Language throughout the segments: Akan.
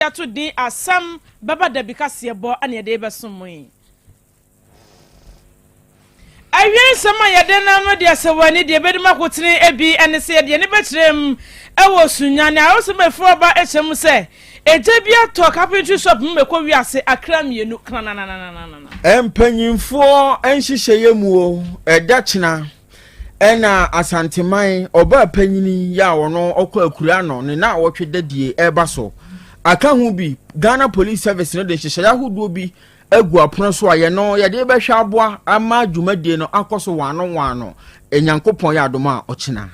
to di Asem Beba Dabi kasebo ane de besomo yi ayen sama yede na no de asewani de bedima kotene ebi ene se de ne betrem ewo sunyane a wo se mefo ba echem se eje bia to carpentry shop mmekọ wiase akra mienu krananananana empanyimfo enhyehyeye mu edachina ena Asante man oba panyini ya wono okọ akura no ne na wotwe dadie eba so aka hu bi Ghana Police Service no de hyehyeye ahodo bi egu apono so aye no ye de behwa aboa ama dwumadie no akoso wano enyankopon ya adoma ochina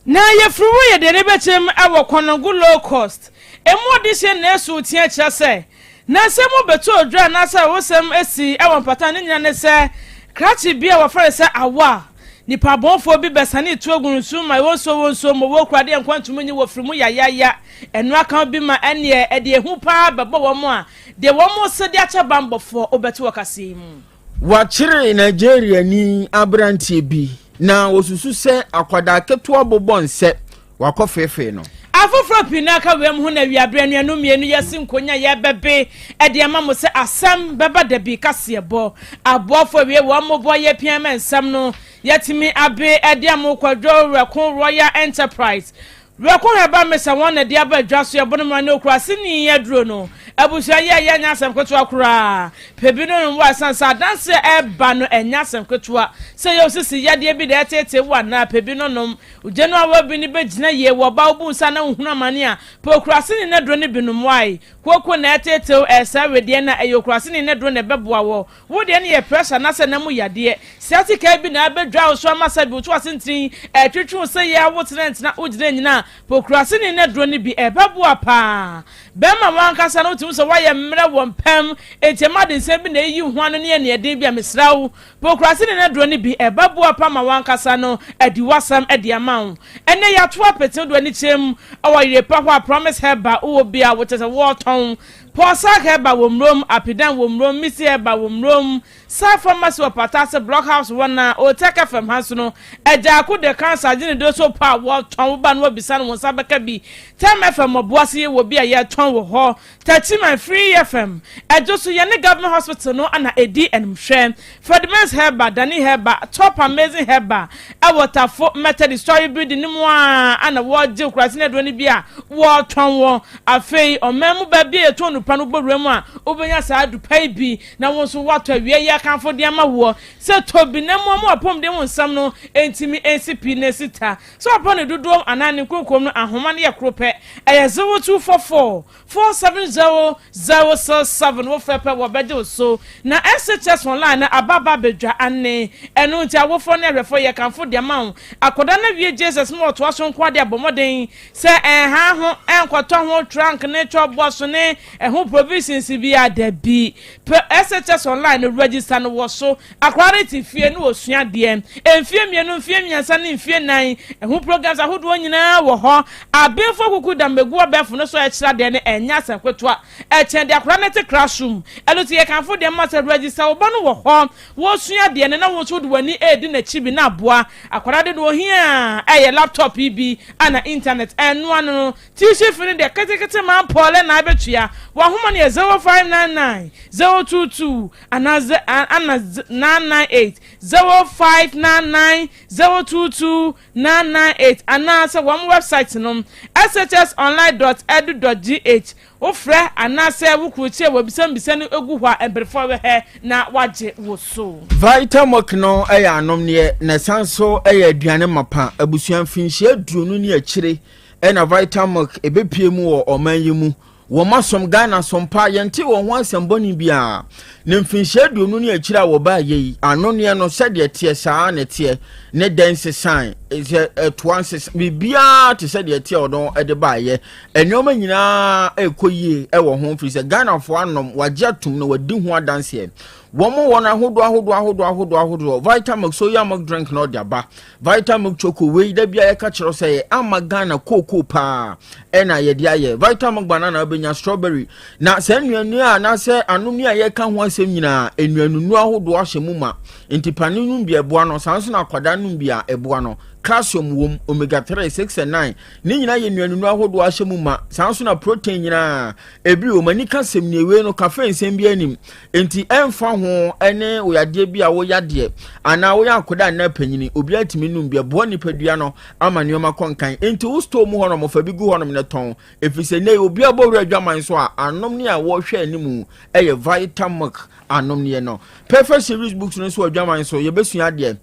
na ye fruwo ye de ne bechem awo konogu low cost emodise na esu tie kira se na se mo beto odra na se wosem esi awon patan nya ne se krachi bia wo fere se awa nipa bonfo bi besane tuogun su ma wonso mo wo krade enkwantum nyi wo frimu ya enu aka bi ma ene e de ehu pa bebo wo mo a de wo mo se de acha bambofo obeto wakase mu wa chire Nigeria ni abrantie bi na wosusu se akwada keto bobbo nse wakofefe no afofro pinaka wem ho na wiabre no anu mienu yesi nkonya ye bebe e de amamo se Asem Beba Dabi kasebo abofo we wo mo boye piama nsam no yetimi abe e de amokwadwo rekon Royal Enterprise rekon heba mesa won na de abadwa so yebono ma na okurase ni yaduro no abusia ye nya Asem kwetua kura pebi no wa sansa dance e ba no enya Asem kwetua se yo sisi yade bi de etete wa na pebi no nom ujenu awa bi ni begina ye wo ba obu sa na hunu amane a pokurase ni nedro ne binom wai koko na etete esa wede na eyokurase ni nedro ne beboa wo de ne ye pressure na se na mu yade siati ka bi na abedwa so amasa bi to asentrin twetwu se ye awotrent na ugire nyina pokurase ni nedro ne bi ebeboa pa bema wankasa no tum so waye mre wompam etemade se bi na yi hwano ne ne eden bi amesrawo pokurase ni nedro ne bi ebeboa pa ma wankasa no adiwasam adiamau ene ya to apete do ani chem awire pa ho promise heba wo bia wo tese wo ton Posa heba womrom apidan womrom misi heba womrom sa pharmacy opatase blockhouse wana OTECFM haso eja ku de cancer gene do so pa wo ton ba no bisa no wonsa beka bi tem FM oboase wo bi aye ton wo ho 30 man free FM ejo so ye ne government hospital no ana edi enhwe Fredmans heba dani heba top amazing heba e waterfo method story building ni mo ana wo je kurase ne do ni bi a wo ton wo afei o memu ba bi eto panu gbowremu a obenya saa dupai bi na wonso wato awie ya kanfo de ama wo se tobi na mo apom de wonsam no entimi NCP na sita so upon the dodo anani kokom no ahoma ne yakrope eye 0244 470 wo fepe wo beje so na SHS online na ababa bedwa ane eno nti awofo na refo ye kanfo de ama wo akoda na wie Jesus mo to aso nkwa de abomoden se ha ho enkoto ho trunk ne chobo so ne ho provisions bi adabi SHS online no register no wo so accredited fie no osua de enfie mienu enfie miansa ne enfie nan ho programs ahodo nyina wo ho abenfo kuku da megu abefo no so ekira de ne enya sankweto echen de accredited classroom eluti ye kanfo de ma register wo no wo ho wo sua de ne na wo so de wani edi na chibi na aboa accredited wo hia eye laptop bi ana internet eno ano tissue fini de ketekete man pole na abetua wa homa ne 0599 022 ana 998 0599 022 998 ana se one website no shsonline.edu.gh ofre ana se wukuruche wobisambisa no egu hwa ebrefo he na waje wo so Vitamok no eya anom ne na sanso eya aduane mapa abusuan finhye aduonu ne akire ena Vitamok ebepie mu wo omanyimu wo masom Ghana sompa yente wo ho asemboni bia ne mfinhye aduonu ne akire a wo ba ye ano ne no sede tie saa ne tie ne dance sign is twances bibia te sede tie odon ede ba ye enyoma nyina ekoyie e wo ho mfiri se Ghana fo anom wagye atum no wadi ho adanse womo wona ahodo Vitamok so ya mok drink no diaba Vitamok choco we da bia ye ka kiro say ama Ghana cocoa pa ena ye dia ye Vitamok banana obenya strawberry na se nnuanu a na se anumi a ye ka ho asem nyina ennuanu ahodo ahye mu ma ntipani nu bia eboa no sanso na kwada nu bia eboa no calcium wom, omega 3, 6 and 9. Ni nyina ye nnuanu ahodo ahye mu ma. Sanso na protein nyina ebi o mani kasem ne we no cafe nsem bi anim. Enti emfa ho ene oyade bi a wo yade ana wo yakoda na panyini obi atimi num bi bo nipadua no ama ne oma konkan. Enti wo store mu hono mo fa bi gu hono ne ton. Efise ne obi aboru adwaman so a anom ne a wo hwe animu eye Vitamilk anom ne no. Perfect series books no so adwaman so ye besua de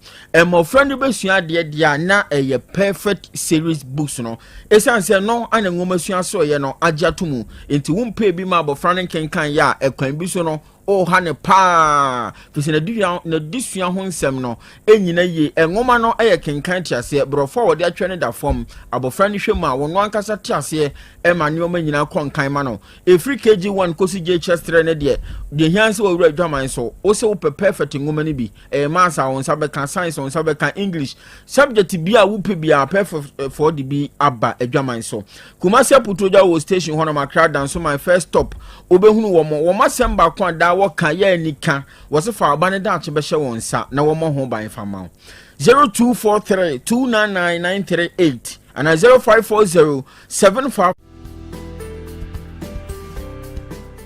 mo friend besua de dia na eye perfect series books no esanse no ana ngoma sua so ye no agya to mu enti wo mpa bi ma abofra ne kenkan ya ekwan bi so no o hane pa fisi na disua ho nsem no enyina ye engoma no eye kenkan tiase brofo wo de atwe ne da form abofra ne hwemu a wono ankasa tiase e ma ne o manyina konkan ma no efri kg1 kosi JHS 3 ne de hianse wo wura adwaman so o se wo perfect ngoma ne bi e maasa won sabe kan science won sabe kan English subject bi a wo pe bi a perfect for the bi aba adwaman so Kumasi Putoja wo station hono makra dan so my first stop obehunu wo masem ba kwa da wo kan ya nika wo se fa aba ne da ache be hye won sa na wo mo ho ban fama 0243299938 and 054075.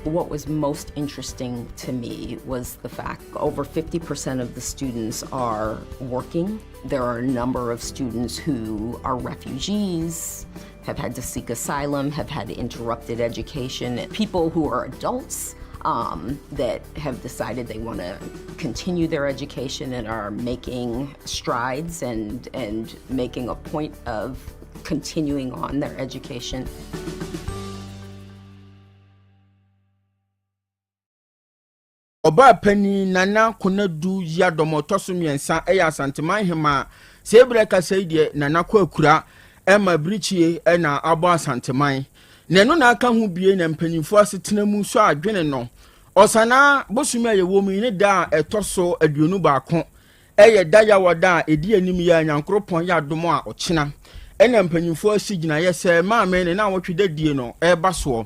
What was most interesting to me was the fact over 50% of the students are working. There are a number of students who are refugees, have had to seek asylum, have had interrupted education, people who are adults that have decided they want to continue their education and are making strides and making a point of continuing on their education. Oba pani nana konadu ya domotoso miensa eya Asante hema sebre ka seidie nana ko akura ema brichie na abo Asante nenu na aka hu bie na mpanyimfo asetena mu so adwene no osana bosumi ayewo mu ne da etoso aduonu baako eye da ya wada edi anim ya nyankropon ya domo a ochina ena mpanyimfo asigina yese maame ne na wotwe die no eba so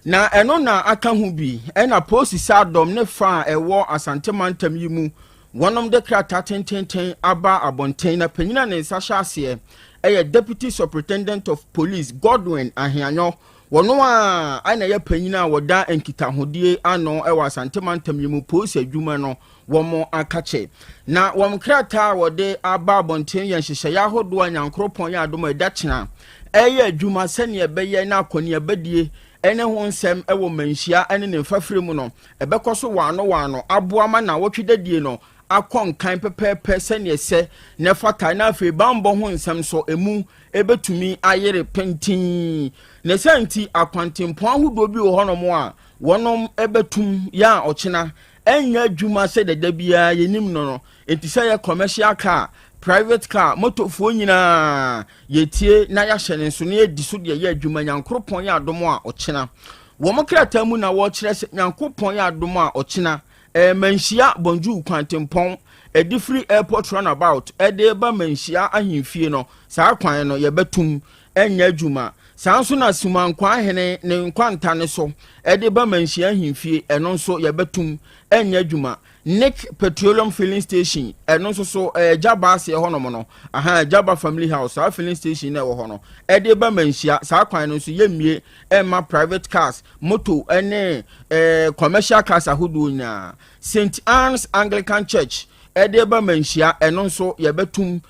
na eno na aka hu bi ena posi sadom ne fa ewo Asante mantam yi mu wonom de krata tenten aba abonten na panyina ne nsa hyase eye deputy superintendent of police Godwin Ahianyo wono a ana ya panyina woda enkitahodie ano ewa Asante mantam yi mu posi adwuma no womo akache na wom krata wode aba abonten ye hyehyɛ ya hodo anyankropon ya adom edachena eye adwuma sane ebeye na akoni abadie ene ho nsem ewo manhia ene ne mfafire mu no ebekoso wano aboama na wotwedadie no akonkan pepepe sane ese ne fata na afi bambo ho nsem so emu ebetumi ayere pentin ne santi akwantempo ahodo bi wo hono mo a wonom ebetum ya ochina enya adwuma se deda bia yenim no entisa ya commercial car private car motofo nyina yetie na ya hyene nso ne edi so de ya adwuma nyankropon ya adomo a ochina wo mokrata mu na wo kire se nyankropon ya adomo a ochina manhia bonju kwantempon edi free airport runabout ede ba manhia ahemfie no saa kwan no ye betum enya adwuma sanso na sumankwa hene ne nkwanta ne so ede ba manhia ahemfie eno nso ye betum enya adwuma Nick Petroleum Filling Station eno so Jaba se hono no aha Jaba Family House a filling station na wo hono ede ba manhia saa kwan no so yemie ma private cars moto ene commercial cars ahodo nya St Anne's Anglican Church ede ba manhia eno so ye betum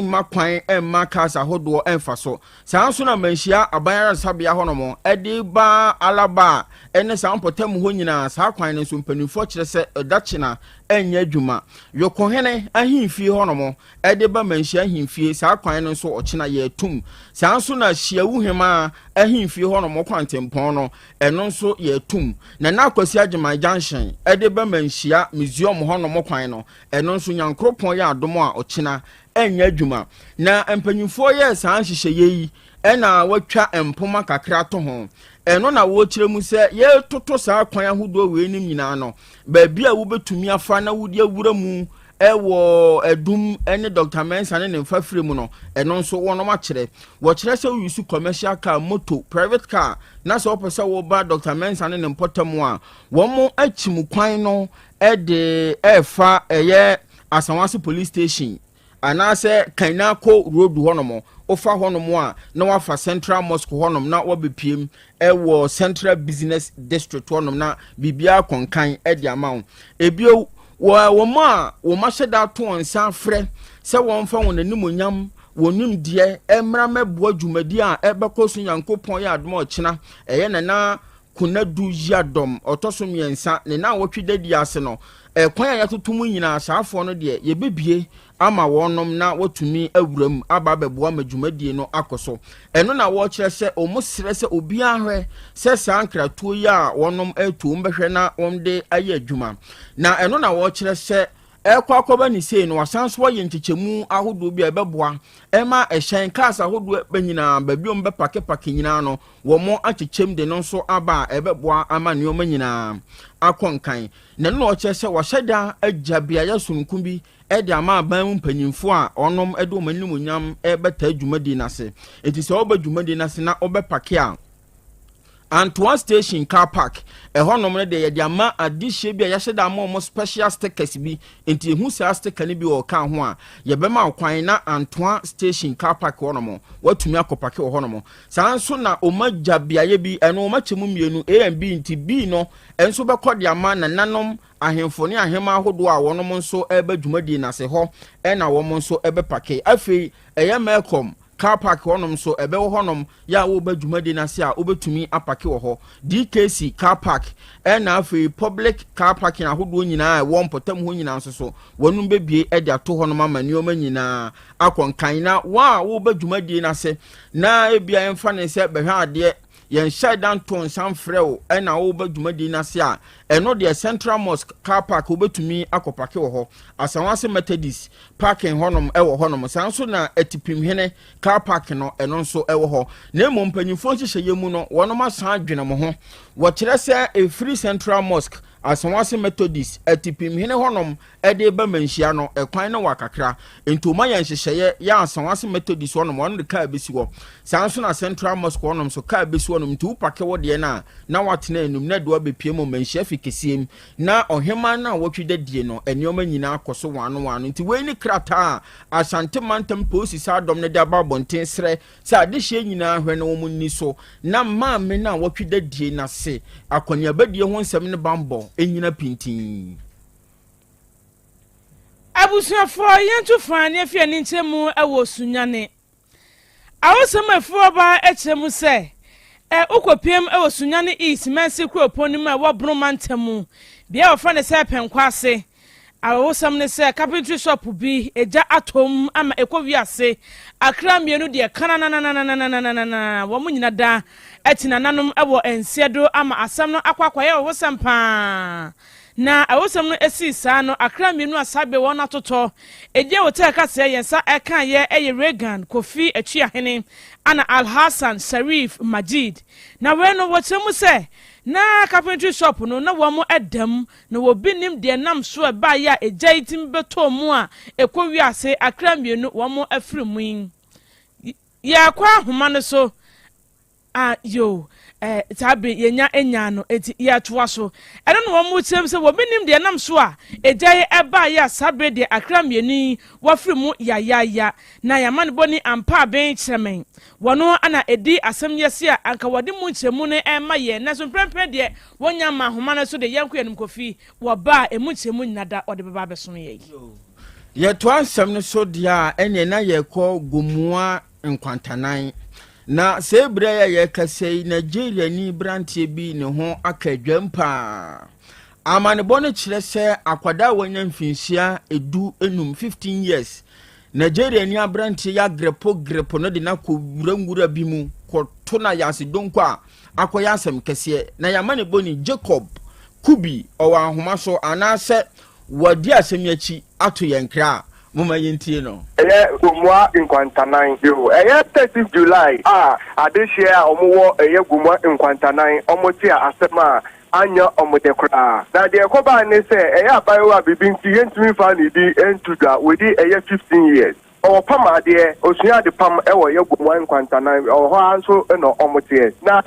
ma kwan ma cars ahodo emfa so saa so na manhia abanyara sabia hono mo ede ba alaba ene saa mpotam ho nyina saa kwan no so mpanifo kire se dachina enya adwuma yokohene ahimfie hono mo ede ba manhia ahimfie saa kwan no so ochina ye tum saa so na hyiawu hema ahimfie hono mo kwantempon no eno so ye tum na akwasi agema junction ede ba manhia museum hono mo kwan no eno so nyankropon ya adomo a ochina enya adwuma na mpanyimfo ye saa hyehyeye yi ena watwa empoma kakra to ho eno na wo kire mu se ye toto saa kwan ahodo we nim nyina no ba bia wo betumi afa na wodi awura mu ewo edum ene Dr. Mensa ne mfafire mu no eno nso wono ma kire wo kire se wo use commercial car moto private car na so opese wo ba Dr. Mensa ne mpotamu a wo mo achimu kwan no ede efa eye Asanwase police station anaasɛ Kainako road hɔnom ofa hɔnom a na wafa Central Mosque hɔnom na wabepiem ɛwɔ Central Business District hɔnom na bibia konkan ɛde amawo ebio wɔn a wɔn ahyɛ da to nsa frɛ sɛ wɔn fa wɔn animonyam wɔnim deɛ ɛmra mɛboa dwumadi a ɛbɛkɔ so Nyankopɔn yɛ adom ɔkyena ɛyɛ nana kunadu yadom ɔtɔso miɛnsa ne na wɔtwe dadi ase no kwan a yɛtoto mu nyinaa saafo no deɛ yɛbebie ama wɔnom na watumi awuram aba bɛboa madwumadie no akɔso ɛno na wɔkyerɛ sɛ ɔmo srɛ sɛ obi ahwɛ sɛ saa nkratuo yi a wɔnom atuo mbɛhwɛ na wɔm de ayɛ adwuma na ɛno na wɔkyerɛ sɛ akɔba ni sei no wasan so yɛ nkyɛkyɛmu ahodoɔ bi a ɛbɛboa ɛma ɛhyɛn cars ahodoɔ bɛnyina baabi ɔm bɛpake nyinaa no wɔn akyekyɛm de no nso aba a ɛbɛboa ama nneɛma nyinaa akɔnkan na no ɔkyerɛ sɛ wɔhyɛ da agya beayɛ sononko bi ɛde ama aban mu mpanyimfo a ɔnom ɛde wɔn animonyam ɛbɛta dwumadi n'ase enti sɛ ɔba dwumadi n'ase na ɔbɛpake a Antoine Station car park ɛhɔnom no de yɛde ama adihye bi a yɛhyɛ da ama ɔmo special stickers bi enti ehu saa sticker ne bi wɔ kan ho a yɛbɛma kwan na Antoine Station car park hɔnom watumi akɔpake wɔ hɔnom saa nso na ɔma gya beaeɛ bi ɛno ɔma kyɛmu mmienu A and B nti B no ɛnso bɛkɔ de ama nananom ahemfo ne ahema ahodoɔ a wɔnom nso ɛbɛ dwumadi n'ase hɔ ɛna wɔn nso ɛbɛpake afei ɛyɛ Melcom car park hɔnom so ɛbɛwɔ hɔnom ya wo ba dwumadi n'ase a obetumi apake wɔ hɔ DKC car park ɛna afei public car parking ahodoɔ nyinaa ɛwɔ mpɔtam ho nyinaa nso so wɔnom bebie ɛde ato hɔnom ama nneɛma nyinaa akɔnkan na wa wo ba dwumadi n'ase na ebia ɛmfa ne sɛ bɛhwɛ adeɛ yɛn hyɛ dan to nsan frɛ wo ɛna wo ba dwumadi n'ase a ɛno deɛ Central Mosque car park obetumi akɔpake wɔ hɔ Asawase Methodist parking hɔnom ɛwɔ hɔnom san so na atipimhene car park no ɛno nso ɛwɔ hɔ na mmom mpanyimfo nhyehyɛ yɛ mu no wɔnom asan adwene mo ho wɔkyerɛ sɛ efiri Central Mosque Asawase Methodist atipimhene hɔnom ɛde ba manhyia no ɛkwan no wakakra ntoma yɛn hyehyɛ yɛ Asawase Methodist hɔnom wɔn de car besi hɔ san so na Central Mosque hɔnom so car besi hɔnom nti wopake wɔ deɛ na watena enum na do abepie mu manhyia fikesiem na ɔhema na wɔtwe dadie no enioma nyinaa akɔso wano nti wei ni krata Asante mantam posi sa dom ne de aba bonten srɛ sɛ adehye nyinaa hwɛ no wɔn ni so na maame na wɔtwe dadie na se akɔnia badie ho nsɛm ne bambɔ enyina pintin abusuafo yɛntu fan ne afia ne nkyɛmu ɛwɔ sunyane awosɛm afo ba ɛkyerɛ mu sɛ ukopiem ewo sunyane east mensi kropon mu ewo broma ntemu bia ofa ne se penkwase awosam ne se carpentry shop bi eja atom ama ekowi ase akra mienu de kanananananananana wo mu nyina da etina nanom ewo ensiedo ama asam no akwakwaye awosam pa na awosam no esi saa no akra mienu asabe won atoto eje OTEC kase yensa eka ye Regan Kofi Echiahene ana Al-Hassan Sharif Majid na we no wochemu se na carpentry shop no na wo mo edam na wo binim de nam so e ba ya eja itim beto mu a ekowi ase akra mienu wo mo afrimu ya kwa homa no so tabe yenya enya no eti ya toa so eno no wo mu kyem se wo binim de nam so a ejaye eba ya sabre de akra mieni wafiri mu ya na ya man boni ampa ben kyermen wono ana edi asem yesi a anka wode mu kyemu ne ema ye na so prempre de wonya ma homa no so de yanko yanum kofi wo ba emu kyemu nyada ode beba beso ye ye to asem no so dia ene na ye kɔ gomua nkwantanan na sebra ya kasei Nigeria ni brantie bi ne ho akadwampa amane bone kyerɛ sɛ akwada wanya mfinhyia edu enum 15 years Nigeria ni abrantie ya grepo no de na ko wurawura bi mu ko to na yase donko a akoya asem kese na yamane boni Jacob Kubi owa ahoma so anase wadi asem yachi ato yenkra mama yentie no gumwa nkwantanan yo 30 July adehye a omowo gumwa nkwantanan omoti asema anya omodekra na de koba ne se abayewa bibinti yentumi fa ne di entuda wedi 15 years o pama de osua de pam ewo gumwa nkwantanan o ho anso no omotie na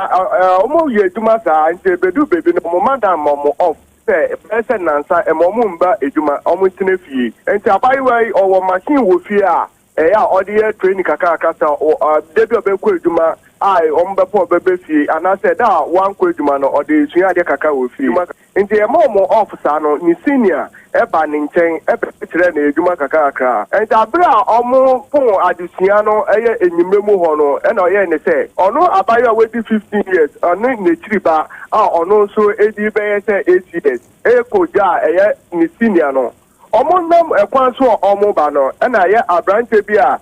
omo ye duma sa nte bedu bebi no mo madam mo off say person nansa e mo mumba ejuma omo tene fie enti abayiwa owo machine wo fie a ya odi training kaka kasa debi obekọ ejuma ai ombepo bebe fie ana say da wan ko ejuma no odi sua de kaka wo fie enti e mo officer no ni senior eba ni nchen ebe kire na ejuma kaka akra enti abra omo pon adesua no eye enyimemu ho no e na oye ne say ono abayiwa we di 15 years ono ne chiriba ono so edi be say 8 years koja eye ni senior no omo nam ekwan so omo ba no na ye abrante bi a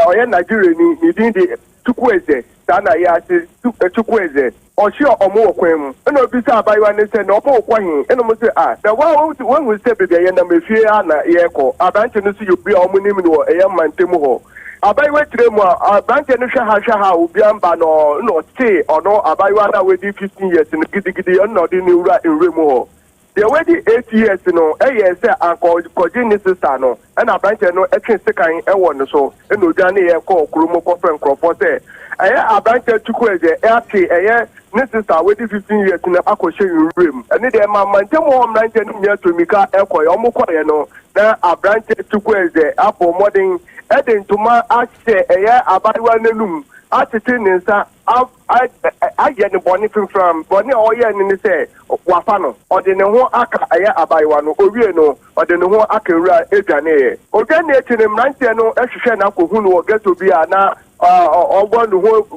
oye Nigeria ni din de Chukwueze na ye ase Chukwueze oshi omo okwan mu na obi say abayiwa ne say na omo okwahin na mo say the one we say be ye na mefie na ye ko abrante no so yobi omo nim no eye mantemu ho abayiwa tire mu abrante no hwa ha obi amba no te ono abayiwa na we di 15 years no gidigidi no di ni wura enremu ho the already 8 years no say uncle Kojini sister no and a branch no etchen sekan e won so e no dwane ye call kromo conference crofo say a branch Chukwueze ne sister already 15 years na akoshe room and the mantem ho branch no nya to mika e koy omokoye no na a branch Chukwueze apo modern edentuma ache abaiwa nenum atete ninsa aye ne boni from boni oye ni say wafa no ode ne ho aka abaiwa no owie no ode ne ho aka wura edwane ye odwane etine mrantie no ehwehwe na kohu no geto bi na ogbo no ho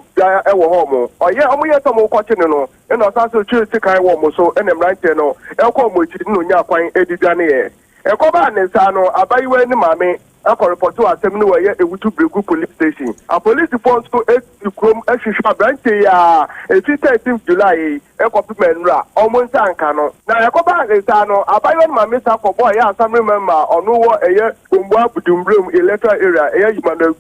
ewo ho mo oye omo ye to mo kwache no e no sa so twi tikan wo mo so ene mrantie no ekọ mo chi no nya kwan edidwane ye ekoba ninsa no abaiwa ni mame akọ report to Asem no weye ewutu bregu police station a police force to ekrom ehwehwe branche ya 13 July ekopmen ra omonsa anka no na yakoba nsa no abayo ma mesa for boy ya Asem remember onu wo eye ombu abudumbrem electoral area eye yimana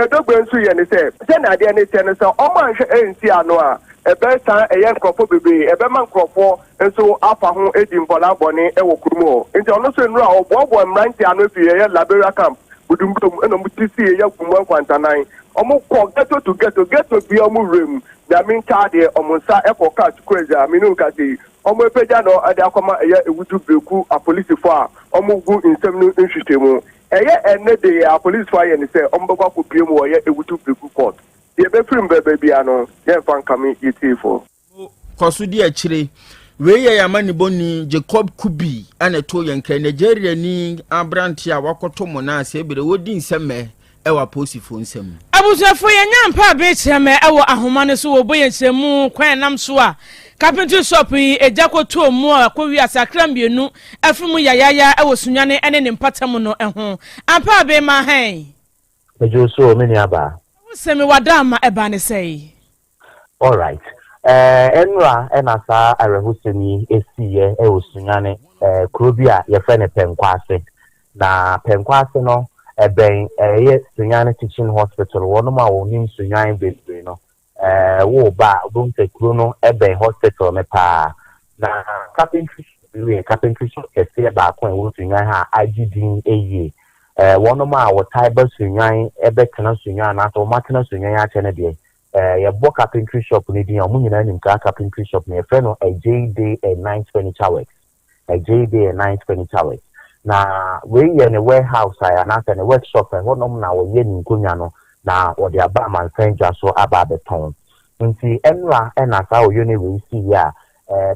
dogbe nso ye ne se na ade ne se ne so omanhwe ensi ano a ebe san eye nkrofo bebe ebe man nkrofo nso afa ho edimbola bone ewo kurumo nti ono so nura obobo mranti ano fi eye Liberia camp budumbum eno mutisi eye kumu kwantanan omo ko geto bi omo rem da min tade omo sa eko ka Chukwueze aminu nkati omo epeja no ade akoma eye ewutu breku a police fo a omo gu insem no nhwetemu eye enne de a police fo aye ne se omo bekwa ko pie mu eye ewutu breku court ye be film bebe bia no ye fan kami itifo koso di akire we ye yamani boni Jacob Kubi ane to yenka Nigeria ni abranti a wakoto mo na ase bere wodi nseme ewa posifo nsem abusafo ye nyampa be cheme ewo ahoma ne so wo boye chemu kwan nam so a carpentry shop yi ejakoto mu akowi asakra mienu afumu yayaya ewo sunwane ene ne mpatam no eho ampa be ma han mejo so meni aba semi wadama eba ne sei all right enra enasa arehuseni esiye ewosunyane Krobea ye fe ne penkwase na penkwase no eben ye sunyane teaching hospital wono ma woni sunyane bebre no wo ba bonte kro no eben hospital me pa na carpentry shop kese ba kwa wo sunyane ha agidin eye wono ma wo type sunyane ebe kana sunyane na to makina sunyane a chene de ye bo carpentry shop ni din omu nyina nim ka carpentry shop ne fe no a JD a 920 Chawek a JD a 920 Chawek na we ye ne warehouse aya na se ne workshop ho no na wo ye ni nkonya no na wo de aba man senja so aba beton nti enra na sa wo ne we si ya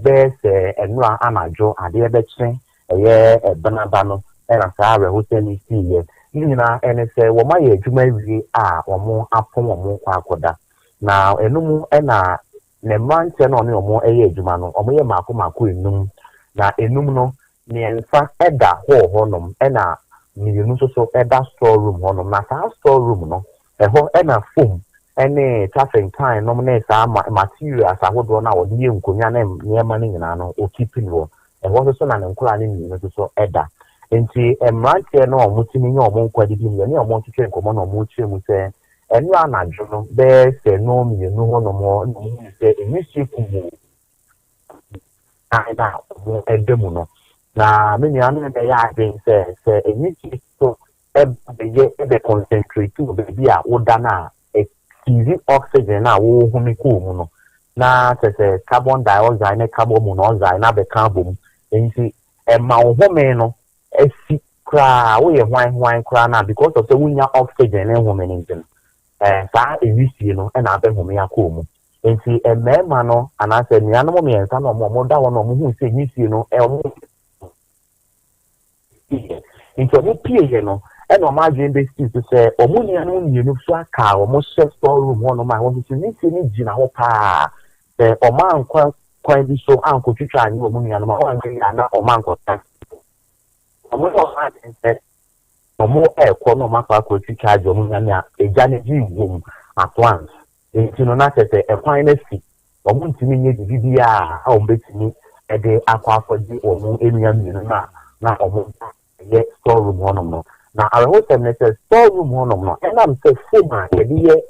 be se enra anajo ade be kyen eye banaba no na sa re ho se ni si ye nyina ene se wo ma ye adwuma wi a wo mo apon wo mo kwa akoda na enumu na ne manche no ne omo eye adwuma no omo ye mako enum na enum no ne nfa eda ho nom na mienu so eda store room honom na sa store room no eho na foam ene traffic time no na sa material asahodo na wo de nkonya na niema ne nyina no o keeping wo eho so na ne nkola ne mienu so eda enti manche no omo timi nya omo nkwadidi ne omo twetwe nkomo na omo twe mu se enu anajo no be se no mienu honom no se emisi kubu na mo edemu no na many anu be ya bin se emisi so ebe concentrate to be a oda na easy oxygen na wo humi ku mu no na se carbon dioxide na carbon monoxide na be carbon nti ma wo home no esi kra wo ye hwan kra na because of the wunya oxygen na home ni ntin saa ewisie no na abe home akomu nti mema no anase nuanom me ensa no mo da wono mo hu se nyisie no nti omo pie no and on my dream base to say, or money and only you so a car or most storeroom one of my own to need to need Gina Hopa. The or man quite be so uncle to try your money and my own or man got that. Or more air corner mapa could you charge your money a Janet room at once. In not as a finest seat or want to mean the VDR how big me a day aqua for the or more alien not or yet storeroom one of them. Now, I hope that necessary storeroom one of them, and I'm saying, Fuma, a dear,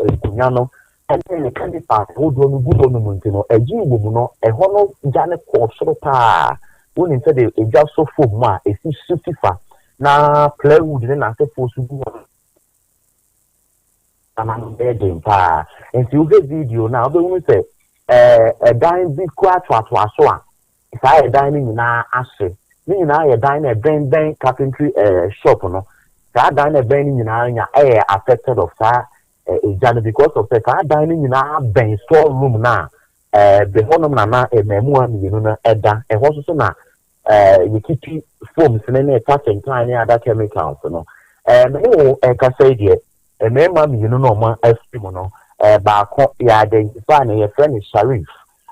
and then a candy part who don't good on the mountain, a G woman, a honor Janet Corso pa. When instead a just so Fuma, a fish super. Now, play wood, then I say, for Subu. I'm begging pa. And see the video now, the woman say, a dime big quat to a swan. If I a dining in our ashes, me and I a dine a bang carpentry shop, no. That dining burning in our air affected of that because of the car dining in our ben storeroom now. The honor a memoir, you know, Edda, and also now you keep foams and then attaching tiny other chemicals, you know. I can say, a memoir, you know, my Eskimo, back ya identify your friend is Sharif,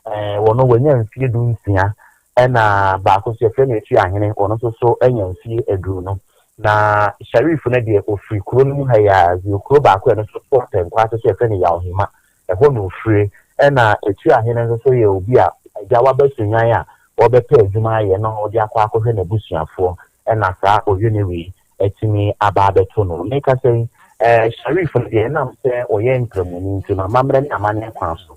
one when you're doing here, and back with your friend is young, or also so, and you see a druno. Na Sharif na de ofri kuro no ha ya zi kuro ba ko no support en kwa se fe ne ya ohima e ho no ofri e na etu ahene nso so ye obi a ja wa basunyan a wo be pe adwuma ye no odi akwa akɔhwe na busuafo e na saa oye ne wi etimi aba beto no ne ka se Sharif de na se oye nkremuni nti na mamre ni amane kwa so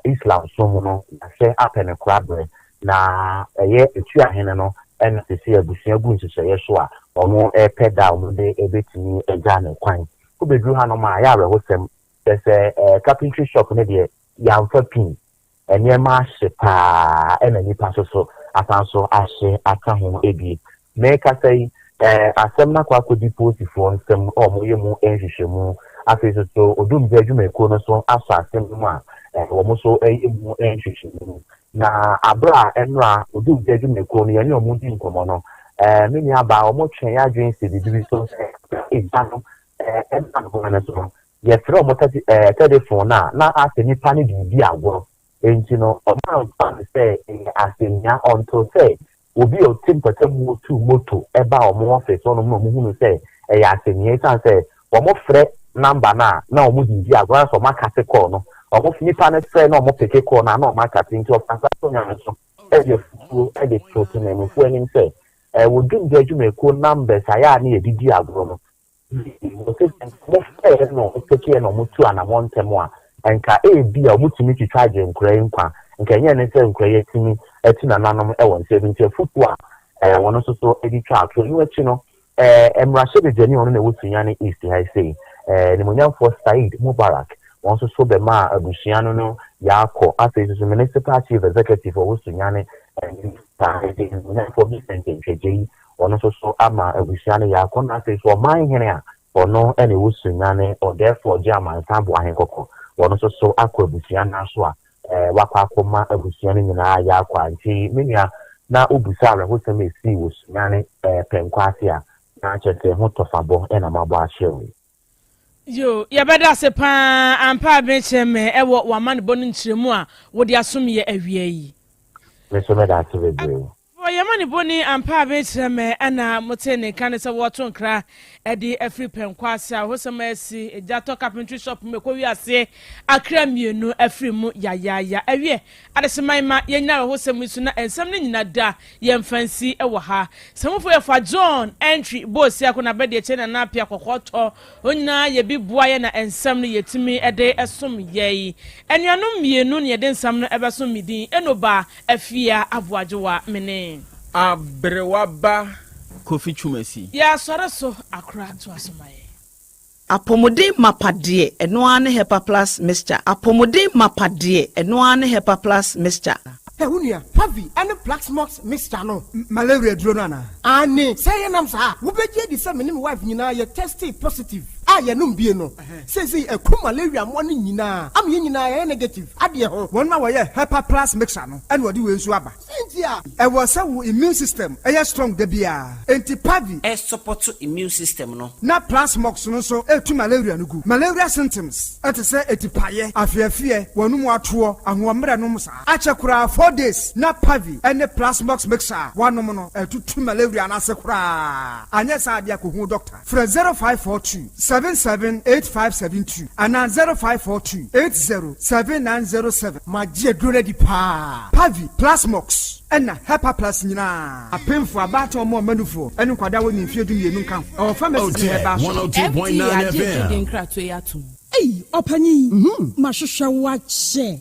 Islam so mu no se apene krabre na ye etu ahene no and the sea busia gun to say so a omo e peda omo de ebetimi eja ne kwan ko bedru ha no ma ya rehosem say carpentry shop ne de yamfa pin enye ma hye pa e na nipa so asanso ahye aka ho ebi me ka say asem na kwa kodi posifo nsem omo ye mu enhwehwemu afeso so odum je adwuma ko no so aso asem mu a omo so mu enhwehwemu na abra enra odum je adwuma ko no ye ne omo di nkomo no me ni aba omo twen ya adwen se bibi so no enra ko na so ye fro omo telephone na asemi pani bi agwo enti no omo pan say asenya onto say obi o timpata mu tu moto eba omo office ono mo hunu say ya asenya san say omo frɛ number na omo di agwo so makase call no omo nipa na frɛ na omo peke call na omo makase nti ofansa so nya so e fu e de tote na mu fu enim say wo dum de adwuma ko numbers aya na ye di agwo no mo frɛ no peke na omo tu ana montemo a enka bi a omo timi twitwaje nkura nkwa nka nye ne sɛ nkura ye timi etina nanom e won se binti fufu a wono so edi twa atro ni wachi no emrashe de jeni ono na wotunya ne east I say ni monyamfo Said Mubarak won so be ma abusuano no yakɔ afei so municipal chief executive wotunya ne ta de monyamfo Vincent Ncheji ono so ama abusuano yakɔ na afei so man hene a ono ene wotunya ne or therefore jama nsambo ahenkɔkɔ wono so akɔ abusuano so a wakwa akoma abusuano nyina ya akwa nti menya na obusa arehosem esi wosunyane penkwase a na chete ho tofabo na mabo ahyewe yo ya beda se pa ampa bencheme ewo wamane bonu nchiremu a wodi asom ye awie yi meso meda se bebre yamani boni ampa bencheme ana motene kan se woto nkra edi afri penkwase a hosem esi ejato carpentry shop mekowi ase akra mienu afri mu ya awie adeseman ma yenya hosem isu na ensem ne nyina da yemfansi ewo ha samfo ye fa John entry boss akona bede chena na apia kokoto onyina ye bibua ye na ensem ne yetimi ede esom ye enuanom mienu ne yede ensam no ebesom midin enoba afia aboajewa mene Abrewaba Kofi Chumesi. Ya sore so akra to asomaye. Apomode mapade eno ane hepa plus mixture. Apomode mapade eno ane hepa plus mixture. Unia, Pavi, and the Black Smokes mixture no malaria dronana. Anne, say nam sa, who bet ye the same wife Nina, you tested positive. Ah, ya num bieno. Says he a coup malaria morning Nina. I'm Nina negative. Adia, one my way, Hepa Plus mixture no, and what do you swabba? Cynthia, I was some immune system, a strong debia, anti Pavi, a support to immune system no. Na Plus Smokes no so, to malaria no good. Malaria symptoms, at a say a tipaye, a fear, one more tour, and one meranomsa. Achakura 4 days, na Pavi, and the Plasmox mixer, one nomono, two malaria and asakura. And yes, I dear Kuhu doctor. For 0542 778572 and 0542 807907. My dear Grady Pa Pavi, Plasmox. And Hepa Plus Nina. A pin for a battle more manufo, and Quadawan in Field in Nunca. Our family 102.9 FM. Hey, Opani, Mashusha watch, sir.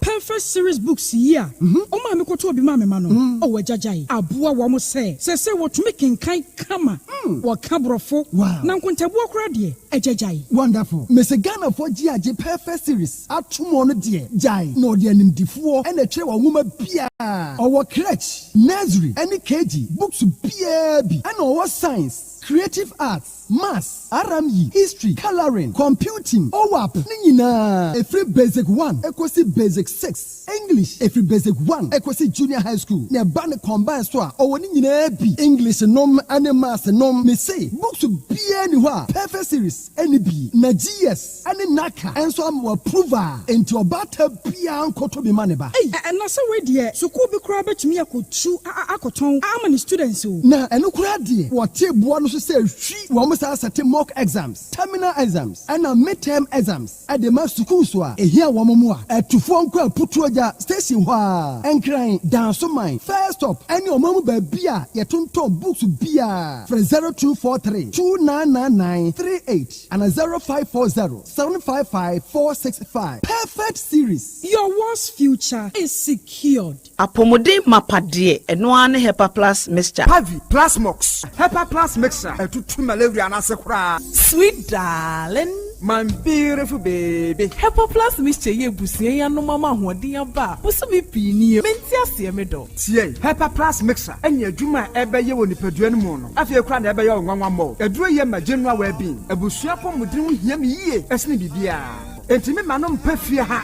Perfect series books here. Oh, my, go to be mamma mano. Oh, Jajai. Abua wamo say what making kind kama. What cabrofo. Wow. Now, conta walk ready. A Jajai. Wonderful. Miss Ghana for GIJ Perfect series. At 2 more dear. Jai. No, dear, name D4 and a chair woman Pia. Our crutch, nursery, any KG, books BAB, and our science, creative arts, maths, RME, history, coloring, computing, OWAP, Nina, a free basic 1, equals basic 6, English, a free basic 1, equals junior high school, near Banner combined store, or Nina English, nom, and maths, nom, may say, books be anywhere, perfect series, NB, Nagias, and Naka, and so I'm a prover into a batter Pian Kotobi Maneba. Hey, and that's already here. So could be crab to me. I could chew Akoton. How many students? Now, and look at it. What table one to say, she almost has a mock exams, terminal exams, and a midterm exams. At the master Kuswa, a here one more, at to phone call put to a station wa and crying down so mine. First up, and your mama by beer, your tonto books beer for 0243 299938 and a 0540 755 465. Perfect series. Your worst future is secured. Apomode mapadie enoane Hepa Plus mixture. Pavi Plasmox. Hepa Plus mixture. To malaria and asakura. Sweet darling. My beautiful baby. Hepa Plus mixture ye busie ya no mama hoden aba. Busumi pini menti ase medo. Tie Hepa Plus mixture. Enya dwuma ebe ye woni padua no mu no. Afie kra na ebe ye onwanwa mo. Eduro ye ma general well-being. Abusua pomudin hia me yie. Esne bibia. Enti me manom pafie ha.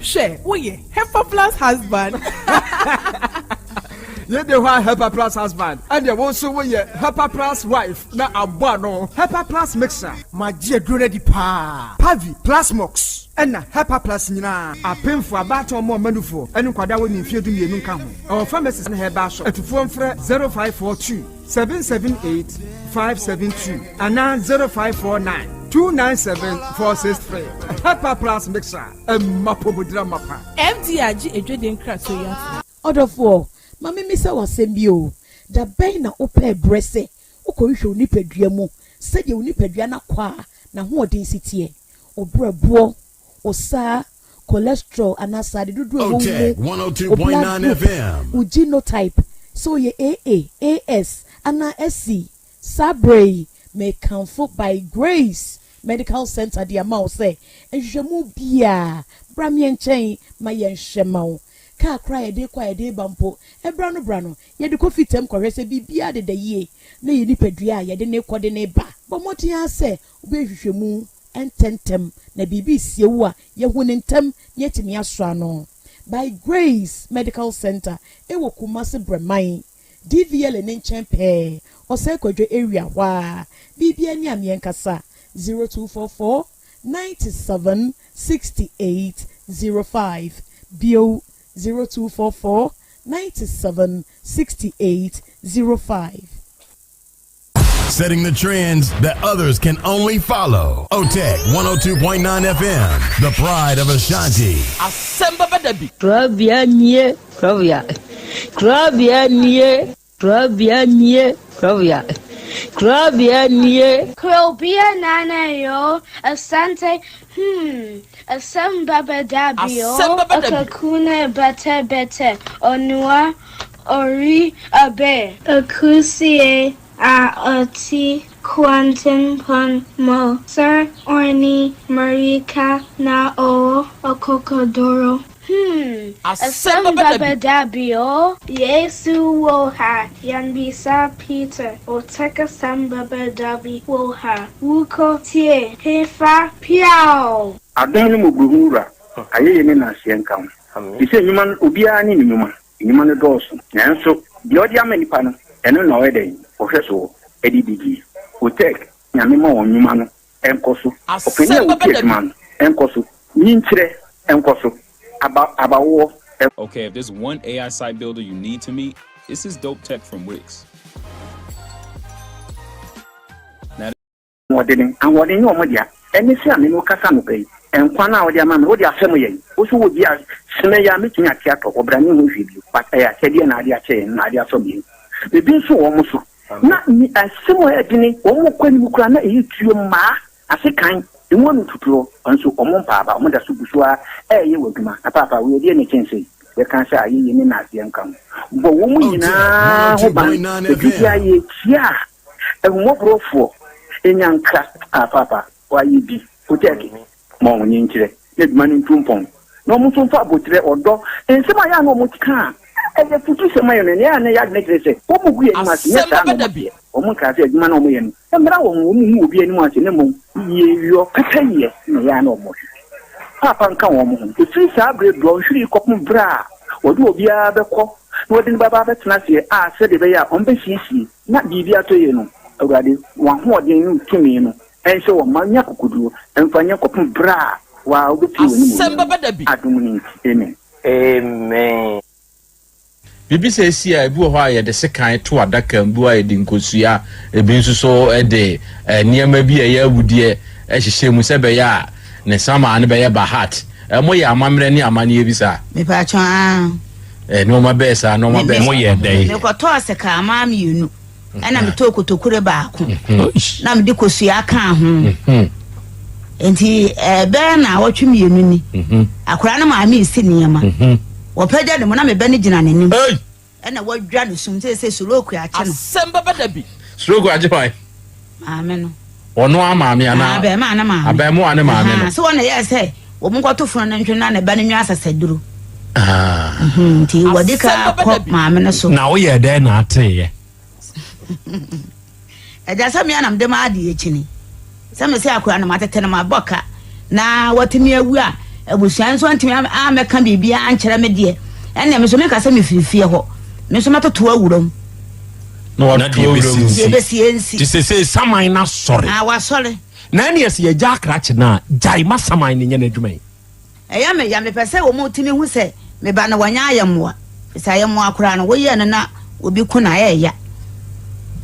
She, woye Hepa Plus husband. You the one Hepa Plus husband, and you also woye Hepa Plus wife. Na abano Hepa Plus mixer. My dear Grady Pa Pavi Plasmox. And Hepa Plus Nina. A pin for a battle more manufo. And Quadawan in Field in Nunca. Our pharmacist and her bash at phone for 0542 778 572 and 0549 297-463. Hepa Plus mixer. Mapobudra mapa. MDRG ejweden krato ya. Odofo, mama mi se wasem o. Da ben na ope brese. Okohwe onipadua mu. Se de onipadua na kwa na ho odin sitie. Obrabo, osa, cholesterol anasa de dudu ewo. OTEC 102.9 FM. Genotype. So ye AA, AS, ana SC, Sabre. May comfort by Grace Medical Center the amount say and jemu bia bramian chain my yen shemau car cry de bampo e brano ye de coffee tem korese bibia de ye na ye ni pedua ye de ne kode ne ba but motia say obe hwehwemu ententem na bibi siewu a ye hunentem ye timi asra no by Grace Medical Center e wo Kumasi Bremai DVL and Champe or Sekwadre area wa BBN Yamienkasa 0244 97 68 05 BO 0244 97 68 05. Setting the trends that others can only follow. OTEC 102.9 FM, the pride of Asante. Asem Beba Dabi. Krobea. Krobea nana yo. Asante. Asem Beba Dabi yo. Akakune bete. Onua ori abe. Akusie. Ati Quantum Pon Mo Sir Orni Marika Na O Okokodoro Asem Baba Dabi Yesu woha Yanbisa Peter Otec Asem Baba Dabi woha Wuko tie Hefa Piao Adonu muguhura ayeye ne na asienka ise nyuma obia ni nyuma no doso nanso de odi amanipa no eno na weden ohweso edidigi Otec nyame ma wonyuma no enkoso openya uketman enkoso nyinchire enkoso abawo. Okay, if there's one AI site builder you need to meet, this is Dope Tech from Wix. Modeling and what in your media, and you see a new Casanopay, and Quana or the man would have family, also would be a Smaya making a cat or brand new video, but I said, Nadia chain, Nadia from you. The being so almost not me as similar dinning, or when you can eat your ma as a kind. The one to pro and so common papa, Mother Subusua, you will come. A papa, we are the say. The cancer in the Nazi and come. But woman, yeah, and more bro for in young class, papa, why you be protecting more ninja, let money tumpon. No more from Fabutre or dog, and some I am almost can. And the put some man and yard necklace. What would we must never be? Omuka said, man, and now will be anyone in the moon. Your Catania, no more. Papa come on, the three sabre blow, should cotton bra, or do be a beco, what in Baba Nasia, said they are on the CC, not Divia to you, already one more than to me, and so on my Yaku could do, and find your cotton bra, while the two Amen. Bibi se si a ebu ho aye de sekan to adaka mbu aye de nkosua ebi nso so de niam bi aye awudie ehihye mu se be ya ne sama ne be ya bahat mo ya amamre ne amane bi sa me pa twa no ma be sa no ma be mo ye dey me ko to seka amam yunu ana me to kotokure ba ko na me de kosua kan ho enti be na wotwe yunu ni akora na ma ami isi niam Wapeja de mona me bani jina nenim. Hey. Ena wadwa no sum se suloku a che no. Asem Baba Dabi. Suloku a che pai. Amen no. Ono ama me ana. Abe ma na ma. Abe mo ana ma me no. So wona ye say wo mo kwato funu na ntwe na ne bani nwa asasaduru. Ti wadika ko ma me no so. Na wo ye de na ate ye. Eja sa me anam de ma ade echini. Sa me se akura na matete na ma boka. Na watimi awu a ebusuan so antimi ameka bibia ankyere me de ene me so me kasa me firifie ho me so matoto awurom no na de besiensi ti se saman na sore wa sore na ne ye ja krache na jai ma saman ne nya na dwuman eya me ya me pese wo mo timi hu se me ba na wanya ayemwa se ayemwa akura no wo ye na obi ku na ya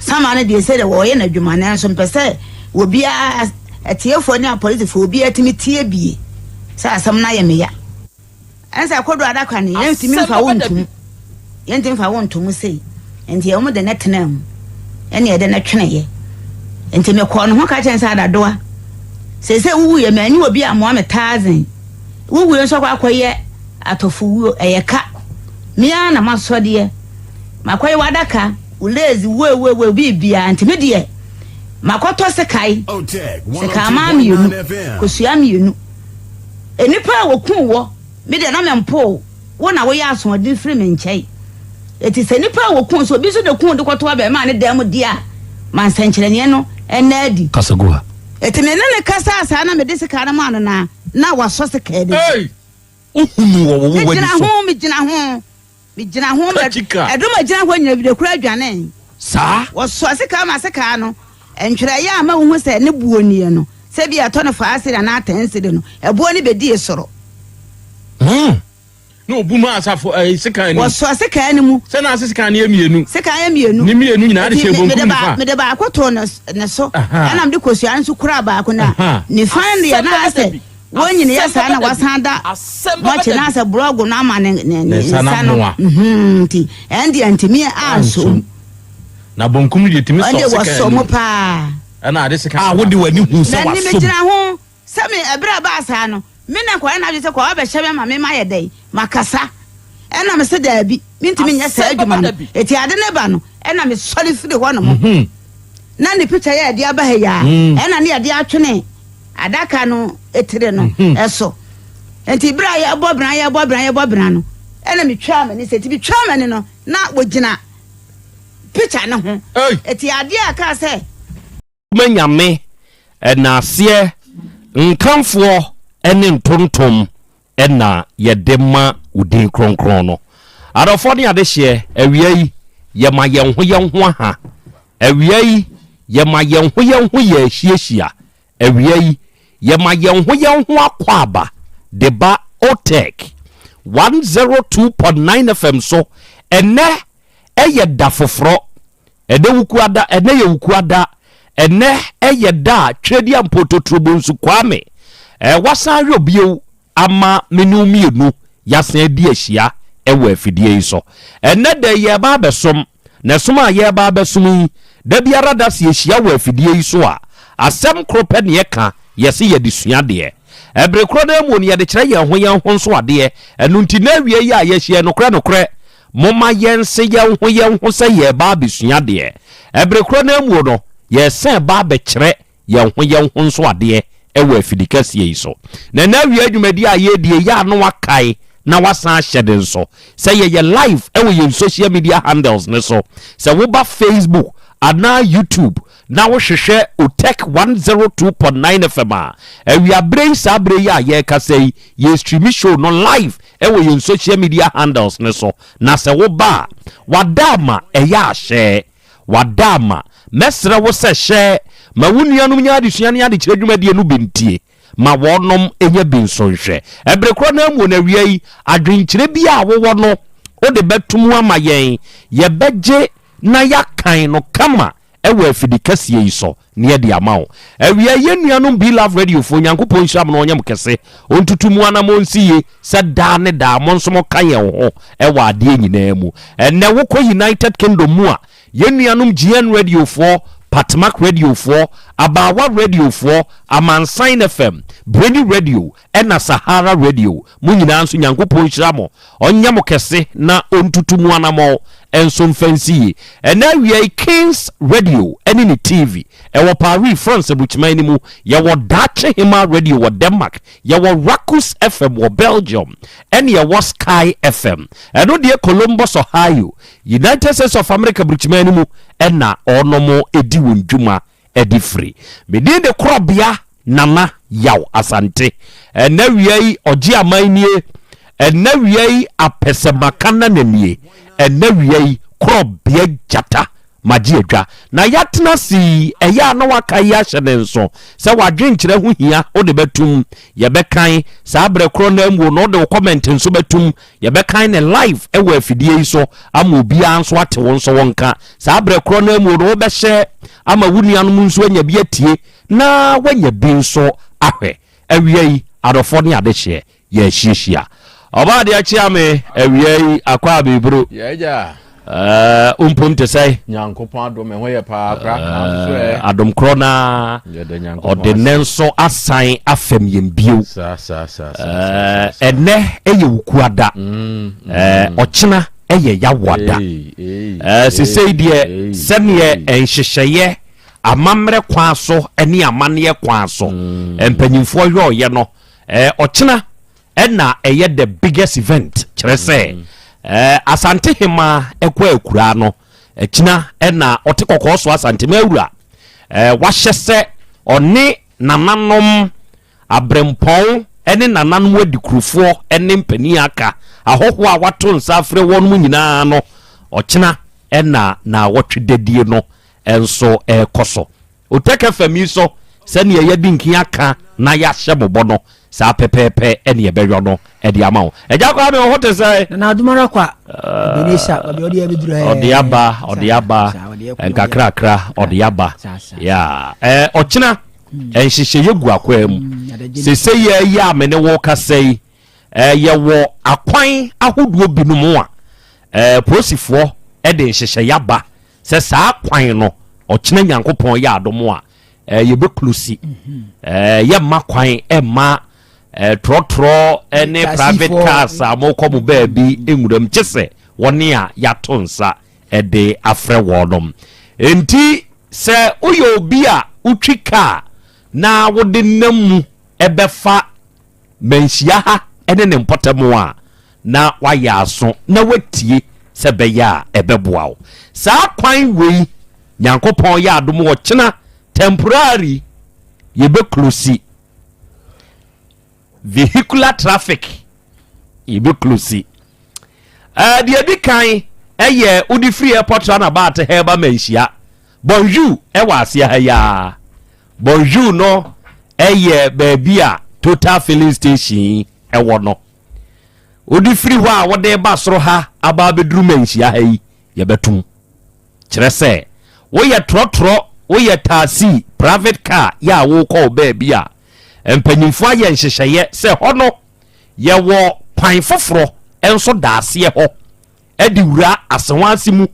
saman de se de wo ye na dwuman na so pese obi a etiefo ne police fo obi atimi tie bie sa asam na ye me ya ansa kodo adakwa ne yentimi fa wontum yentimi fa wontum sei enti ye mo de netenam ene ye de na twene ye enti me ko no ho ka chen sa dadoa se wuwu ye mani obi amo am 1000 wuwu ye so kwa akoye atofu eyeka mia na masode ye makoye wadaka ulezi we bibia enti me de makoto sekai seka ma mienu kosua mienu enipa wokun wo me de na mempo wo na wo ya aso de free me nchai eti se nipa wokun so bi so de kun de koto ba ma ne dem dia man sankyerene no enadi kasagoa eti me ne kasa asa na me de sika na ma no na waso sika de hey uhunu wo wo me gina ho edoma gina ho nya bi de kura adwane sa waso sika ma sika no entwere ya ma wo se ne buonie no se bi ato no fa asira na atenside no ebuo ni bedi esoro no buma asafo sika ni waso sika ni mu se na sika ni emienu sika emienu ni mienu nyina de chebo nkum me de ba akoto ne so ana mde kosua nso kura ba ko na ni fan ya na ase wonyine ya sa na wasanda mo che na ase blog na ama ne sana ti endi antimi anso na bonkum de timi so sika ni waso mo pa ana ade sika wo de wani hu se waso ni me gina ho se me ebra ba asa no me na kwa na je se kwa ba hye ma me ma ye dai makasa ena me se Dabi mintimi nya sa adwuma no eti ade ne ba no ena me sori firi ho no mo na ni picture ya de aba ha ya ena ne ade atwene adaka no etire no eso enti bra ya bobran no ena me twa me ne se ti bi twa me ne no na wogina picture ne ho eti ade aka se manyame na ase nkamfo ene ntontom ena yedema udin kronkron no adofo ne ade hye awiai yema yenho ha awiai yema yenho ye hiehyia awiai yema yenho akwaba deba Otec 102.9 FM so ene eye da foforo ene wukuada ene ye wukuada ene eye da twedi ampototrobo nsu kwame wasan hwe obio ama menu mienu yasan di ahia ewo afidie iso ene de ye ba besom na soma ye ba besom da biara da se ahia wo afidie iso a asem krope ne ye ka yesi ye disua de ebrekro na mu ne ye de kire ye ho nso ade enu nti na wie ye a ye hie nokre moma yense ye ho se ye ba besua de ebrekro na mu no ye sen ba be kire ye ho nso ade ewo afidikasie iso na wie adwumadi a ye die ya no wakai na wasan hyede nso se ye live ewo ye social media handles ne so se wo ba Facebook ana YouTube na wo hwehwe Otec 102.9 FM a brain sabre ya ye kasei ye stream show no live ewo ye social media handles ne so na se wo ba wadama eya hye wadama mesra wo se hye ma wunuanum nya adesua ne ade kire dwumadie no bentie ma wonom enya bensonhwe ebrekro na amu na wiai adwenkire bia wo no o de betum ama yen ye beje na yakan no kama ewe afidikasie iso ne de amawo awia yenuanum be love radio fo nyankopon hram no onyam kese ontutumu anamonsiye se da ne da monsomo kan ye ho ewa ade nyina mu enne wokɔ United Kingdom mu a yenuanum GN radio fo Patmak radio for Abawa radio for Amansan FM Brady radio ena Sahara radio munyina nso nyankopon hyiramo onyam kese na ontutumu anamo enso mfansi ena wi Kings radio eni ni TV ewo Paris France buchimani mu yawo Dache Hima radio wo Denmark yawo Rakus FM wo Belgium eni yawo Sky FM eno de Columbus Ohio United States of America buchimani mu ena onomo edi wondwuma edi free mede de Krobea nana yaw Asante ena wiai oji amanie ena wiai apesemakana nanie ena wiai Krobea jata maji edwa na yatena si eya na waka ya hyene nso se wadwenkyere ho hia o de betum ye bekan sa abrekro na amu no de comment nso betum ye bekan ne live ewa afidie iso ama obi anso ate won so wonka sa abrekro na amu no be hye ama wunuanum nso anya bi atie na wanya bi nso ahwe awiei adofo ne ade hye ye hyiehia oba de achi ame awiei akwa bibru yeja umpum te say nyankopon adom ho ye pa kra adom krona odenenso asan afem yembio ene eye wukuada ochina eye yawada sesei die sene enhyehyeye amamre kwaso ene amane kwaso empanyimfo yoye no ochina ena eye the biggest event kire say Asante Hima ekwa ekura no ekina ena otekoko so Asante mawura wahyese oni nananom abrempon ene nananom adikurufo ene mpani aka ahoho a wato nsafre wonum nyina no okina ena na wotwededie no enso ekoso OTECFM so sene ye dinkin aka na ya hye bobo no sa pepepe ene ebehwo no edi amawo eja kwa me hote sai na adumara kwa benisha odi ebeduru odiaba enkakrakra odiaba ya ochina enhyehyeye gu akwam sese ye ya me ne wo kasai ye wo akwan ahoduo binum a prosifo ede enhyehyeye aba se sa akwan no ochina nyankopon ya adomo a ye beklusi ye makwan ma trotro ene private cars amokomu baby enwuram kyese woni a yatonsa ede afre wodom enti se uyo obi a utwika na wode namu ebefa menhia ha ene ne mpotemu a na wayɛ aso na watie sɛ bɛyɛ a ɛbɛboa wo saa kwan wei nyankopɔn yɛ adom wɔ kyena temporary yɛbɛklosi vehicular traffic yɛbɛklosi deɛ di kan ɛyɛ wodi free airport na baate hɛba manhyia bonjour ɛwɔ aseɛ ha yaa bonjour no ɛyɛ baabi a total filling station ɛwɔ no wodi free hɔ a wɔde ba soro ha aba beduru manhyia ha yi yɛbɛtum kyerɛ sɛ woyɛ trɔtrɔ woyɛ taxi private car ya wo kɔ baabi a mpanyimfo ayɛ nhyehyɛeɛ sɛ hɔ no yɛwɔ kwan foforɔ ɛnso daaseɛ hɔ ɛde wura asanwansi mu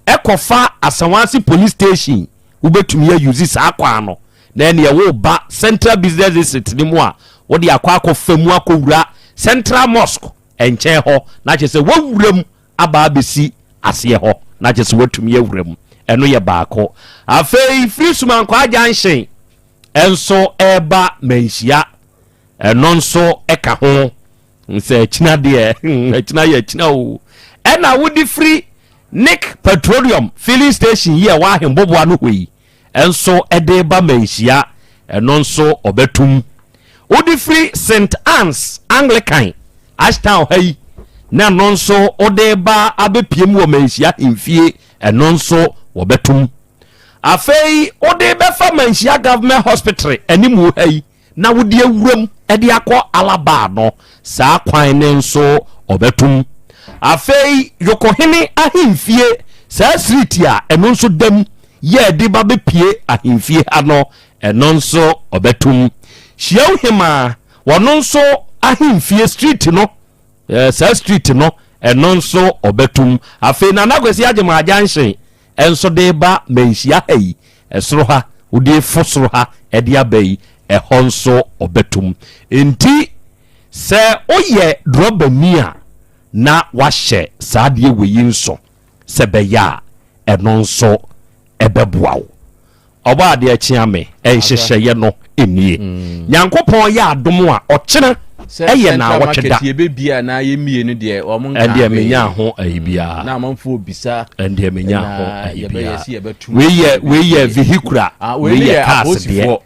ɛkɔfa asanwansi police station wobɛtumi ayusi saa kwan no na ɛne ɛwo ba central business district ne mu a wode akɔ mu akɔwura central mosque ɛnkyɛn hɔ na kyerɛ sɛ wawura mu aba abɛsi aseɛ hɔ na kyerɛ sɛ watumi awura mu ɛno yɛ baako afei firi sumankɔ agya nhyɛn ɛnso ɛba manhyia ɛno nso ɛka ho sɛ akyina deɛ akyina yɛ akyina o ɛna wodi firi nick petroleum filling station yi a wahemboboa no hɔ yi ɛnso ɛde ba manhyia ɛno nso ɔbɛtum wodi firi st annes anglican ashtown ha yi na ɛno nso ɔde ba abɛpiem wɔ manhyia hemfie ɛno nso wɔbɛtum afei wode bɛfa manhyia government hospital animu ha yi na wode awuram ɛde akɔ alaba no saa kwan ne nso ɔbɛtum afei yokohene ahemfie saa street a ɛno nso dam yɛ de ba bɛpie ahemfie ha no ɛno nso ɔbɛtum hyiaw hema wɔno nso ahemfie street no saa street no ɛno nso ɔbɛtum afei nanakwasi agyema agya nhyɛn ɛnso de ba manhyia ha yi ɛsoro ha wode fo soro ha ɛde aba yi ɛhɔ nso ɔbɛtum nti sɛ woyɛ drɔbani a na wahyɛ saa deɛ wei nso sɛ bɛyɛ a ɛno nso ɛbɛboa wo ɔbɔ adeɛ kyea me ɛnhyehyɛeɛ no ɛnie nyankopɔn yɛ adom a ɔkyena ɛyɛ na wɔtweda ɛndeɛ menya ho ahibia ɛndeɛ menya ho ahibia weyɛ vehicular weyɛ cars deɛ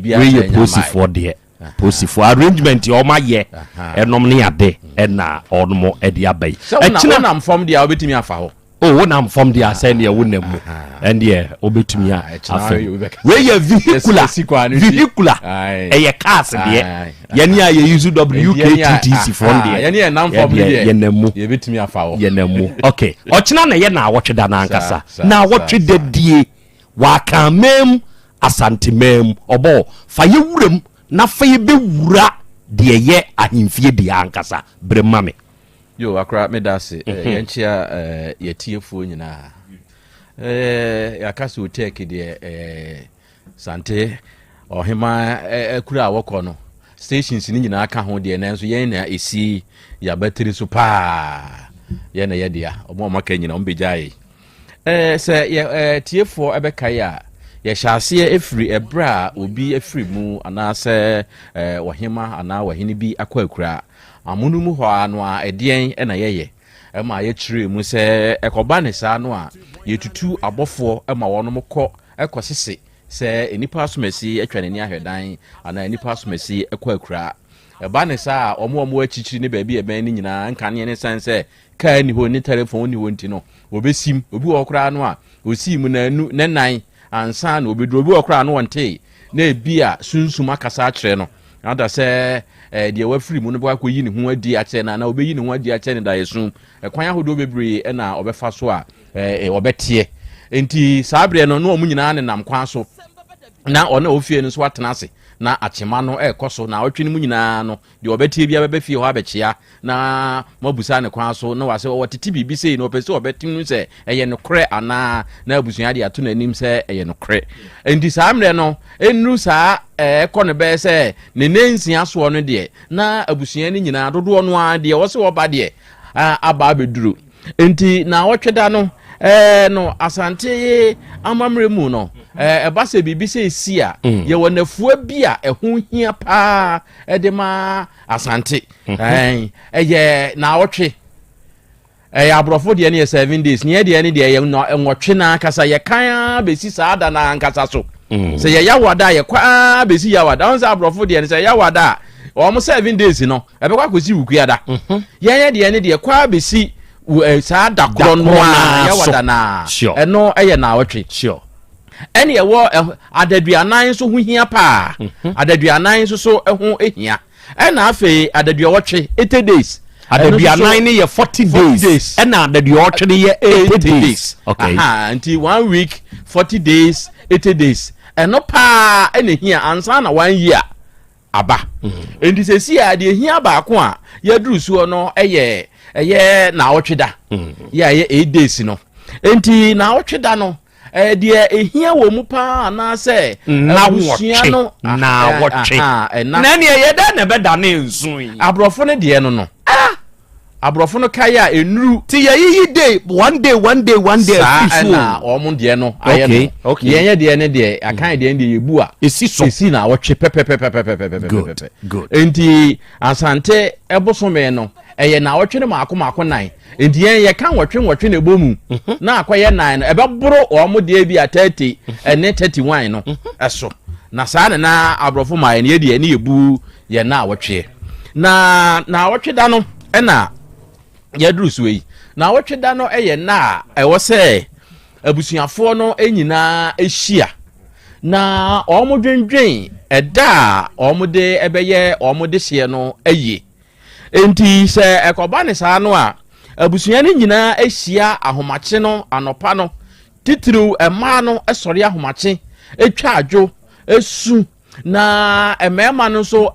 weyɛ posifoɔ deɛ posifoɔ arrangement ɔma yɛ ɛnom ne ade ɛna ɔnom ɛde aba yi ɛkyina nam fam deɛ wobɛtumi afa hɔ wo nam fam deɛ asɛ neɛ wo nam mu ɛndeɛ wobɛtumi a afɛ weyɛ vehicular ɛyɛ cars deɛ yɛne a yɛyusu WKTTC fɔn deɛ yɛnam mu yɛnam mu ok ɔkyena na yɛ na awɔtwe da no ankasa na awɔtwe da die waka mam asante mam ɔbɔ fa yɛwuram na fa yɛbɛwura deɛ yɛ ahemfie deɛ ankasa berɛ ma me yo akra me da se yɛnkyia yɛtiefoɔ nyinaa yɛaka sɛ OTEC deɛ sante ɔhema akura a wɔkɔ no stations ni nyinaa ka ho deɛ nanso yɛn na ɛsi yɛabatiri so paa yɛn na yɛdea ɔmo ɔmaka nyina ɔmbɛgyae sɛ tiefoɔ ɛbɛkae a yɛhyɛ aseɛ ɛfiri ɛberɛ a obi ɛfiri mu anaasɛ wɔhema anaa wɔhene bi akɔ akura amono mu hɔ a no a ɛdeɛn ɛna yɛyɛ ɛma yɛkyerɛ mu sɛ ɛkɔba ne saa no a yɛtutu abɔfoɔ ɛma wɔnom kɔ ɛkɔ sese sɛ nipa asomasi atwa n'ani ahwɛdan anaa nipa asomasi ɛkɔ akura ɛba ne saa ɔmo akyikyiri ne baabi ɛbɛn ne nyinaa nkaneɛ ne san sɛ kaa ni hɔ ne telephone ni hɔ nti no obesim obi wɔ koraa no a osim na nu ne nan ansa na obeduro obi wɔ koraa no wɔnte na ebi a sunsum akasa akyerɛ no ada sɛ deɛ wafiri mu no bɛkɔ yi ne ho adi akyerɛ na obeyi ne ho adi akyerɛ ne da yɛsum ɛkwan ahodoɔ bebree ɛna ɔbɛfa so a ɔbɛteɛ enti saa berɛ no no ɔmo nyinaa ne nam kwan so na ɔna ofie no so atena ase na akyema no ɛkɔ so na ɔtwe ne mu nyinaa no deɛ ɔbɛtie bia bɛbɛfie hɔ abɛkyea na mabusa ne kwan so na wase wɔtete biribi sei na ɔpɛ sɛ ɔbɛtim no sɛ ɛyɛ nokorɛ anaa na abusua de ato n'anim sɛ ɛyɛ nokorɛ enti saa mmerɛ no ɛnuru saa ɛkɔ no bɛyɛ sɛ ne nansia soɔ no deɛ na abusua no nyinaa dodoɔ no a deɛ wɔse wɔba deɛ aba abɛduru enti na wɔtwe da no no asante amamre mu no eba se bibi se si a ye wonafua bi a eho hia pa de ma asante ye na wotwe abrofo de ne 7 days ne de ne de ye nwotwe na kasa ye kan besi saada na nkasa so se ye yawada ye kwa besi yawada on sa abrofo de ne se yawada o mo 7 days no ebe kwa kosi wukuada ye de ne de kwa besi saada krono yawada na eno eye na wotwe sure ene ye wo adaduanan so ho hia pa adaduanan so ho ehia ena afi adadua wotwe 80 days adaduanan ne ye 40 days ena adadua wotwe ne ye 80 days okay until 1 week 40 days 80 days eno pa ene hia ansa na 1 year aba enti se si ade hia ba ko a ya duru suo no eye na wotweda ya ye 8 days no enti na wotweda no die ehia wo mu pa na se na wotwe na ne ye da na beda ne nso yi abrofo ne de no abrofo no kaya enuru ti ye yi day one day na omo de no aye no okay ye de ne de akan de ne yebu a esi na wotwe pepe good enti asante ebosome no eye na wotwe ne maako nan enti ye kan wotwe na bomu na akoye nan no ebeboro omo de bi a 30 ene 31 no eso na saa na abrofo mai ne de ne yebu ye na wotwe na wotwe da no ena yadru suwe na wotwe da no eye na ewo se abusuafo no enyina ehia na omodwendwen eda omode ebeye omode hye no eye enti se ekoba ne saa no a abusua ne nyina ehia ahomache no anopa no titru ema no esori ahomache etwa adwo esu na emema no so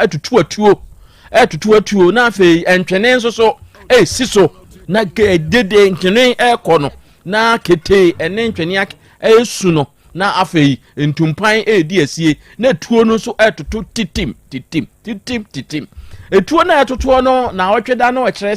atutuo na afei entwene nso so siso na dede nkene ekono na kete ene ntwene esu no na afei ntumpan edi asie na tuo no so etoto titim etuo na etoto no na wotweda no ekere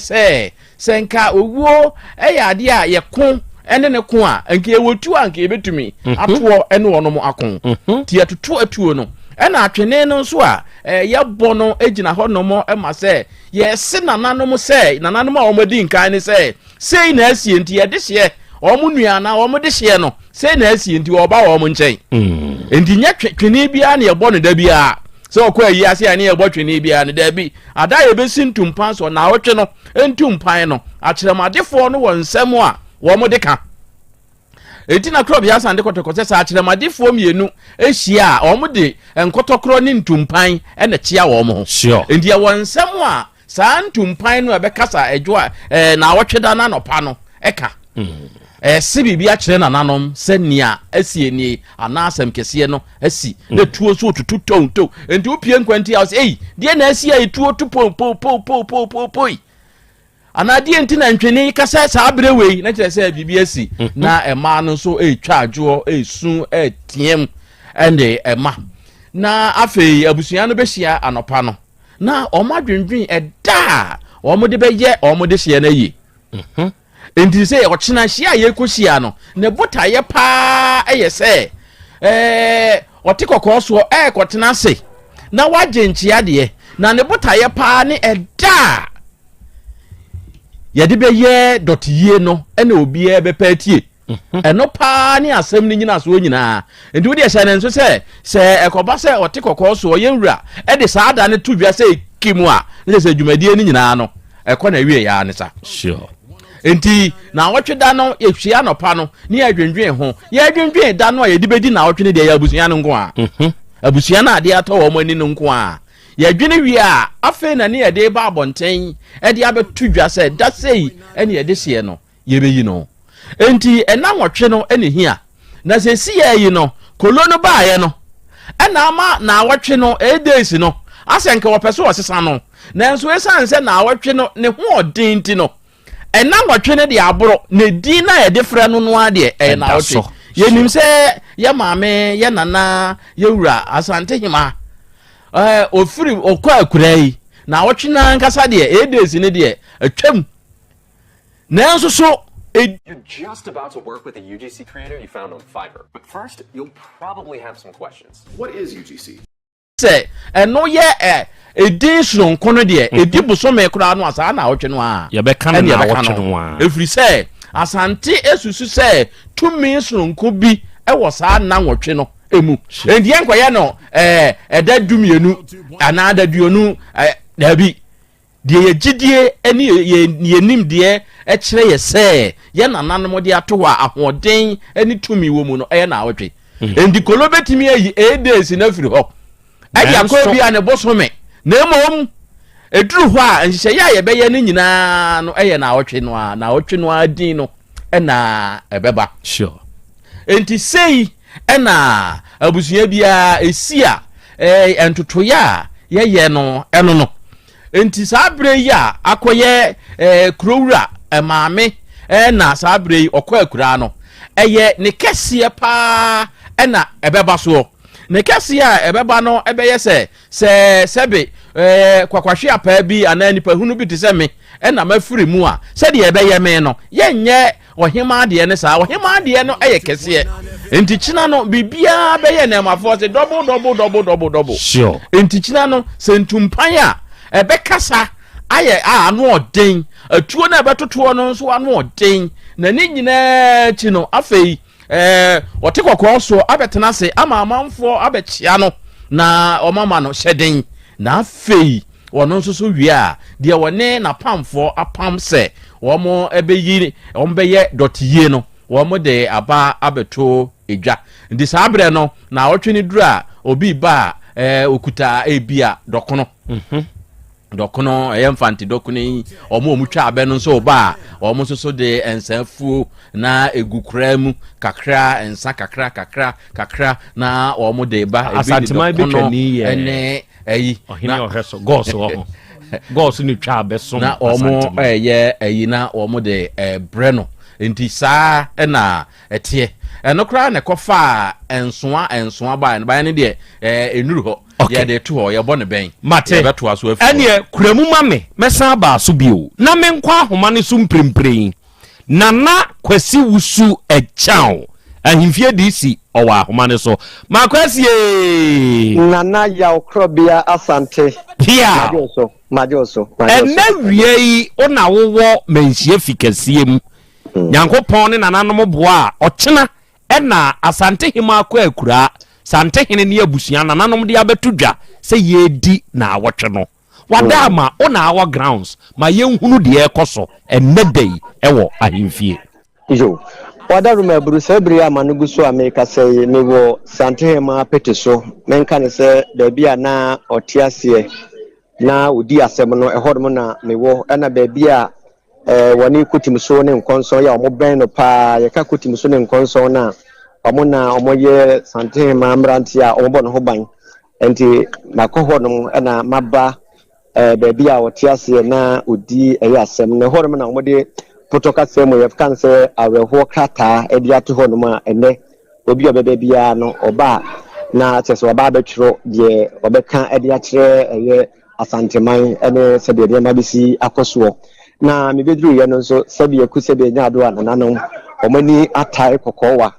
se nka owuo ade a yeko ene ne ko a nke ewotu anka ebetumi ato ene wono mo akon ti etoto atuo no ena atwene no so a ye bono egina ho no mo ema se ye se nananom se nananom a omodi nkan ne se sei na asie nti ye de hye omo nua na omo de hye no sei na asie nti oba wo mo nchen enti nya twene bia na ye bono da bia se okwa yi ase ani ye bo twene bia ne da bi ada ye besi ntumpan so na wotwe no ntumpan no akyeremadefo no wonsem a wo mo de ka eti na Krobea Asante kotokose sa akyeremadefo mienu ehia omo de nkotokro ne ntumpan ene chia wo mo sure enti ye wonsem a sa ntumpan no ebekasa edwo na wotweda na nopa no eka se bibia kyere na nanom se nia asie ni anasem kese no asi na tuo so tutu tonto enti opie nkwanti house die na asie etuo tu po anadie enti na ntwene kasa sa abrewei na kyere se bibia asi na ema no so twa adwo esu etiem ende ema na afei abusua no behia anopa no na omadwendwen eda omode beye omode hye na yi enti se ochina hye aye kohia no ne botaye pa eye se otikoko so kotena se na waje nchia de na ne botaye pa ne eda yede beye dotiye no ene obi bepatie eno pa ne asem ni nyina so nyina enti wodi hye ne nso se ekoba se otikoko so ye wura de saada ne tudwa se kimu a ne se dwumadie ni nyina no ekọ na wie ya ne sa sure enti na wotweda no ehwia no pa no ne adwendwen ho ye adwendwen da no a ye di bedi na wotwe de ya abusua no nko a abusua na ade ato wo mani no nko a ye adwene wie a afi na ne ye de ba abonten de abetudwa se da sei ene ye de hye no ye beyi no enti ena nwotwe no ene hia na se si ye yi no kolono ba ye no ena ama na wotwe no days no asenke wo pese wo sesa no nanso esanse na wotwe no ne ho odin ti no ena wotwe ne de aboro ne din na ye de frɛ no no ade na wotwe ye nim se ye maame ye nana ye wura asante hima ofiri okwa akurai na wotwe na nkasa de days ne de atwam nanso so You're just about to work with a UGC creator you found on Fiverr. But first, you'll probably have some questions. What is UGC? Say, no yeah, edition kono de, edibu so me kura no asa na awotwe no a. Ye be kan na awotwe no a. If you say, asante esusu say, 2 minutes nko bi e wo sa na nwotwe no emu. Endi enkoye no da dumienu ana da duonu dabi. Die ye gidie ene ye nim de e kire ye say, ye nananom de ato wa ahoden ene tumi wo mu no e na awotwe. Endi kolobetimi ayi 8 days na firi ho. Aya ko bi ane bosome na emom eduru ho a nhye ya ye beye ne nyina no eye na awotwe no adin no e na ebeba sure enti sei e na abusuya bia esia entoto ya ye no eno no enti sabre ya akoye krowura maame na sabre okwa akura no eye ne kese pa e na ebeba so ne kase a ebeba no ebeye se sebe kwakwahwe apa bi anani pahunu bi te se me na mafiri mu a se de ebeye me no yenye ohima de ne sa ohima de no eye kese enti china no bibia beye na mafo se double sure enti china no se ntumpan a ebekasa aye anu oden atuo na ebetoto no so anu oden na ni nyina chi no afei Otec so abetena se ama amanfo abechia no na omama no hyeden na afei wono nso so wie a de wone na pamfo apam se womo ebeyi ombeye dotiye no womo de aba abeto edwa ndi sabre no na otwene duru a obi ba okuta ebia dokono dokono eyemfanti dokuni omo twa abe no so ba omo so de ensafu na egukramu kakra ensa kakra na omo de ba Asante mai betwani ene eyi ohine oheso gos ni twa abe so na omo eyi na omo de breno enti saa na etie enokra ne kofa ensoa ba ne de enuru ho ya de to ho ya bɔ ne bɛn mate beto aso afi ene kuramu mame mesa ba so bio na menkwa ahoma ne so mprempren na kwasi wusu echao ahimfie DC owa ahoma ne so makwasi nana ya Krobea Asante pia majoso ene wiei ona wowo menhie fikasiem nyankopon ne nananom boa ochena ena Asante hima akwa akura Sante hene ni abusua nananom de abetudwa se yedi na awotwe no wadama ona awa grounds ma yenhunu de ekoso enedei ewo ahimfie yo wadaru maburu sebri amanugu so America say mewo Sante hema peteso menka ne se Dabi na otiase na odi asem no ehodom na mewo na Dabi a wani kutimso ne nkonso ya omoben no pa yeka kutimso ne nkonso na omona omoye Sante mamranti a omobo no ho ban enti makohodom na maba Dabi a otiase na odi asem ne hodom na omode potoka semo ye kan se aweho krata edi ato hodom a ene obi obebe bia no oba na cheso oba betro de obeka edi akire eye Asante man ene se de ma bisi akoso na mebedru ye no so sabi ekusebe nya ado anananom omani atai kokowa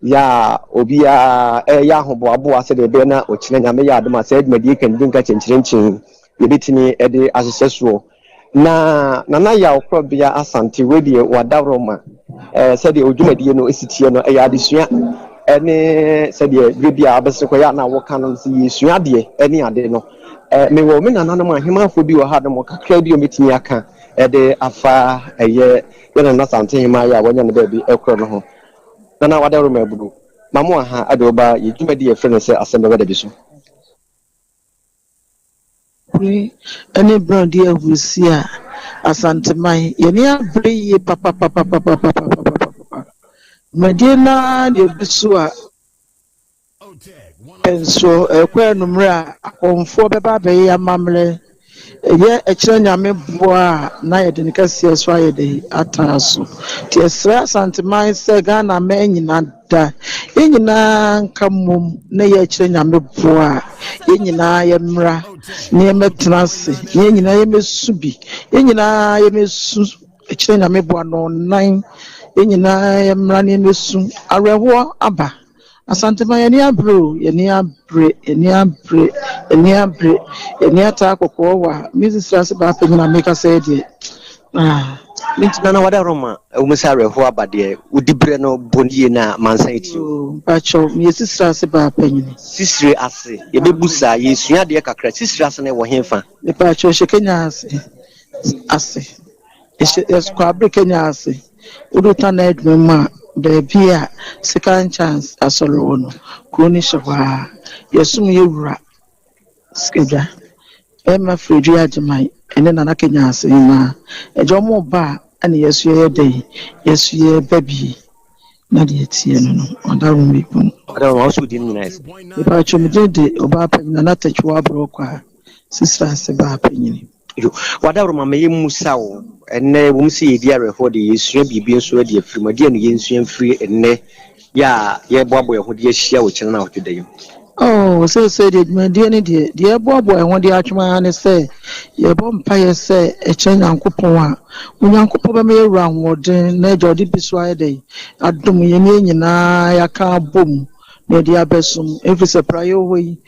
ya obia ya hoboabo ase de be na ochine nyame ya adoma se edmadi kan dinka chenchirenchin yebetini ede asesesuo na nana ya Krobea Asante wedi wadawroma se de odwumadie no esitie no ya adesua ene se de bibia abesekọ ya na woka no si yesua de ene ade no mewo me nananom ahemafo bi wo ha dem kakra bi o metimi aka ede afa eye yana na Asante hima ya wonya ne Dabi ekro no ho na wadaro mabudu mamu aha adoba yedwumadi ye frene se Asem Beba Dabi so any brand here we see Asante mai yeni abri papa medina de bisua enso ekwe numra akonfo beba be ya mamle ye ekire nyame boa na ye de nikase so aye de ataso ti esra Asante mai se Ghana me nyina da nyina nkamum na ye ekire nyame boa ye nyina ye mra ne metrase ye nyina ye mesubi ye nyina ye mesu ekire nyame boa no nan nyinaa mmra ne mesu awerɛhoɔ aba Asante ma yɛni abere yɛni ata akɔkɔɔ wa music stress ba apɛ nyina meka sɛ deɛ Mintina na wada Roma umusare ho abade udibre no bondie na mansa eti bacho yesi stress ba apɛ nyina sisire ase yebebusa yesua de kakra sisire ase na wo hemfa ne bacho shekenya ase kwa abre Kenya ase uduta na edwuma baby a second chance asolo no kroni hwa yesum yewura skedwa ema fredi agimai ene na Kenya ase na ejo mo ba ana yesu ye dey yesu ye baby na de tie no odaru mi pun odaru ma so di ni nice e ba chumi de oba pa na tachwa bro kwa sister se ba pa nyini yo wadaru ma me musa wo ene wo msi yedi arefo de yesua bibi nso de afrimade ne yensua mfiri ene ya ye boabo ye ho de ahia wo kyena na wo de yo oh so de medie ne de boabo e ho de atwuma ne se ye bom pa ye se e kyena yankopon a onyankopon ba me yewura hoden na jodi biso aye de adom ye nyina ya ka bom na de abesum every surprise we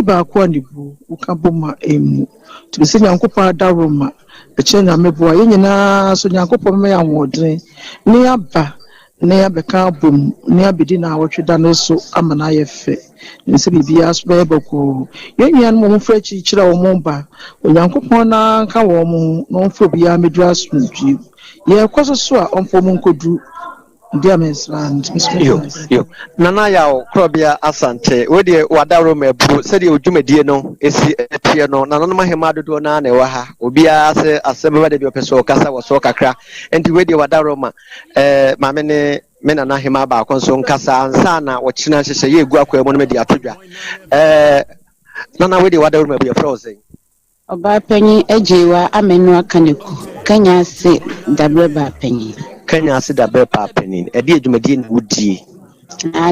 ba ko anibu uka bom emu to se yankopon adaroma e kyena meboa ye nyina so yankopon me ya hoden ni aba na ya beka bom na ya bedi na awotweda no so amana ye fe nse bibia so be bako yenyan mo mfrechi kira wo mo ba onyankopon na ka wo mo no mfo bia medra sunju ye kwaso so a omfo mo nkodu dia mesland yo nana ya Krobea Asante we de wadaro mebu se de odwumadie no esi etie no nana no mahema dodo na na ewa ha obia se asem de bi opeso kasa wo so kakra enti we de wadaro ma maame ne me nana hema ba konso nkasa ansa na wo kina hyehye ye egu akwa mo no me de atodwa nana we de wadaro mebu ye frozen oba panyi ejewa amenu akaneku Kenya se dabre ba panyi Kenya se dabre pa panyi e de adwumadie ne wudie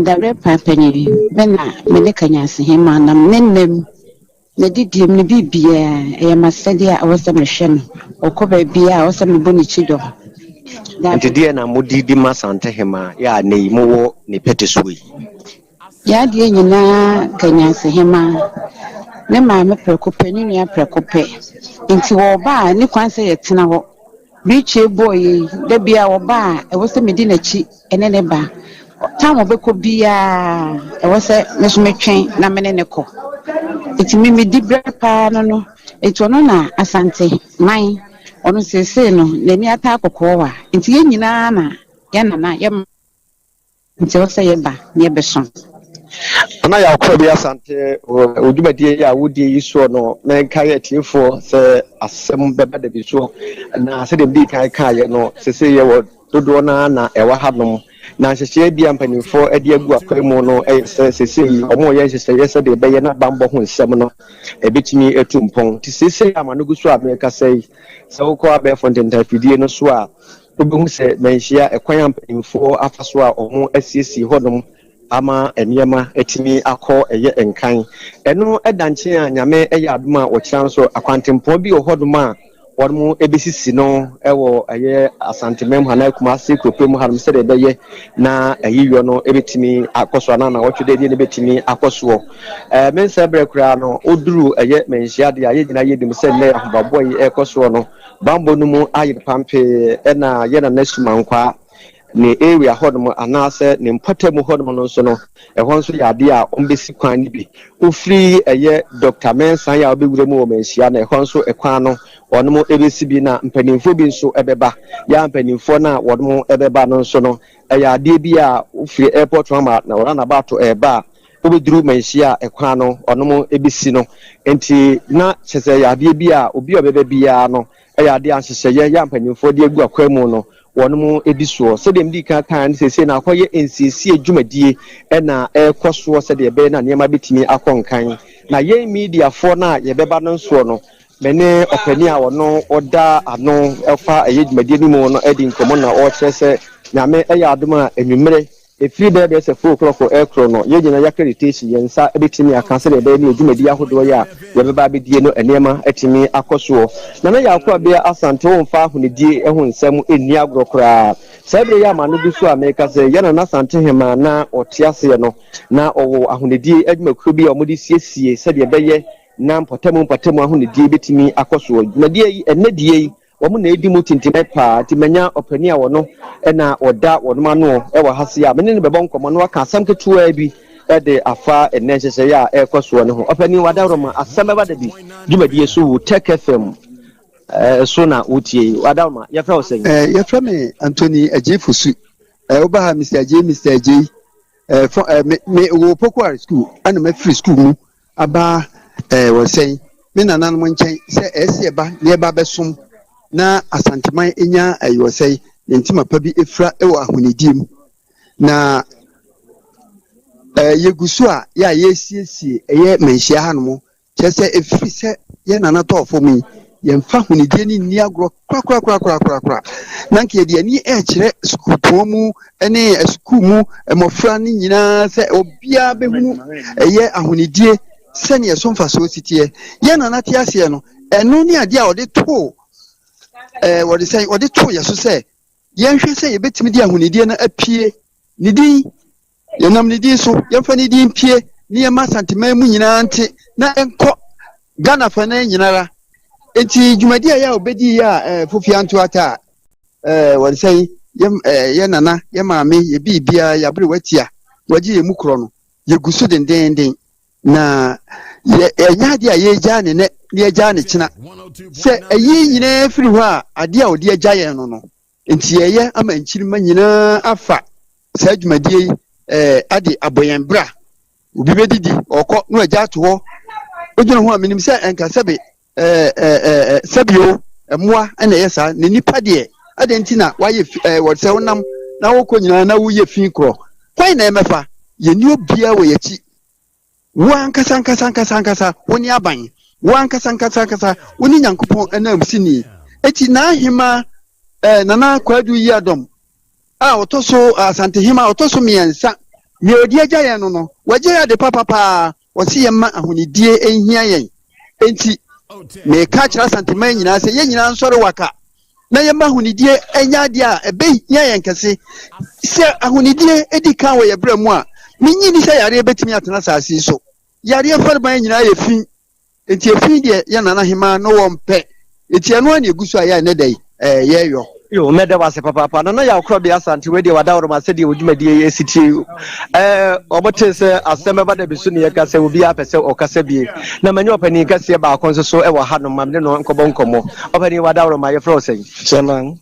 dabre pa panyi bena me de Kenya se hema na mennem na didiem ne bibia e masade a awose mehwe no okoba bia awose me boni chido nti die na modidi masante hema ya nei mo wo ne petesui ya die nyina Kenya se hema ne ma me prekope ni nua prekope nti wo ba ni kwanse yetena ho biche boy da bia wo ba e wo se medi na chi ene ne ba ta mo be ko bia e wo se meso metwen na mene ne ko eti mi di brepa no eti ono na Asante man ono sese no na ni ata akokɔ wa nti ye nyina na ya nana ya nti wo se ye ba ne be so ana ya Krobea Asante odwumadie ya wodi yiso no na nkae tiefo se asem beba da bi so na se dem di kai ye no sese ye wo dodo na ewa hanom na hyehye bia mpanimfo ade agu akwemu no sese yi omo ye hyehye se de be ye na bambo ho nsem no ebetimi etumpon ti sese amanogu so America sei se wo ko abe fontentafidie no so a obehu se menhia ekwan mpanimfo afaso a omo asiesi hodom ama eniema etimi akọ eye enkan eno edanche a nyame eye adoma wo kira so akwantempo bi ohodoma wonmo ebesisi no ewo eye Asante mem hana kuma se kropem hanum se de beye na ayiyo no ebetimi akoso na na wotwede de ebetimi akoso mensa brekura no oduru eye menhia de aye gina yedim se ne ahobabo yi ekoso no bambo no mu ayi pampe na ye na nasuma nkwa ne area hodom anase ne mpatamu hodom no so no ehon so yade a ombesi kwan ni bi ofri eye Dr. Mensa ya obewure mu o menhia na ehon so ekwan no onom ebesi bi na mpanimfo bi nso ebeba ya mpanimfo na wonom ebeba no so no eyade bi a ofri airport ma na wora na bato eba obeduru menhia ekwan no onom ebesi no enti na chese yade bi a obi obebe bia no eyade anhyehye ya mpanimfo de egu akwamu no wonom edisuo se dem di kan sese na akoye nsisi adwumadie na ekoso se de be na niam betimi akonkan na ye media for na ye beba no nso no mene opani a wono oda ano efa ayedwumadie ni mu no edi nkomo na o kyerese nyame eya adoma enwumere efiri be se 4 o'clock ekro no ye gina ya accreditation ye nsa betimi akanse de be ni adwumadie ahodo ya yɛbɛba abɛdie no nneɛma atumi akɔ soɔ na yɛakɔ abia asante wo mfa ahonedie ɛho nsɛm ɛnni agorɔ koraa saa bere yɛ ama no bi so a meka sɛ yɛna na asante hema na ɔte aseɛ no na ɔwɔ ahonedie adwumakuro bi a ɔmode siesie sɛdeɛ ɛbɛyɛ na mpɔtamu ahonedie bɛtumi akɔ soɔ dwumadie yi ɛnnɛ die yi wɔn na edi mu tintim paa ti manya ɔpani a wɔno ɛna ɔda wɔn ano ɛwɔ ha se a mene ne bɛbɔ nkɔmɔ no aka asɛm ketewa bi ɛde afa ɛnɛ nhyehyɛeɛ a ɛrekɔ soɔ ne ho ɔpani wadaroma asɛm ɛba da bi dwumadie so wɔ OTECFM so na wotie wadaroma yɛfrɛ wo sɛn yɛfrɛ me Anthony Ajefosu woba ha Mr. Aje me wo Pokuare school ana mafiri school mu aba wɔ sɛn me nananom nkyɛn sɛ ɛsi ɛba na ɛba bɛsom na asanteman enya ayɔsɛi ntima pa bi efra ɛwɔ ahonidie mu na yegusu a ya yesiesie ɛyɛ menhyia hanom kyɛ sɛ efiri sɛ yɛ nana tɔɔfo mu yɛmfa ahonidie ni nni agorɔ kora na nke de ani ɛkyerɛ sukuu mu ɛne sukuu mu mmɔfra ne nyinaa sɛ obia behunu ɛyɛ ahonidie sɛnea so mfa so sitiɛ yɛ nana te aseɛ no ɛno ne ade a ɔde too wɔde sɛ wɔde too yɛ so sɛ yɛnhwɛ sɛ yɛbɛtumi de ahonidie no apie ne din yɛnam ne din so yɛmfa ne din pie ne yɛma santeman mu nyinaa nte na ɛnkɔ Ghana fa na nyinara enti dwumadi a yɛ obedi yɛ fofia nto ata wɔde sɛ yɛ nana yɛ maame yɛ bibia yɛabere watia wɔgye yɛ mu korɔ no yɛgu so dendenden na yɛnya ade a yɛgya ne ne yɛgya ne kyena sɛ ɛyi nyinaa firi hɔ a ade a ɔde agya yɛn no nti yɛyɛ ama nkyirima nyinaa afa saa dwumadie yi ade abɔ yɛn bra obi bɛdidi ɔkɔ no agya ato hɔ ogyina ho a menim sɛ ɛnka sɛbe sɛbio ɛmoa ɛna ɛyɛ saa ne nipa deɛ ade nti na wayɛ wɔde sɛ wonam na wokɔ nyinaa na woyɛ fi korɔ kwan na ɛmɛfa yɛni obia wɔ yɛkyi wankasa woni aban wankasa woni nyankopɔn ɛnam sini eti na ahema nana kwadu yi adom a otoso asante hema otoso miensa me odi agya yɛn no wagye ya de papa wɔsi yɛ ma ahonidie ehia yɛn enti me ka kyerɛ asante man nyinaa sɛ yɛn nyinaa nsɔre waka na yɛ ma ahonidie enya de a ebe hia yɛn kɛse sɛ ahonidie edi kan wɔ yɛ brɛ mu a minyi ni sɛ yare betimi atena saasi so yare farban nyinaa yɛ fi enti efi de yɛ nana hema no wɔ mpɛ enti ɛno ani egusu a yɛ ne dai yɛyɔ yo meda wase papa na ya Krobea Asante we de wada oroma se de odwumadie yesiti obote se asem ba da bisu ne yeka se obi apese okasa bie na manyo opani kase ba akonso so e wo ha no mamde no nkɔbɔ opani wada oroma ye fro sen chairman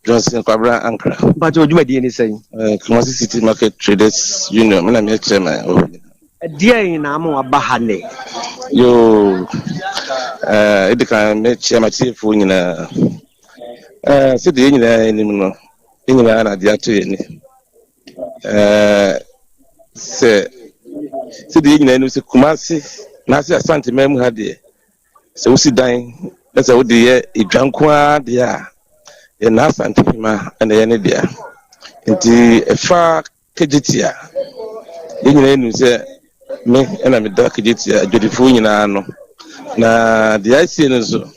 Johnson Kwabra Ankara ba to odwumadie ni sen Kumasi City Market Traders Union me na me chairman die na am aba ha ne yo edika me chairman chief nyina so the nyina ni no nyina na dia to ni se the nyina no se Kumasi na se Asante mem ha de se usi dan na se wo de ye edwanko a de a ye na Asante ma na ye ne dia nti efa kejitia nyina no se me na me da kejitia adwodifo nyina no na de asie no so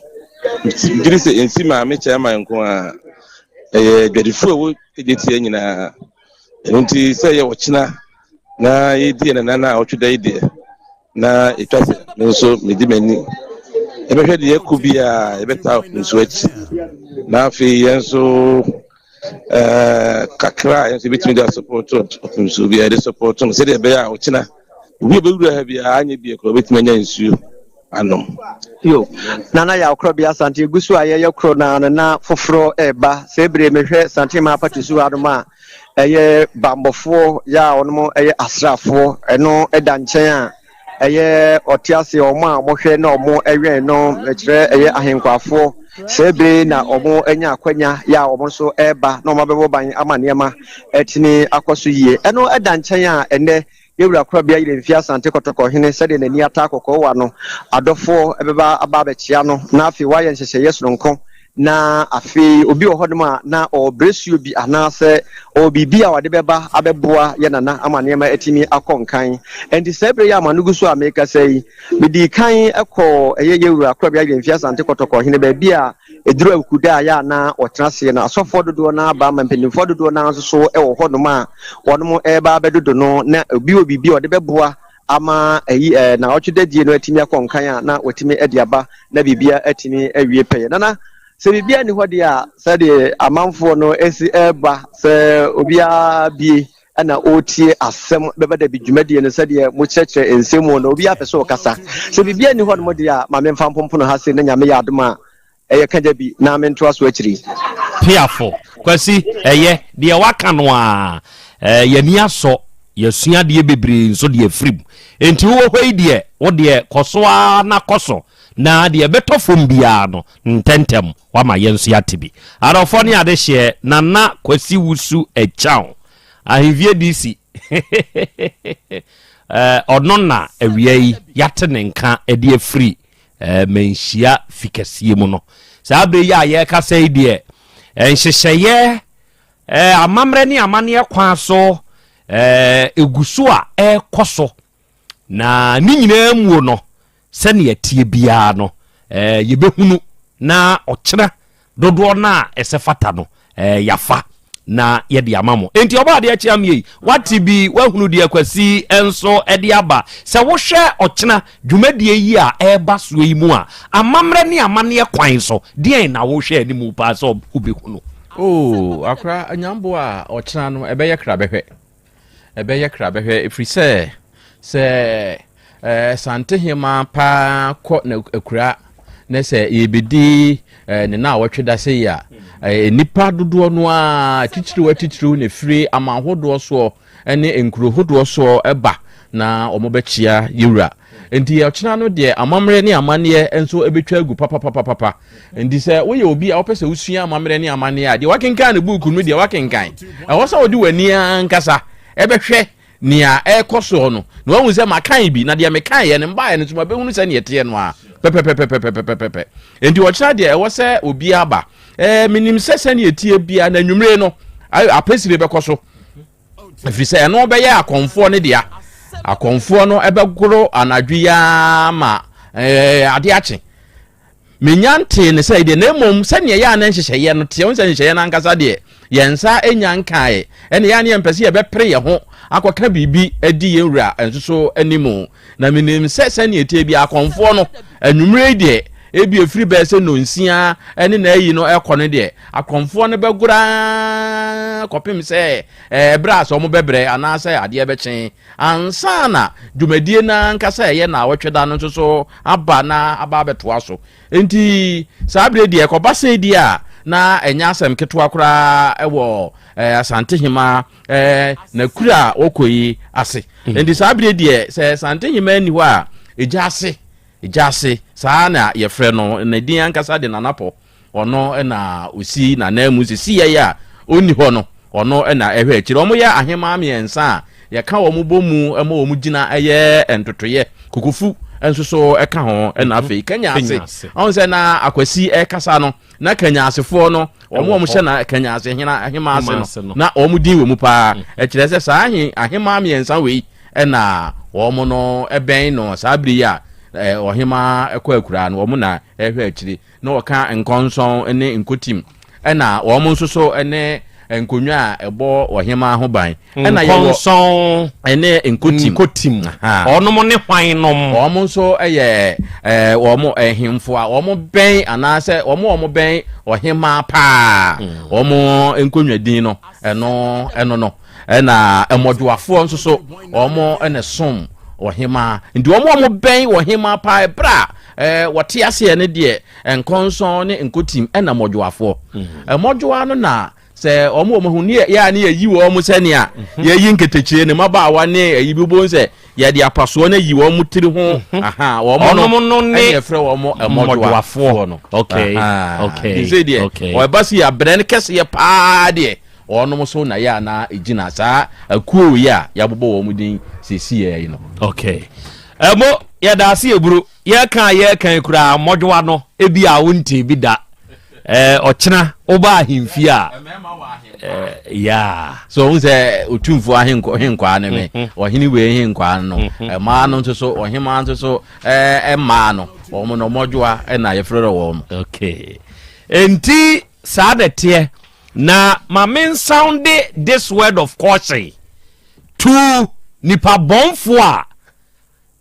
ndiri se ensi ma me chairman nko a dwadifo wo ejetie nyina nti se ye wochina na yedi na na otweda yedi na etwase nso medi mani ebehwe de yakubia ebeta nso achi na afi yenso kakra yenso betimi da support nso bia de support no se de be ya wochina obi bewura ha bia anya bia ko betimi anya nsuo anom yo nana ya Krobea Asante gusu ayɛ kro na foforo eba se bre mehwɛ Asante ma patisu adoma ɛyɛ bambofo ya ɔnom ɛyɛ asrafo ɛno ɛda nkyɛn a ɛyɛ ɔtiase ɔmo a mohwɛ na ɔmo ɛwɛn no ɛkyerɛ ɛyɛ ahenkwafo se bre na ɔmo anya akwanya ya ɔmo so ɛba na ɔmo bɛbɔ ban ama nneɛma ɛtini akɔso yie ɛno ɛda nkyɛn a ɛnɛ yewura Krobea ile mfia Asante kotoko hene sede nani ata kokko wa no adofo ebeba aba bechia no na afi wa ye nhyehyɛ yesronko na afi obi ohodoma na obresuo bi anase obibi a wade beba abeboa ye nana amanema etimi akonkan enti sebre ya manugu so ameka sei medi kan ekọ eyeyewura Krobea yemfi Asante kotoko hene ba bia eduru akuda ya na otenase na asofo dodo na ba mampenimfo dodo na so ewo hodoma wono eba bedodo no na obibi wade beboa ama na otwedadie no etimi akonkan a na otimi ediaba na bibia etimi awie peye nana se bibia ni hodi a se de amanfo no esi eba se obia bi ana otie asem beba da bidwumadie no se de mo kyekye ensemu no obia pese okasa se bibia ni hodi modi a ma memfa mpompono ha se na nyame ya adoma eye kaja bi na mento aso akiri piafo kwasi eye de waka no a yani aso yesua de bebre nso de afrim enti wo hoi de wo de kosoa na koso na de betofom bia no ntentem wa ma yenso yatebi arofo ne ade hye na kwasi wusu echao ahivie disi odnona awiai yate ne nka ede afri menhia fikasie mu no sabe ya ye kasa ide enhyehyeye amamre ne amane kwa so eguso a ekoso na ni nyina mu no se ne yatie bia no yebehunu na okira dodo na esefata no yafa na yedi amamo enti oba de achi amye wati bi wahunu de akwasi enso ede aba se wo hwe okina dwumadie yi a eba so yi mu a amamre ne amane kwan so de na wo hwe ani mu pa so ubehunu akra anyambo a okina no ebe ye kra behwe ifri se Asante hima pa ko na akura na se yebedi ne na wotweda se ya nipa dodo no a titiriw ne firi amahodo so ene enkrohodo so eba na omobechia yewura enti ochina no de amamre ne amane enso ebetwa agu papa enti se wo ye obi a opese usua amamre ne amane a de wakenkan ne book no de wakenkan wo sa odi wani ankasa ebehwe nia ekoso no na wo se makan bi na de mekan ye ne mba ye ne tuma behunu se ne yete no a pepe enti ochina de wo se obi aba minim se ne yetie bia na nwumre no apesire bekoso efiri se no be ye akonfo ne dia akonfo no ebegoro anadwi ya ma ade ache menyante ne se de na mom se ne ya na nhyehyeye no te won se nhyehyeye na nkasa de yensa enyankae ene ya ne empese ye bepre ye ho akoka bibi edi yewura enso animu na minim se ne yetie bia akonfo no anwumre de ebi efiri be se no nsia ene na ayi no ekono de akonfo no begura kopim se bra so mo bebre anase ade bechen ansa na dwumadie na nkasa ye na wotweda no so aba na aba betoa so enti sabre de ekobase di a na enya Asem ketwa kura ewo Asante hima na kura okoyi ase enti sabre de se Asante hima ni ho a ejase saa na yefre no na din ankasa de nanapo ono na osi na na mu sisi ya oni ho no ono na ehwe akire omo ya ahema amiensa ya ka wo bomu ema wo gina eye entotoye kukufu enso so eka ho na afei kanya ase on se na akwasi ekasa no na kanya asefo no omo hye na kanya ase hena ahema ase no na omo din wo mu pa akire se saa ahema amiensa we na omo no eben no sabri ya ohima ekwa akura no omo na ehwe akire na oka nkonson ene nkotim na omo nso so ene enkonwa ebo ohima ho ban na nkonson ene nkotim onom ne hwan nom omo nso eye omo ehimfo a omo ben anase omo ben ohima pa omo enkonwa din no eno no na emodwafo nso so omo ene som ohima ndi omo ben ohima pa bra wote ase ne de enkonson ne nkotim na modwafo modwa no na se omo hu ne ya ne yi wo omo se ne a ye yi nketechie ne mabaawa ne yi bibo nse ye de apaso na yi wo mo tiri ho omo no ne efre wo mo modwafo no okay o basi ya brand kese ye pa de ono so na ya na ejina saa akuo ya bobo wo mu din sesi ye no okay emo ya da se eburu ye kan kura modwa no ebi a wonti bi da ochina oba himfia so unse otumfo ahenkwa ne me ohini we henkwa no ma no nso so ohima nso so ma no omo no modwoa na ye frere wo no. Okay, enti sadete na mamen sound this word of caution to nipa bonfo a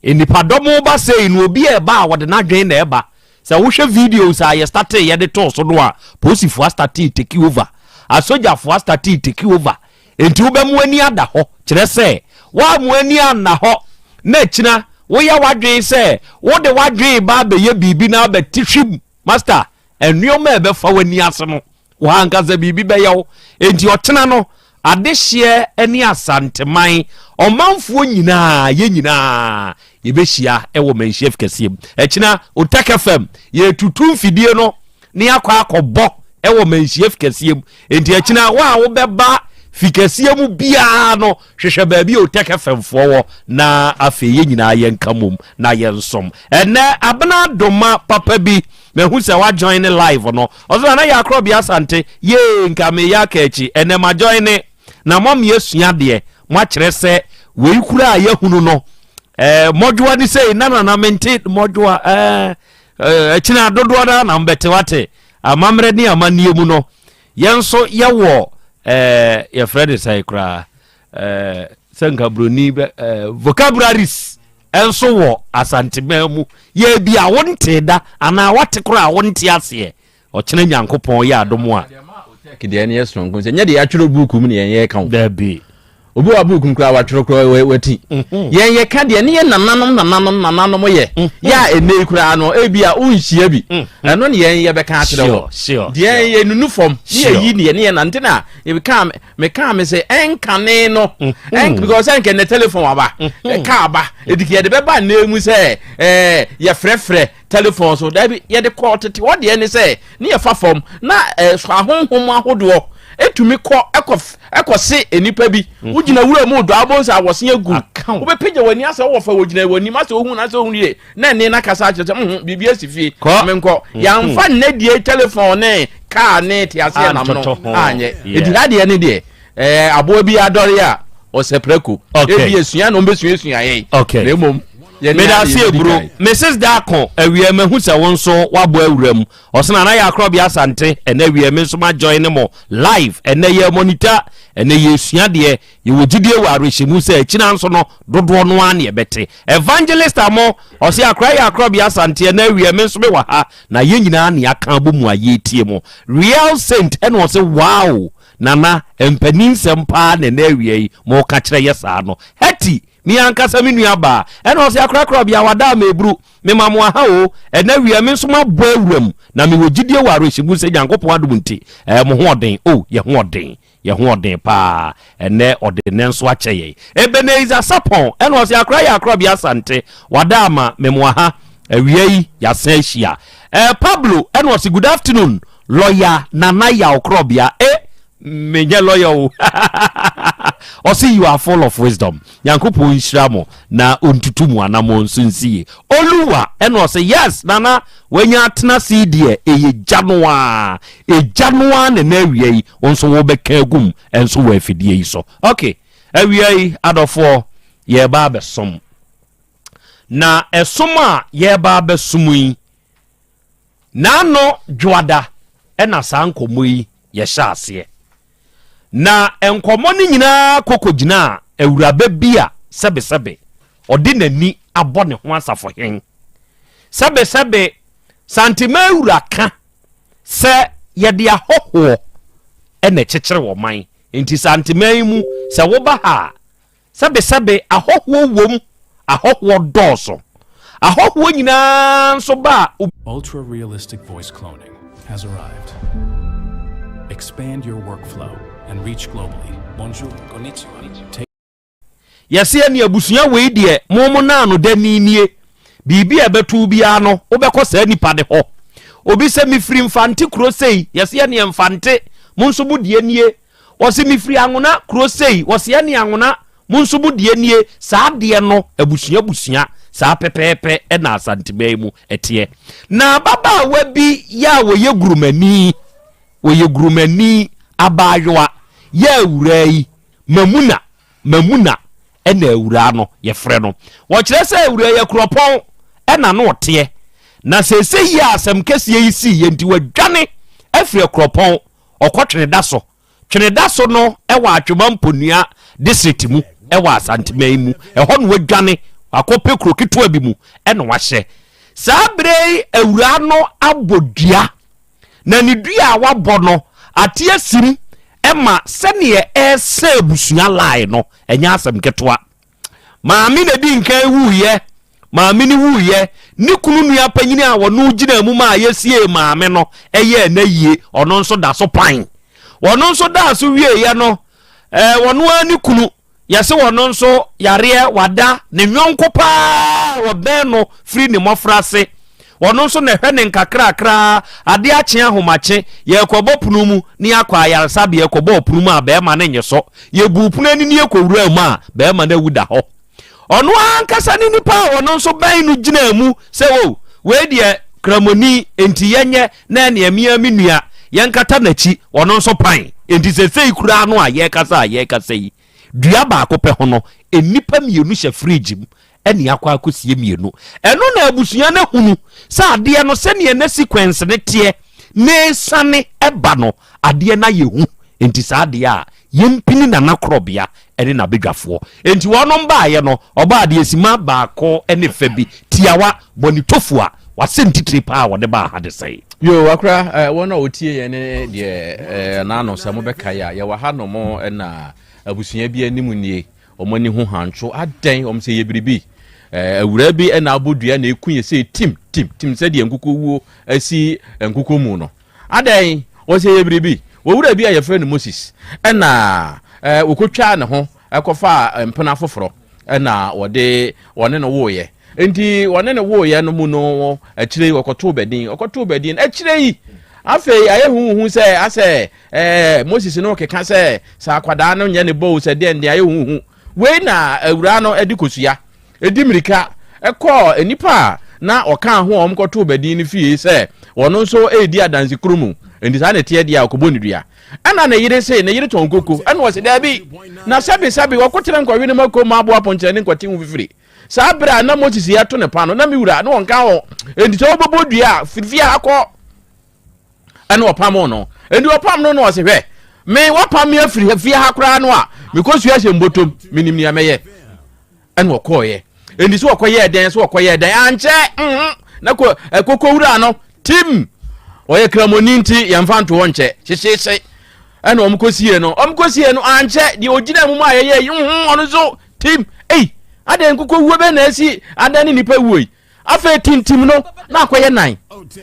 nipa domo ba say no obi e ba wode na dwen na e ba se wo hwe videos a ye start ye de to so no a posifo start take over asoja fo start take over enti wo be mu ani ada ho kire se wa mu ani ana ho na kina wo ya wadwen se wo de wadwen ba be ye bibi na be tihwim master enuoma e be fa wani ase no wa ankaza bibi be yawo enti otena no adehye ani asante man omanfo nyina ye nyina ye behia ewo manchef kasiem ekina OTECFM ye tutu mfidie no ne akwa akobọ ewo manchef kasiem enti ekina wa wo beba fikasiem bia no hwehwe ba bi OTECFM fowo na afe ye nyina ye nkamom na ye nsom ene abena doma papa bi mehu se wa join live no ozo na ya Krobea Asante ye nka me ya kachi ene ma join na mom yesua de mo akere se we kura ayahunu no modwa ni say na mente modwa ekina dodo na mbete wate amamre ni amanie mu no yenso yewo ye Fred say kura senka broni vocabularies enso wo Asante mamu ye bia wonte da ana wate kura wonte ase o kene nyankopon ye adomo a kide ne yeso nko se nya de ya twero buku mu ne ye kan Dabi obi wa buku nkra wa twero kra wati ye ka de ne ye nananom ye ya ene kra no ebia unhia bi eno ne ye be ka akyere wo de ye nunu fom ye yi ne ye nante na e be ka me se enkane no because enke ne telephone aba ka aba edike de be ba na emu se ye frefre telephone so Dabi ye de call tete wo de ne se ne ye fa fom na so ahonhom ahodo etumi ekose enipa bi wugina wura mu do abonsa awose agu wo be pege wani asa wo fa wugina wani ma se ohun na se ohun ye na ne na kasa akye bibia sifie menko ya mfa ne die telephone ne car ne ti ase na no anye edira de ne de abo bi adore a o sepreko ebi esua no mbesua esua ye na emom medasi bro Mrs. Dako awie mehu se wonso wabo awuram osena na ya Krobea Asante ene awie me so ma join mo live ene ye monitor ene ye sua de ye wogidie wa arehemu se akina nso no dodo no an ye bete evangelist amo ose akra ya Krobea Asante ene awie me so be wa ha na ye nyina na aka bomu aye tie mo real saint ene ose wow nana empanin sempa na na awie mo ka kire yesa no heti mi ankasa mi nuaba ena o se akrakra bia wada mebru me mamu aha o ena wi me so ma bo awuram na me wogidie waro hyibu se Nyankopon adumunti mo hoden o ye hoden pa ene odene nso akyeye Ebenezer Sapon ena o se akra ya Krobea Asante wada ma memu aha awie ya san hia Pablo ena o se good afternoon lawyer Nana ya Krobea menye lawyer o see you are full of wisdom Nyankopon nhyiramo na ontutumu anamo nsunsie Oluwa eno say yes nana wenya atena sidie ejanoa na nawie onso wo beka agum enso wo afidie yi so okay awie adofo ye ba besom na esoma ye ba besumu yi na no dwada ena sankomo yi ye hya ase na enkomo ni nyina kokogina awurabe bia sebe odi nani abɔ ne ho asafo hen sebe santima awuraka se yede ahoho ene kyekere wo man enti santima yi mu se wo ba ha sebe ahoho wom ahoho dɔso ahoho nyina nso ba ultra realistic voice cloning has arrived. Expand your workflow and reach globally. Bonjour, konnichiwa. Yesi ani abusua we de momo na no dani nie bibi ebetu bia no obekɔ sa nipa de ho obi se mifiri mfante krosei yesi ani mfante monso bu de nie wosi mifiri anwona krosei wosi ani anwona munso bu de nie saa de no abusua saa pepepe na Asante mu etie na baba wa bi ya wo ye grumani abayoa ya wura yi mamuna na awura no ye frɛ no wo kyerɛ sɛ awura ye kropɔn na no tie na sese yi asɛm kɛse yi si ye nti wadwane afiri kropɔn ɔkɔtwene da so no ɛwɔ atwema mponua district mu ɛwɔ Asante mu ɛhɔ no wadwane akɔpɛ kuro ketewa bi mu ɛna wahyɛ saa bere awura no abodua na ne dua a wabɔ no ate asim ɛma sɛneɛ ɛsɛ abusua line no ɛnyɛ asɛm ketewa maame na di nkan wuye maame ni wuye ni kunu nua panyini a wɔno gyina mu ma yɛsie maame no ɛyɛ na yie ɔno nso da so pan wɔno nso da so wie ye no wɔno ani kunu yɛse wɔno nso yareɛ wada ne nwonko pa wɔbɛn no firi ne mɔfrase wɔno nso na hwɛ ne nkakrakra ade akye ahomakye yɛkɔbɔ punu mu ne akɔ ayaresa be yɛkɔbɔ punu mu a bɛɛma ne nye so yɛbu punu ani ne yɛkɔwura mu a bɛɛma na wuda hɔ ɔno ankasa ne nipa a wɔno nso bɛn no gyina mu sɛ wo wei deɛ kramoni enti yɛnyɛ na ne amia menua yɛnkata n'akyi ɔno nso pan enti sesei kura no a yɛkasa yi dua baako pɛ ho no enipa mienu hyɛ fridge mu ɛne akɔ akɔsie mienu ɛno na abusua na hunu sɛ adeɛ no sɛneɛ na sequence ne teɛ ne sane ɛba no adeɛ na yɛhu enti saa adeɛ a yɛmpini na Krobea ɛne na bedwafoɔ enti wɔnom baayɛ no ɔba adeɛ sima baako ɛne fa bi tiawa bɔne tofu a wasɛ ntitiri paa wɔde ba ha de sɛe yo wakra wɔn a otie yɛ ne deɛ naano sɛ mobɛka ya yɛwɔ ha no mo ɛna abusua bi anim nie ɔmani ho hancho adan ɔm sɛ yɛbiribi awura bi ɛna abodua na eku yɛ sɛ tim sɛ deɛ nkukɔ wuo asi nkukɔ mu no adan wɔsɛ yɛbiribi wɔwura bi a yɛfrɛ no Moses ɛna wɔkɔtwa ne ho ɛkɔfa mpena foforɔ ɛna wɔne no woyɛ enti wɔne no woyɛ no mu no akyire wɔkɔtoo badin akyire yi afei ayɛ huhu sɛ asɛ Moses no keka sɛ sa akwadaa no nyɛ ne bow sɛ deɛ ayɛ huhu wei na awura no edi kosua edi mirika ɛkɔ enipa na ɔka ho ɔm kɔtoo badin no fie sɛ wɔno nso edi adansi kromu enti saa ne teɛ dia ɔkɔbɔ ne dua ana ne yire sɛ ne yire tɔn koko ɛna wɔsɛ Dabi na sabi wɔkɔtena nkɔwe ne mako ma abo apɔnkyɛ ne nkɔte hu fifiri saa bra na Moses ya to ne pa no na mi wura na wɔnka ho enti sɛ wɔbɔbɔ dua firifia akɔ ɛna wɔpam no enti wɔpam no wɔsɛ hwɛ me wɔpam me afiri fia ha kora no a mekɔsua hyɛ mbotom minim nia mɛyɛ ɛna wɔkɔɔyɛ enti sɛ wɔkɔyɛ dɛn ankyɛ na koko wura no tim ɔyɛ kramoni nti yɛmfa nto wɔn nkyɛ hyehyehye ɛna ɔmkɔsie no ankyɛ deɛ ogyina mu ma yɛyɛ ɔno so tim adan nkukɔ wuo bɛ na asi adan ne nipa wuo yi afei tintim no na akɔyɛ nan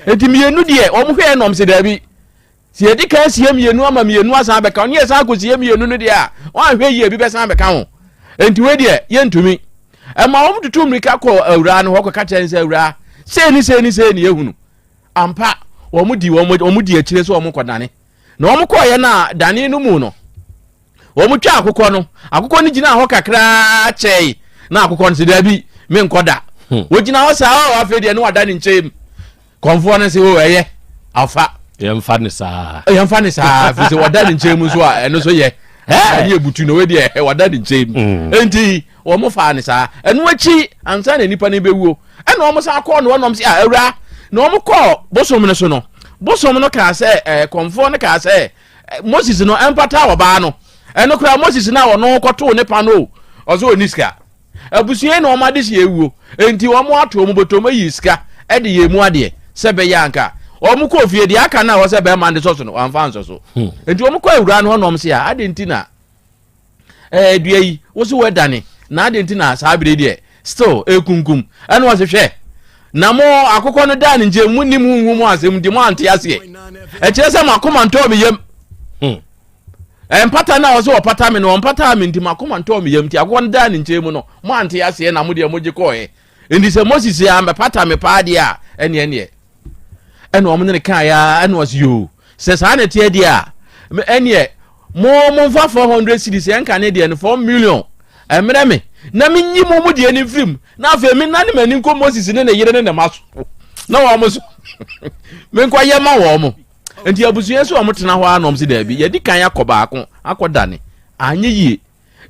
enti mienu deɛ ɔmhwɛ no ɔmse Dabi si edi ka sie mienu ama mienu asan bɛka ɔne yɛ san akɔsie mienu no deɛ a ɔanhwɛ yie bi bɛsan bɛka ho enti we deɛ yɛntumi ɛma ɔmtutu mmirika kɔ awura no hɔ kɔka kyerɛ sɛ awura sei ni yɛhunu ampa wɔn di akyire so wɔn kɔdane na wɔn kɔɔyɛ na dane no mu no wɔn twa akokɔ no gyina hɔ kakra kyɛɛ na akokɔ no sɛ Dabi me nkɔda wɔgyina hɔ saa afei deɛ no wada ne nkyɛn kɔnfoɔ no sɛ ɛyɛ afa yɛmfa ne saa fi sɛ wada ne nkyɛn mu so a ɛno so yɛ ɛne ebutu no we deɛ wada ne nkyɛn mu enti wɔn fa ne saa ɛno akyi ansa na nipa no bɛwuo ɛna wɔn sa akɔ no wɔn sɛ awura na wɔn kɔ bosom no so no bosom no kaa sɛ kɔnfoɔ no kaa sɛ Moses no ɛmpata wɔbaa no ɛno kora Moses na wɔn kɔtoo ne pa no ɔso oni sika abusua na wɔn ade hyɛ ewuo enti wɔn ato wɔn bɔtɔm ayi sika ɛde yɛ mu adeɛ sɛ bɛyɛ anka wɔn kɔ fie deɛ aka na wɔsɛ bɛrima de sɔso no wɔamfa nsɔ so enti wɔn kɔ awura no hɔ na wɔn sɛ ade nti na dua yi wɔso wɔdane na ade nti na saa bere deɛ still ekunkum ɛna wɔsɛ hwɛ na mo akokɔ no da ne nje mu nim hu mu asɛm di mo ante aseɛ ɛkyerɛ sɛ makoma ntɔ me yam empata na wɔso wɔpata me no wɔmpata me nti makoma ntɔ me yam ti akokɔ no da ne nje mu no mo ante aseɛ na mo deɛ mo gye kɔɛ ndi sɛ Moses ya mepata me pa deɛ a ɛne ɛna ɔmo ne kan ya ɛna wɔso yo sɛ saa ne teɛ deɛ a ɛne mo mfa 400 cedis ɛnka ne deɛ no 4 million emre me na me nyi mo de ani film na afa me na ne mani nko Moses ne yere ne maso na wo mo so me nkwa ye ma wo mo enti abusua so wo mo tena ho anom se Dabi ye di kan yakoba akodane anye yie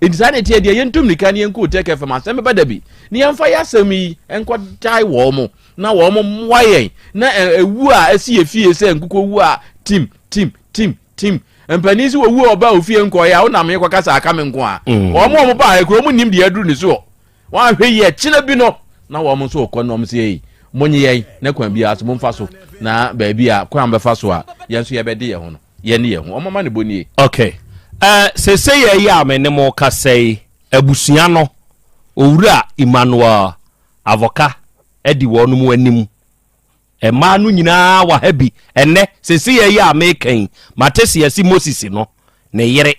enti sa ne tie de yentum nika ne yenko OTECFM Asem Beba Dabi ne yemfa yasem yi enko dai wo mo na wo mo mwayen na ewu a asi efie se nkuko wu a team empanisi wo wu oba ofie nko ya wo na me kwakasa aka me nko a wo mo ba ekro mu nim de aduru ni so wa hwe ye kina bi no na wo mo so okonom se yi monye yei na kwan bi aso mo mfa so na ba bi a kwan be fa so a ye so ye be de ye ho no ye ne ye ho o mama ne boni. Okay, se ye ya me ne mo ka sei abusua no owura Emmanuel avoka edi wo no mu anim ema no nyina wa habi enne se ye ya me kan matesi yesi Moses no ne yere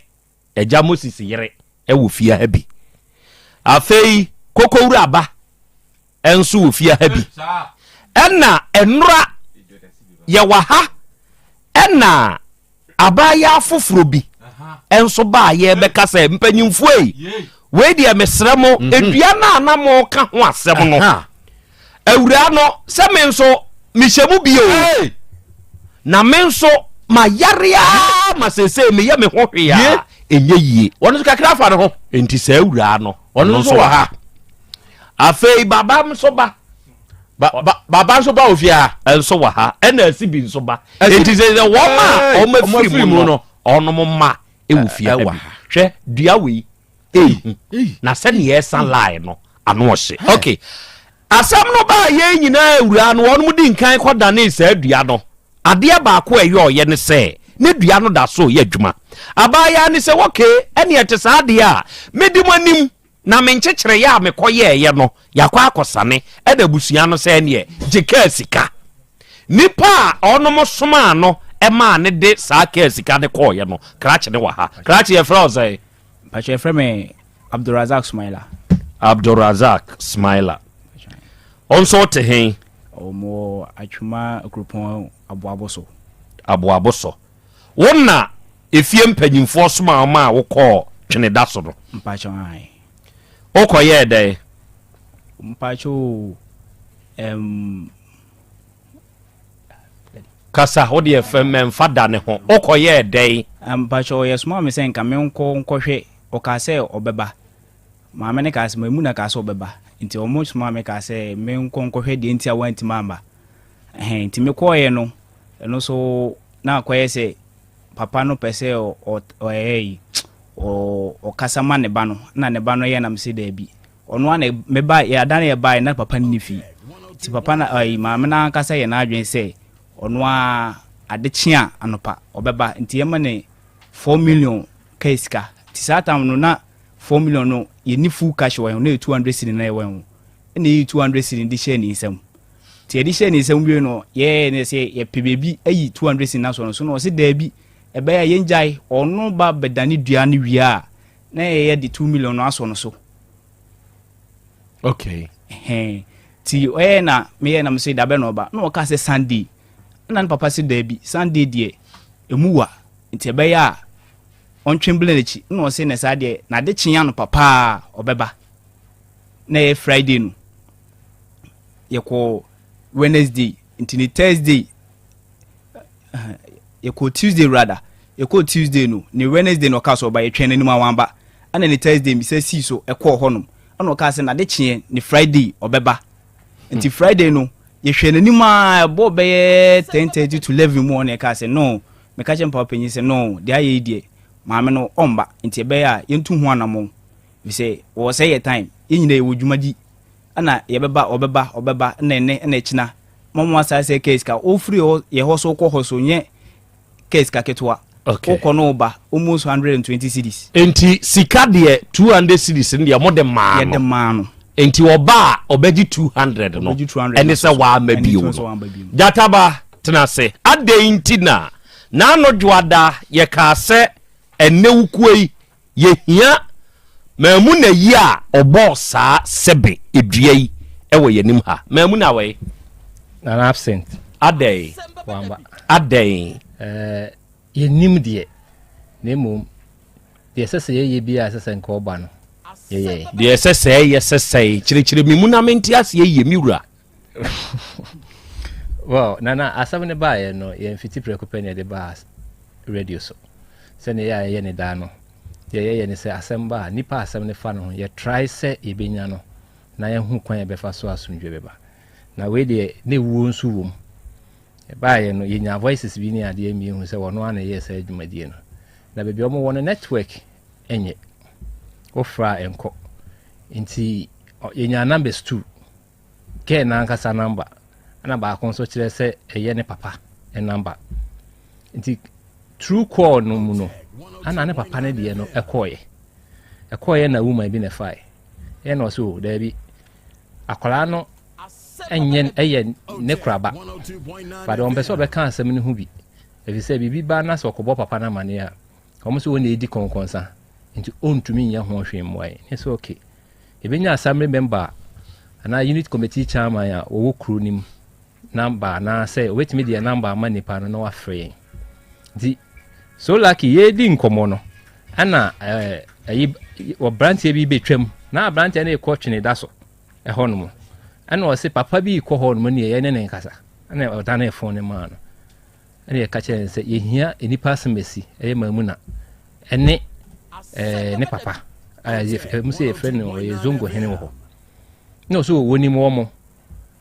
eja Moses yere wo fia habi afei kokowura aba enso wo fia habi enna enura ye wa ha enna abaya afoforo bi enso ba ye beka se mpanyimfo ei we dia mesremo edua na mo ka ho asem no awura no se me nso mishemu bio na me nso mayaria masese me ye me ho hwea enye yie wono kakra fa ne ho enti sa awura no wono nso wa ha afei baba nso ba baba nso ba ofia enso wa ha ena asibi nso ba enti se woma o ma firi mu no ono mo ma e wo fia wa hwe dua we na se ne yesa line no ano hye. Okay, asam no ba ye nyina awura no wono mudi nkan koda ne sa dua no ade ba ko eyo ye ne se ne dua no da so ye adwuma abaya ne se okay ene ete sa ade a medi manim na menkyekere ya me koye ye no yakwa akosane eda busua no se ne jeka sika nipa ono mo soma no ema ne de sa ka sika de koye no krache ne wa ha krache ye fra ozai pache ye fra me Abdulrazak Smaila onso te hen omo atwuma agrupon aboaboso wonna efie mpanyimfo soma ma wokọ twene da so no mpacho ai okoye dey mpacho kasa hodi FM fada ne ho okoye dey mpacho yesmo me sen ka me nkọhwe okase obeba maame ne kase mamu na kase obeba nti omo sma me kase me nkọhwe de nti awanti mamba nti me koye no eno so na akoye se papa no pese o kasama ne ba no na ne ba no ye na mse Dabi ono ana meba ya dane ye ba na papa ni fi ti papa na maame na kasa ye na adwen se ono a adechia anopa obeba nti ye ma ne 4 million kaiska ti sata no na 4 million no ye ni full cash wa no 200 cedi na ye wa no ene 200 cedi di share ni nsam ti di share ni nsam bi no ye ne se ye pebebi ayi 200 cedi na so no se Dabi ebe ya yenjai ono ba bedani dua ni wia na ye di 2 million no aso no so. Okay, ti na me ye na me se da be no ba no ka se Sunday na papa se Dabi Sunday die emuwa nti ebe ya ontwemble nechi no se ne sa de na de chinya no papa obeba na ye Friday no ye ko Wednesday nti ni Thursday ye ko Tuesday rather ye ko Tuesday no ni Wednesday no ka so ba ye twene ni ma wamba ana ni Thursday mi se si so e ko honom ana ka se na de chie ni Friday obeba nti Friday no ye hwene ni ma bo be 10:30 to 11 mo na ka se no me ka che papa penyi se no de aye die maame no omba nti be ya ye ntu ho anamo we say wo say ye time ye nyina ye wodwumadi ana ye beba obeba na china momo asase case ka ofri ye hoso ko hoso nye case ka ketwa okọ no ba almost 120 cedis enti sika de 200 cedis ndi mo de ma no enti oba obeji 200 no ene se wa ma bio no jataba tenase ade ntina na no dwada ye ka se ene wukuei ye hia mamu na yi a obo saa sebe eduai ewo yanim ha mamu na we na absent ade wamba ade ye nim de nemo de sese ye bi a sese nka oba no Yeah. The SSA, SSA, chiri mimunamenti asi ye miura. Well, Nana, Asem ne buy no, ye fiti preoccupation the bars radio so. Send ye ne dano. Ye ne say Asem ba, nipa Asem ne fa no, ye try say ye benya no. Na ye hu kwan ye befa so asundwe beba. Na we de ne wu nsu wom. E buy no, ye nya voices bi ne ade mi hu say wono ana ye say adwumadie no. Na bebi omo won network enye. Ofra enko. Inti ye nya numbers 2. Ke na nkasa number. Ana ba konso kire se eye ne papa e number. Inti true call no mu no. Ana ne papa ne de no ekoye. Ekoye na woman bi ne fai. E no so Dabi. Akola no enye eye ne kraba. But on person be kan asem ne hu bi. Ebi se bibi ba na so kobo papa na mane a. Omo so wona edi konkonsa. Inti ontumi nya ho hwemmoai. It's okay. Ebenya assembly member ana unit committee chairman ya owo kru nim number na say wait me the number mani pa no wa free di so lucky ye di nkomo no ana ayi o branch e bi betwam na branch na e coach da so e hono ana o se papa bi ko hono mo ne ye ne nkasa ana o da na e phone ma no ana e ka che se ye hia enipa semesi e mamuna ene ne papa musi e friend no ye zongo hene wo no so woni mo mo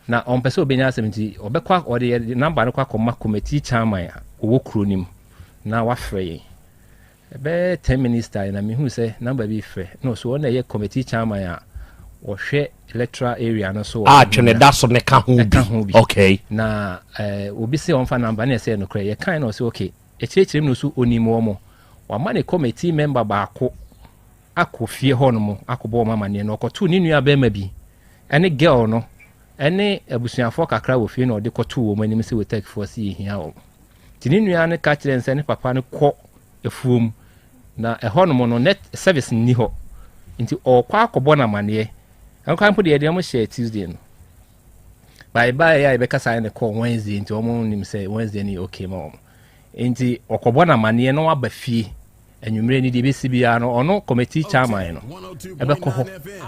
na on pese obenya asemti obekwa ode number no kwa koma committee chairman owo kronim na wa free ebe 10 minutes time na me hu say number bi free no so on ye committee chairman a wo hwe electoral area no so twene da so ne ka hu bi okay na obi se on fa number na say no kra ye kan no so okay e chirechire no so oni mo mo wa ma ne committee member ba ko akofie hono akobo mama ne no ko tu ni nua be ma bi ene girl no ene abusuafo kakra wo fie no de koto wo manim se OTEC force yi hia wo tini nua ne ka kire nse ne papa ne ko efuom na eho no no net service ni ho nti okwa akobo na mane en kan po de mo share Tuesday no bye ya be kasa ne ko Wednesday nti omo nim se Wednesday ni okay ma omo nti okobo na mane no aba fie enwumre ni de be sibia no ono committee chairman no ebe ko ho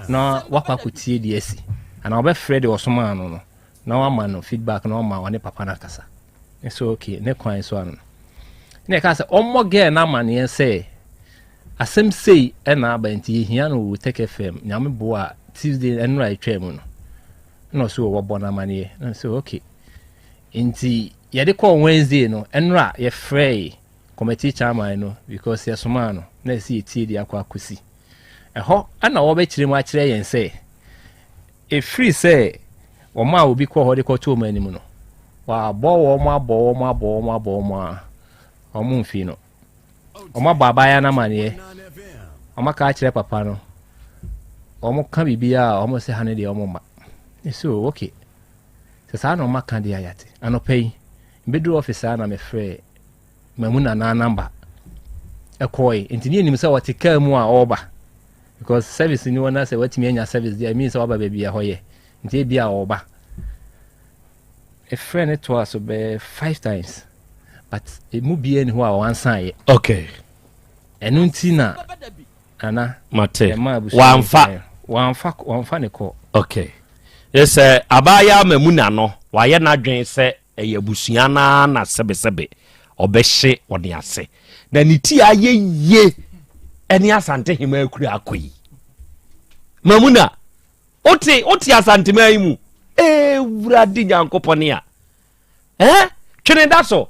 na wakwa kutie de asi ana obe Fred osoma no na wa ma no feedback na ma woni papa na kasa so okay ne kwan so anu ne ka se omoge na mane se asem sei e na aba nti hia no OTECFM nyame bo a Tuesday enra etwam no so wo bona mane na so okay nti ye de call Wednesday no enra ye free committee chairman no because yesoma no na si etie di akwa akosi eho ana wo be kire mu akire yen se e free say o ma obi ko ho de ko to manim no wa bo wo ma o mu mfi no o ma baba ya na mane o ma ka akire papa no o mo ka bibia o mo se hane de o mo ma so okay se sa no ma kan de ayate anopai bedu officer na me free mamuna na number ekoi intini nim say watika mu a oba because service ni wona say watimi anya service there means oba baby ya hoye nti bia oba a friend it was be 5 times but e mu bia ni ho a wan san okay enu nti na ana mate wanfa ne ko okay yes abaya mamuna no waye na dwen se eyabusua na sebe obehye woni ase na niti aye ye eni Asante hima akura akoyi mamuna oti Asante mai mu wurade nyankopone a twene da so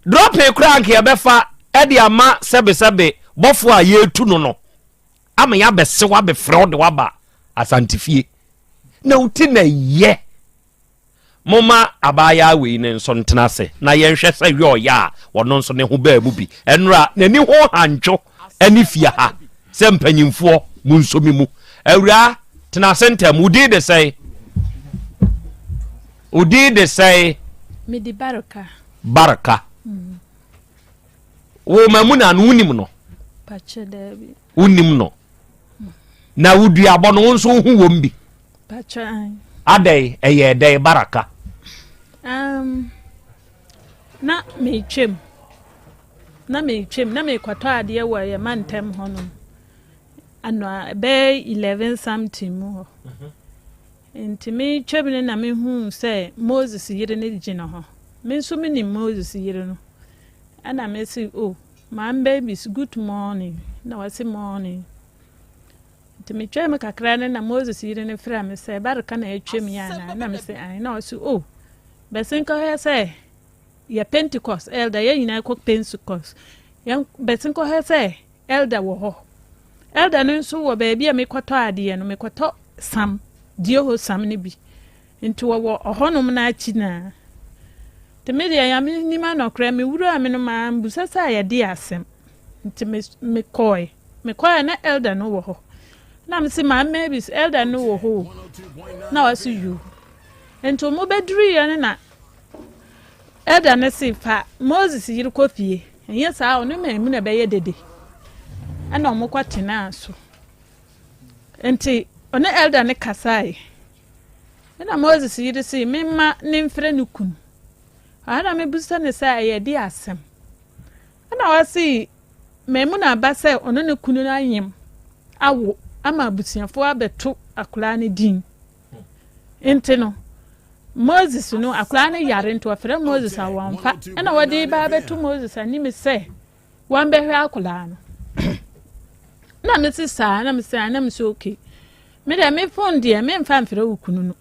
drop e kura anke e befa e de ama sebe bofo a ye tu no ama ya bese wa be frod wa ba Asante fie na uti na ye moma abaya we ne nso ntena se na ye hwe se yo ya wono nso ne ho ba mu bi enra nani ho hancho ani fia ha se mpanyimfo mu nso mi mu awura tena sentem udi de say medi baraka wo mamuna no unim no pache Dabi unim no na wudi abono nso hu wombi pache adai eye dai baraka na me kwato ade wo ye mantem hono ano be 11 something mo nti me twebene na me hu say Moses yire ne gina ho me nso me ni Moses yire no ana me say oh my babies good morning na wase morning nti me tweme kakra ne na Moses yire ne fra me say baraka na atwem ya na me say ai na wase oh besin ko he say ya Pentecost elder ya nyina ko Pentecost ya besin ko he say elder wo ho elder no nso wo ba bia me kwato ade no me kwato sam dio ho sam ne bi nti wo ohonom na achi na te me dia ya me ni ma no kra me wuru ame no ma busasa ya di Asem nti me koi na elder no wo ho na me se ma maybe elder no wo ho na wasu you nti mo bedru ya na elder ne se fa Moses yiri kofie enye sa onu me na be ye dede ana mo kwatena so nti one elder ne kasai na Moses yiri se memma ne mfre ne kun ana me busa ne sa ye di Asem ana wasi memuna basa ono ne kunu na anyem awo ama abusiafo abeto akula ne din nti no Moses no akula ne yare nto afre Moses awamfa ana wodi ba beto Moses ani me se wan behwe akula no na me se sa na me se ana me se okay me de me phone de me mfa mfre ukunu no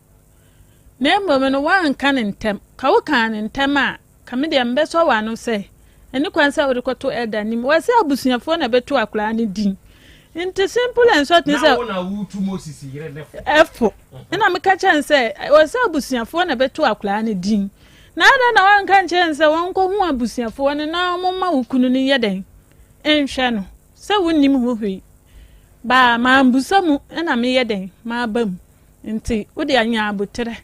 na mbom no wan kan ntem ka wo kan ntem a ka me de mbeso wa no se eni kwansa wo rekoto elder nim wase abusuafo na beto akula ne din nti simple and short ni say na wo tu Moses yire ne efo na me ka chan say wase abusuafo na beto akula ne din na wan kan chan say won ko hu abusuafo ne na momma ukunu ne yeden enhwe no se wonnim ho hwe ba ma mbusamu na me yeden ma bam nti wo de anya abotere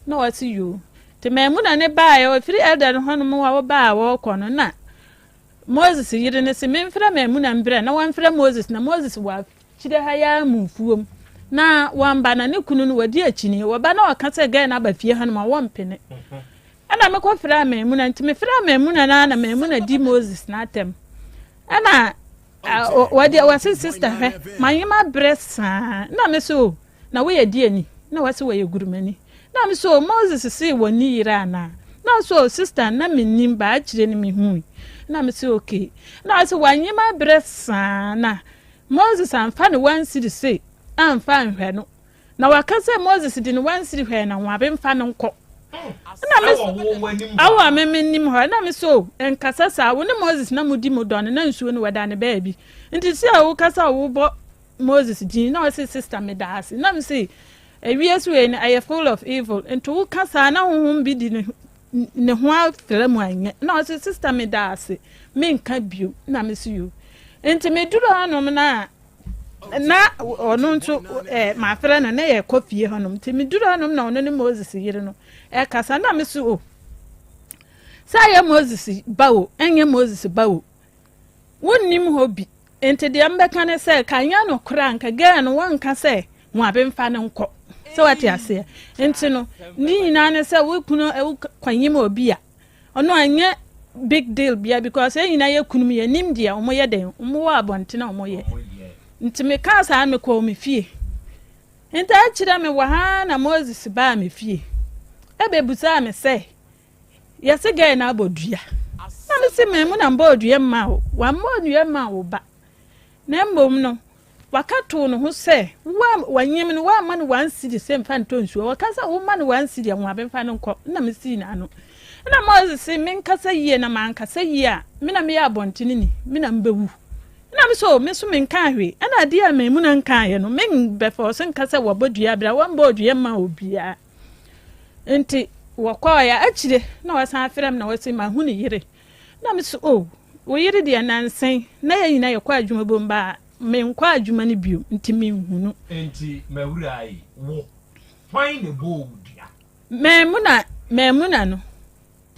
na wase you te memuna ne ba ya ofiri elder no hono mo wa ba wo kono na Moses yire ne se memfra memuna mbre na wanfra Moses na Moses wa chide ha ya mufuom na wamba na ne kunu no wadi achini wo ba na wakase ga na ba fie hono ma wo mpene ana me ko fra memuna nti me fra memuna na memuna di Moses na atem ana wadi wasi sister he manyima bresa na me so na we yedi ani na wasi we yegurumani na me so Moses see woni yira na so sister na me nim ba akire ni me hu na me say okay na so wanyima bresa na Moses amfa ne one city say amfa nhwe no na wakase Moses di ne one city hwe na wabe mfa no nko na me awa me nim ho na me so enkasa sa wo ne Moses na mudi modon na nsuo ne wada ne baabi nti si a wo kasa wo bo Moses di na say sister me da ase na me say ewies we ne are full of evil nti wo kasa na honhom bi di ne ho afra mu anye na say sister me da ase me nka bio na me see you nti me duro hanom na ono nso ma afra na ye kofie hanom nti me duro hanom na ono ne Moses yire no kasa na me see o sa ye Moses bawo enye Moses bawo wonnim hobi nti de ambeka ne se kanya no kra nka ga no wanka se mo abemfa ne nko so wati ase nti no ni nyina ne se wo kunu kwanyim obi a ono anye big deal bia because nyina ye kunum ye nim dia omo ye den omo wa abonte na omo ye nti me ka sa me ko me fie nti a kira me wa ha na Moses ba me fie ebe busa me se ye se ga na abodua na me se me mu na mbodua ma wo wa mbodua ma wo ba na mbom no wakato no ho se wanyem no wa ma no wan sidi se mfa ntonsuo wakasa wo ma no wan sidi ho abemfa no nkọ na me si na no na Moses men kasa yie na man kasa yie a me na me ya bontini ni me na mbewu na me so men kan hwe na ade a me mu na kan ye no men before sen kasa wo bodua bra wan bodua ma obia enti wakọ ya akire na wasan afrem na wasi ma hu ni yire na me so wo yire de nansen na ye nyina ye kwa adwuma bomba me nkwa adwuma ni bio nti me hunu enti mawura ai wo fine the bold ya memuna no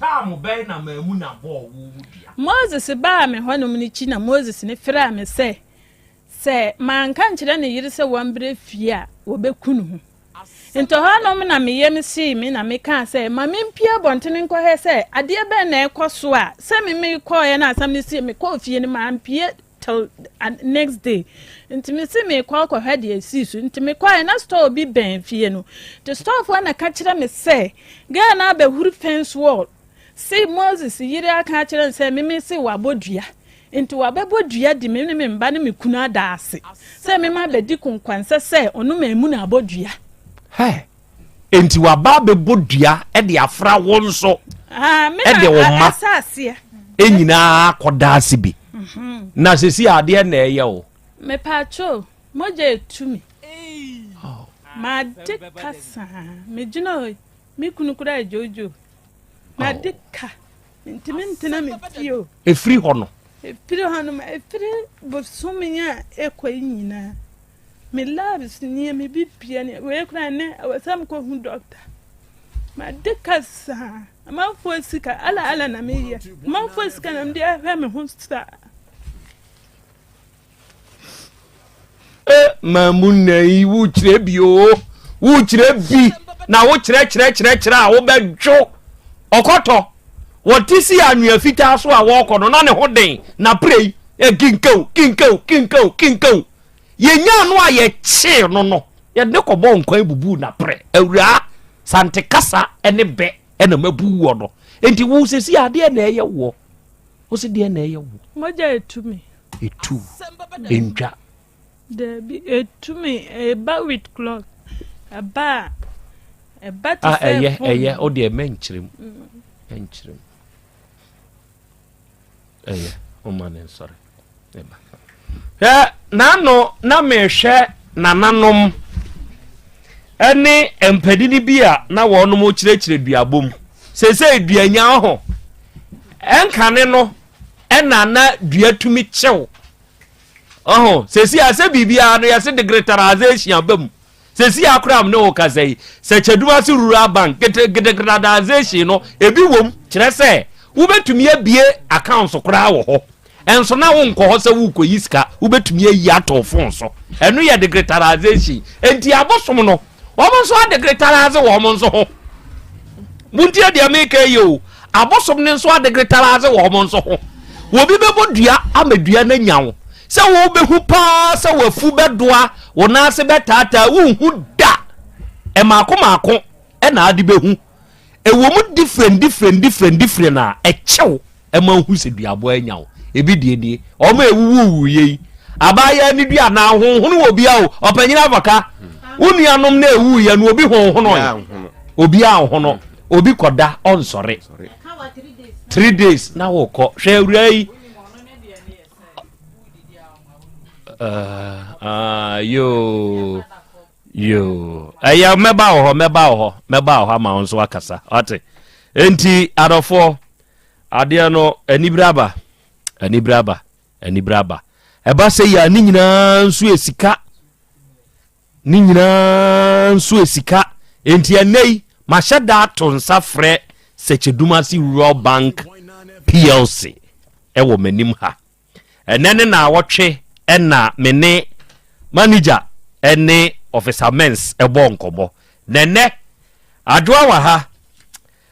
tamu be na memuna bo wo dia Moses ba me honom ni chi na Moses ne fra me se man kan kire ne yiri se wambre fie a obekunu hu nto honom na me yem si me na me kan se ma me mpia bontene nko he se ade be na ekoso a se me ko ye na asam ne si me ko fie ne ma mpie till next day nti me se me kwa hwe de asisu nti me kwa na store bi ben fie no the store for na ka kire me say ga na ba huru fence wall see Moses yiri aka kire say me se wabodua nti wababodua di me mba ne me kunu adaase say me ma be di konkwanse say onu mamu na abodua hey enti waba bebodua e de afra won so me na asase enyina kodaase bi na sesi ade na eye o me pacho moje etumi ma de kasa me jino me kunu kura jojo ma de ka ntimentina me pio efri ho no efri ho no efri bo suminya ekwa me labs ni me bibia ne we kura ne awasam ko hu doctor ma de kasa ma fo sika ala na me ya ma fo sika na me ha me hu sta mamunna yi wu kire bio wu kire bi na wo kire a wo bedwo okoto wo tisi anua fita so a wo kono na ne ho den na prei kinkau yenya no a ye chi no ye de ko bo nkwan bubu na pre awura sante kasa ene be ena mabu wo no enti wo sesi ade na eye wo wo se de na eye wo moja etumi etu enja Dabi etumi eba with cloth eba to say eye o de menchirem o man sorry eba nano na mehwe nananom ene empadini bia na wonom kirekire duabom sese duanya ho enkane no ena na duatumi kyew sesi ase bibia no yase degradation bam sesi akram no kazai se cheduma si rural bank degradation no ebi wom kire se wo betumi abie account kora wo ho enso na wo nko ho se wo koyi sika wo betumi ayi ato phone so eno ye degradation enti abosom no wo mo so degradation wo mo so ho munti ade ameka yo abosom ne so degradation wo mo so ho wo bi bebodua amadua na nyawo se wo behu pa se wo fu bedoa wo na se betata wo hu da e maako e na ade behu e wo mu different na e chew e ma hu se duabo anyawo e bi die o ma ewuwu yi abaya ni dua na honhonu obi a o opanyina baka unu anom na ewu ye no obi honhono ya obi a honhono obi koda onsore 3 days na wo ko hwe awura yi yo aya meba ho ma onso akasa ate enti adofo ade no anibraba eba se ya ni nyina nsu esika enti enei mashada to nsa frɛ Sechedumasi Rural Bank PLC ewo manim ha enene na awotwe ena mene manager ene officer mens ebo nkobo nene adwa wa ha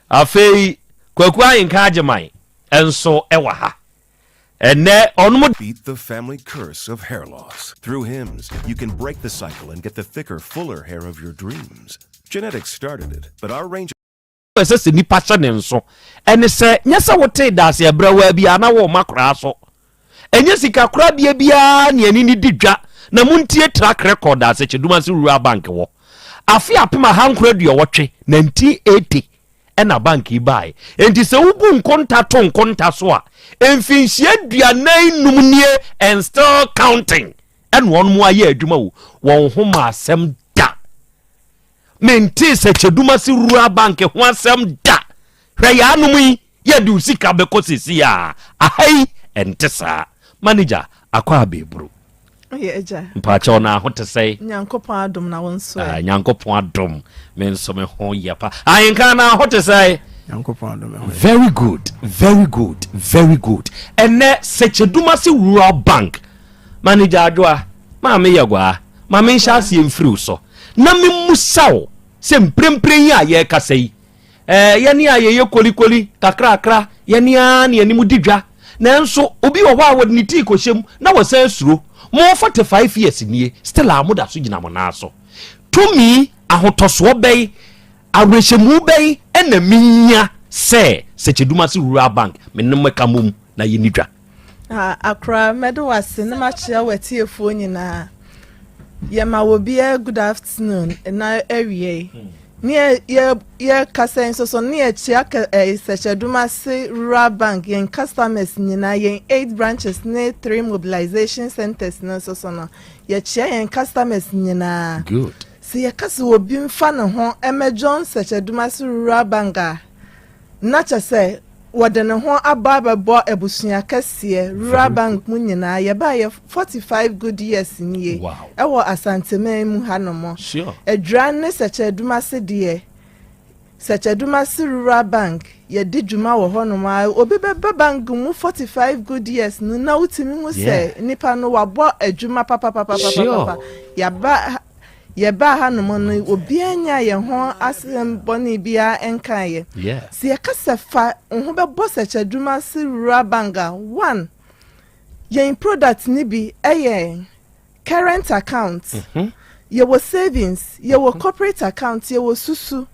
afei kwakwa yinka agemai enso ewa ha ene onum beat the family curse of hair loss. Through hymns, you can break the cycle and get the thicker, fuller hair of your dreams. Genetics started it, but our range se ni pasha ne nso ene se nyesa wote dase abrawa bia na wo makra so enye sika kra bia ne ani ni didwa na muntie track record ase Sechedumasi Rural Bank wo afi apema hankra dua wotwe 1980 ena bank ibai enti se wubu nkonta so a emfinhie duanan numnie and still counting en won mu aye adwuma wo won homa asem da menti Sechedumasi Rural Bank ho asem da hwe ya anum yi ye du sika bekosisi ya ahai entesa manager akwa bebru eja mpacha na ho te sei nyankopon adom na wonso nyankopon adom men so me ho yepa ayenka na ho te sei nyankopon adom very good ene Sechedumasi Rural Bank manager adwa ma me yagwa ma me sha sie mfiri so na me musawo se mprempren ya ye kasei ye ni aye kolikoli kakra ye ni ani animu didwa nanso obi wo hɔ a wod ne tii ko hyem na wo san suro mo 45 years nie still amoda so gina mo na so to me ahotoso bɛyi awrehemu bɛyi ɛna minya sɛ Secheduma se rural bank me no meka mom na ye nidwa akra medo wase na ma chia watiefo nyina ye ma wo bia good afternoon na awie ne ye kasa so ne chia Secheduma se rural bank yen customers nyina yen 8 branches ne 3 mobilization centers na so no ye chia yen customers nyina good si ye kasa wo bi mfa ne ho emejon Secheduma se rural bank na chese wadene ho abababo ebusua kase rural bank mu nyina ye ba ye 45 good years niye ewo Asante mu hanomo sure edran ne Secheduma se de Secheduma se rural bank ye di djuma wo honoma obi beba bank mu 45 good years no na utimi mu se nipa no wabo adwuma papa ye ba hanom no obi anya ye ho asem boni bia enkan ye si ye kasafa ho bebo Secheduma se rural banga 1 ye product ni bi current account ye wo savings ye wo corporate account ye wo susu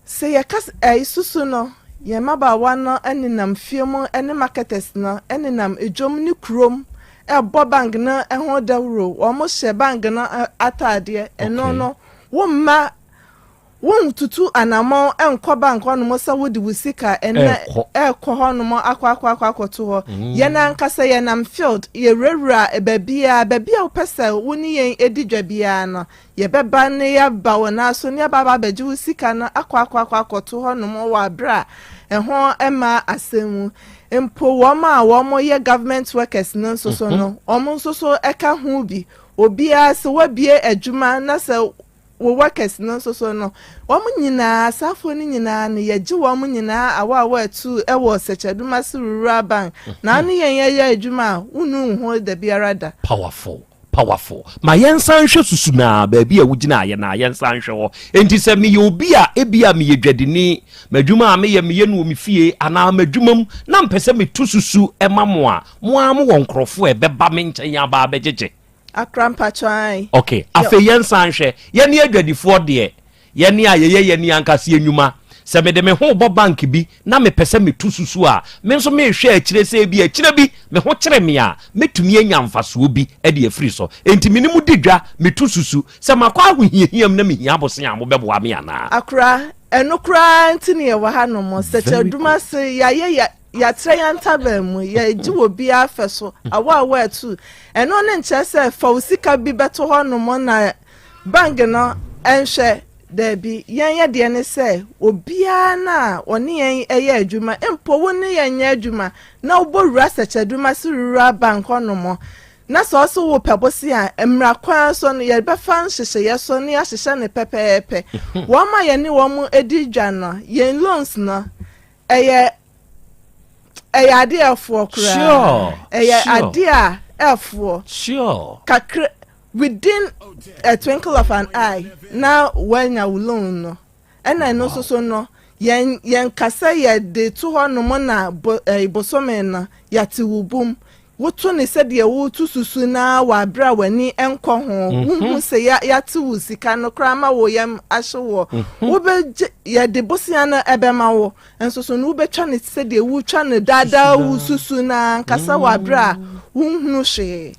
se ye kas susu no ye maba wano eninam fiemo ene marketers no eninam ejom ni krom ebo bank na ehon dawro omo she bank na atade eno no womma won tutu anamo enko bank ono mo sa wodi wusika ene ekọ hono mo akwakoto ho ye na nkasa ye nam field ye rewura babia opesa woni yen edidwa bia no ye beba ne ya ba wona so ne baba baji wusika na akwakoto hono mo wa bra ehon ema asemu empo womo ye government workers no so no omo so eka hu bi obia se wabie adwuma na se wo workers no so no womo nyina safo ni nyina ne yeji womo nyina awa tu ewo Secheduma se rural bank na ne ye adwuma unu ho da biarada powerful ma yensan hwe susu na ba bia wugina aye na yensan hwe ho enti se me obi a ebia me yedwadini madwuma a me ye no me fie ana madwumam na mpese me tu susu emamo a mo won krofo e beba me nchen ya ba bejeje akrampa chai okay afa yensan hwe ye ne adwadifo de ye ne aye ye ne ankase enwuma se me de me ho bo bank bi na me pese me tu susu a me nso me hwe akire se bi akire bi me ho kire me a metumi anya mfaso bi e de afiri so enti me ni mu didwa me tu susu se makwa ahohiahiam na me hia bosen a mo beboa me ana akra enokra ntini e wa hanom Secheduma se ya trayanta bemu ya jiwo bia afeso awa tu eno ne nche se fausika bi beto honom na bank no enhwe Dabi yanya de ne se obia na oni yen eye adwuma empo woni yenya adwuma na obowura Secheduma se rural bank onomo na so wo pebosi a emra kwan so no ye be fan hyehye ye so ne ya hyehye ne pepepe wo ma ye ne wo mu edi dwa no yen loans no eye ade afo kura sure eye ade a afo sure kakre within a twinkle of an eye now when you loan no and I know so no yen kasa ye de to hono mo na bosome na yati wubum woto ne said ye wo to susu na wa bra wani enko ho hu se yati wusika no krama wo yam ahyewo wo be ye de bosia na ebema wo enso so no be twa ne said ye wo twa ne dada wususu na kasa wa bra hu hwe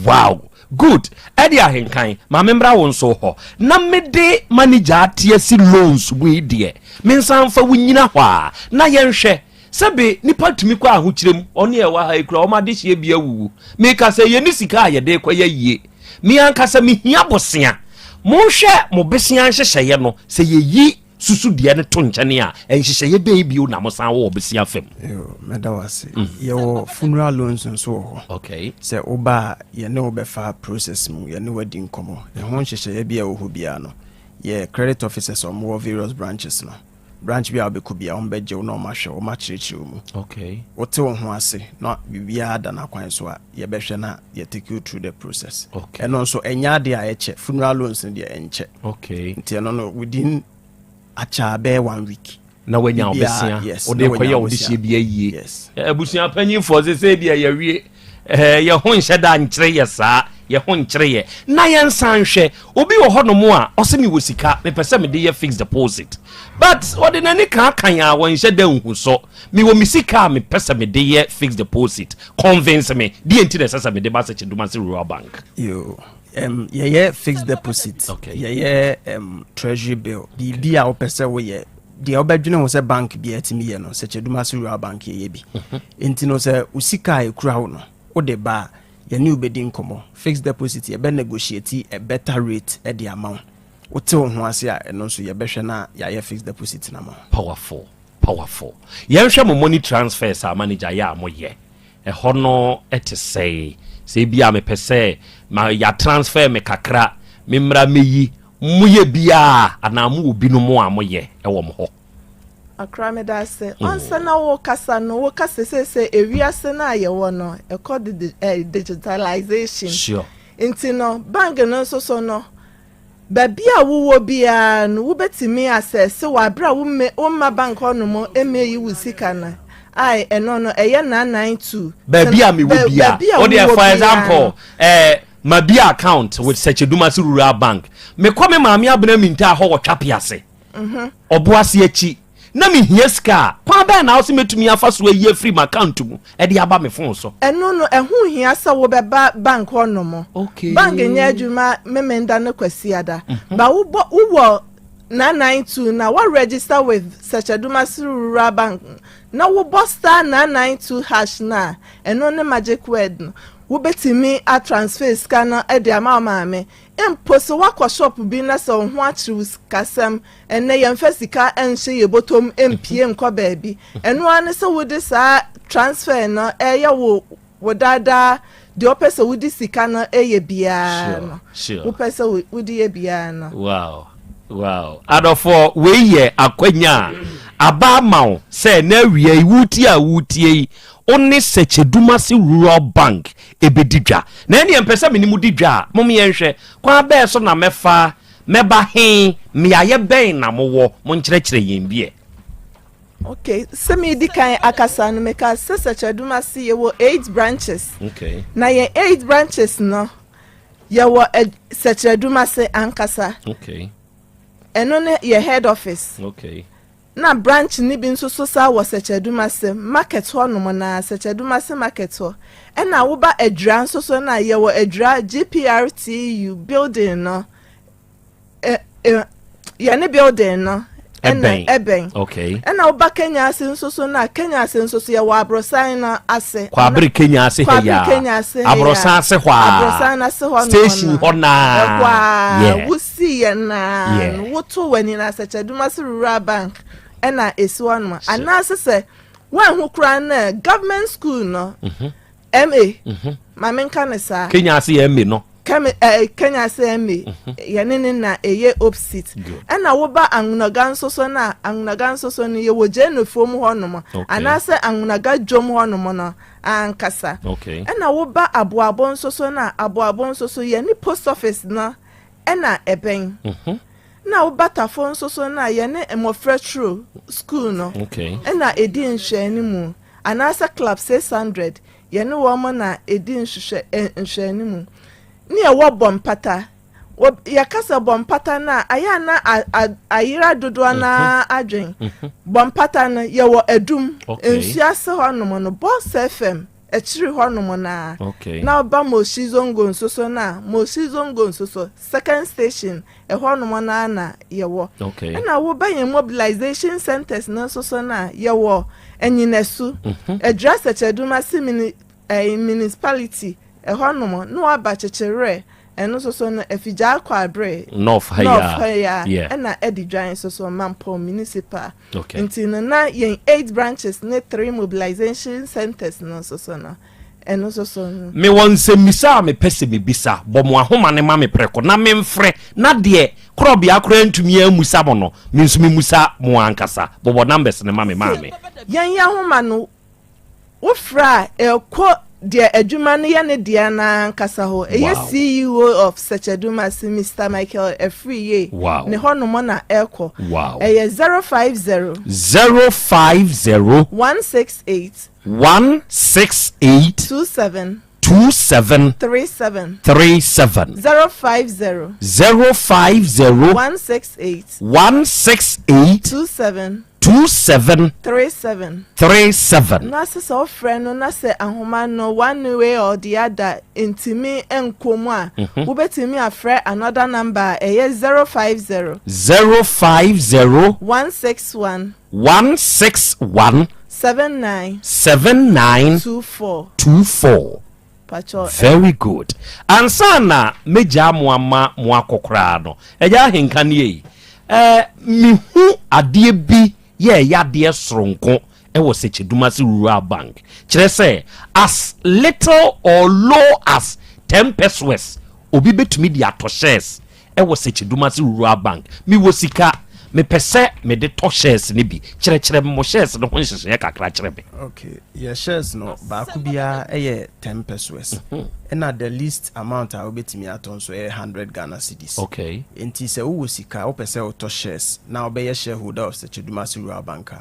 wow good edi ahenkan ma membra won so ho na mede manager atiasi loans we de me nsanfa wunyina ho a na yenhwe sebe nipa tumi kwa ahokirem one e wa ha ekura o ma de hie bia wuwu me ka se ye ni sika a ye de kwa ye yie me anka se me hia bosea mo hwe mo besia hyehye no se ye yi susu de ne to nkyane a enhyehye ye baby o na mo san wo besia fam yo medawase ye wo funeral loans nso ho okay se oba ye ne obefa process mu ye ne wadi nkomo ye ho hyehye ye bia wo ho bia no ye credit officers on more various branches no branch bia obeku bia on beje wo no ma hwe wo ma chirechiru mu okay wote wo ho ase no bibia da na kwan so a ye behwe na ye take you through the process okay eno nso enya de a ye che funeral loans de enche okay nti eno no within acha be 1 week na wanya obesia o de koye o de hye bia yie abusia panyin for say bia ya wie ye ho nhye da nkyere ye saa ye ho nkyere ye na ye nsan hwe obi wo ho no mo a o se mi wo sika me pese me de ye fixed deposit but ordinary kan ya won nhye da nhu so mi wo mi sika me pese me de ye fixed deposit convince me di enti na sasa me de ba se cheduma se rural bank yo yeah fixed deposit yeah treasury bill bia o pese wo ye de obadwene ho se bank bia timi ye no se cheduma se rural bank ye bi enti no se usika e kura ho no o de ba ye ni obedi nkomo fixed deposit ye be negotiate a better rate at the amount o te ho ase a eno so ye be hwe na ya fixed deposit na ma powerful ye hwe mo money transfers a manager ya mo ye e hono etesei se bia me pese ma ya transfer me kakra me mra meyi muye bia anamu obi no mo amoye e wo mo ho akra me da se onsa na wo kasa no wo kasa se ewiase na ye wo no e called digitalization sure inti no bank no so no ba bia wo bia no wo betimi access wa bra wo ma bank no mo emeyi wo sika na ai eno no eye 992 ba bia me wo bia o dey for example my bia account with Secheduma Rural Bank me come maami abena minta ho wo twapiase oboase achi na me hieska kwa ba na wo metumi afa so ayi free my account mu e de aba me phone so eno no ehu hia sa wo be bank ono mo bank nya adwuma memenda na kwasiada ba wo 992 na what register with Secheduma Rural Bank na wo star 992 hash na eno ne magic word no wo betimi a transfer scanner e de amaame imposo wakọ shop bi na se ho achiru kasam ene ye mfasika enhye ye botom empie nkọ baabi eno ane se wo de sa transfer no e ye wo dada de opese wo di sika no e ye bia no wo pese wo di ye bia no wow adofo we ye akwanya aba mawo se na wie wutie oni Secheduma Rural Bank ebedidwa na ene empese menimu didwa mom ye nhwe kwa ba so na mefa meba he me aye ben na mowo mo nkyerɛkyerɛ yen bie okay semi di kan akasa no meka Secheduma ye wo 8 branches okay na ye 8 branches no ye wo Secheduma ankasa okay eno ne ye head office okay na branch ni bi nso so sa wo Secheduma market ho no na Secheduma market ho e na wo ba adura nso so na ye wo adura GPRTU building no ye ne building no Eben okay e na wo ba Kenya nso so na Kenya nso so ye wo Abrosan na ase kwa abri Kenya ase ya Abrosan ase ho station ho na wo si ye na wo to wani na Secheduma Rural Bank ena esi wonu anase se wan hu kura na government school no MA ma menka ne sa Kenya ase MA no Kenya ase MA yenene na eye opposite ena wo ba angunaga nso so ne ye wo je no fom ho no mo anase angunaga jom ho no mo no ankasa ena wo ba aboabo nso so ye ni post office na ena eben na wo batafo nso so na ye ne emofretro school no ena edi nhwe ni mu anasa club 600 ye ne wo mo na edi nhwe ni mu ni e wo bompata wo ya kasa bompata na aya na ayira dodo na adwen bompata na ye wo edum ensuase ho no Boss FM echiri ho no na na ba Mosizongo nso so second station e ho no na ye wo na wo ba yen mobilization centers na so na ye wo enyinesu address Secheduma municipality e ho no no aba chechere eno so na afija kwa abre north haya ena edidwan so Mampo municipal intino na yen 8 branches ne 3 mobilization centers no so na eno so me won se misa me pese me bisa bomo ahoma ne ma me preko na me mfre na de Krobea akora ntumi amusa mo no me nsumi musa mo ankasa bobo numbers ne ma me yen ya homa no wo fra deɛ adwuma no yɛ ne deɛ na nkasa hɔ ɛyɛ CEO of Secheduma Mr. Michael Efriye ne hɔ nom na ɛkɔ ɛyɛ 050 168 27 37 050 168 27 37 na sɛ ɔfrɛ no na sɛ ahoma no one way or the other intimi enkomu a wobɛtimi afrɛ another number ɛyɛ 050 161 79 24 very good ansana meja moama moakokra no eja henka ne mihu ade bi ye yade soronko e wo Secheduma rural bank kire say as little or low as 10 pesos obi betumi di ato shares e wo Secheduma rural bank mi wo sika me pese me de to shares ne bi kire mo shares no ho nhyehyɛ kakra kire be okay your shares no ba ku bia e 10 pesos and at the least amount I obetimi aton so 100 Ghana cedis okay enti se wo sika wo pese wo to shares na obeye shareholder of Secheduma rural bank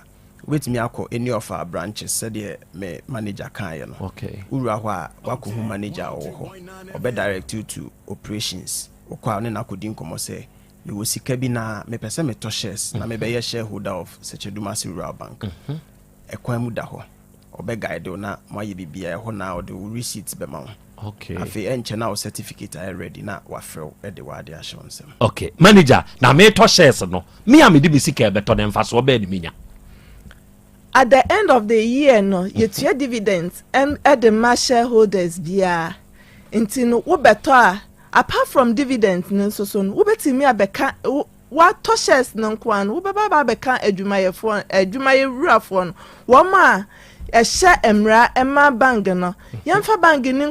obetimi akọ any of our branches said the me manager kan ye no okay uru ahọ a wakohu manager wo ho obe direct you to operations okwa ne na kodi nkomo se me wo sika bi na me pese me to shares na me be shareholder of Secheduma rural bank ekwan mu da ho obe guide na mo aye bibia ho na o de receipt be ma ho okay afi enche na o certificate are ready na wa frɛ e de wa de assurance okay manager na me to shares no me am de bi sika be to dem fa so be ni minya at the end of the year no yetua dividends and at the shareholders bia intino wo beto a apart from dividends no so no wo betimi abeka what to shares no kwan wo beba beka adwumaye wurafo no wo ma ehye emra ema bang no yemfa bang ni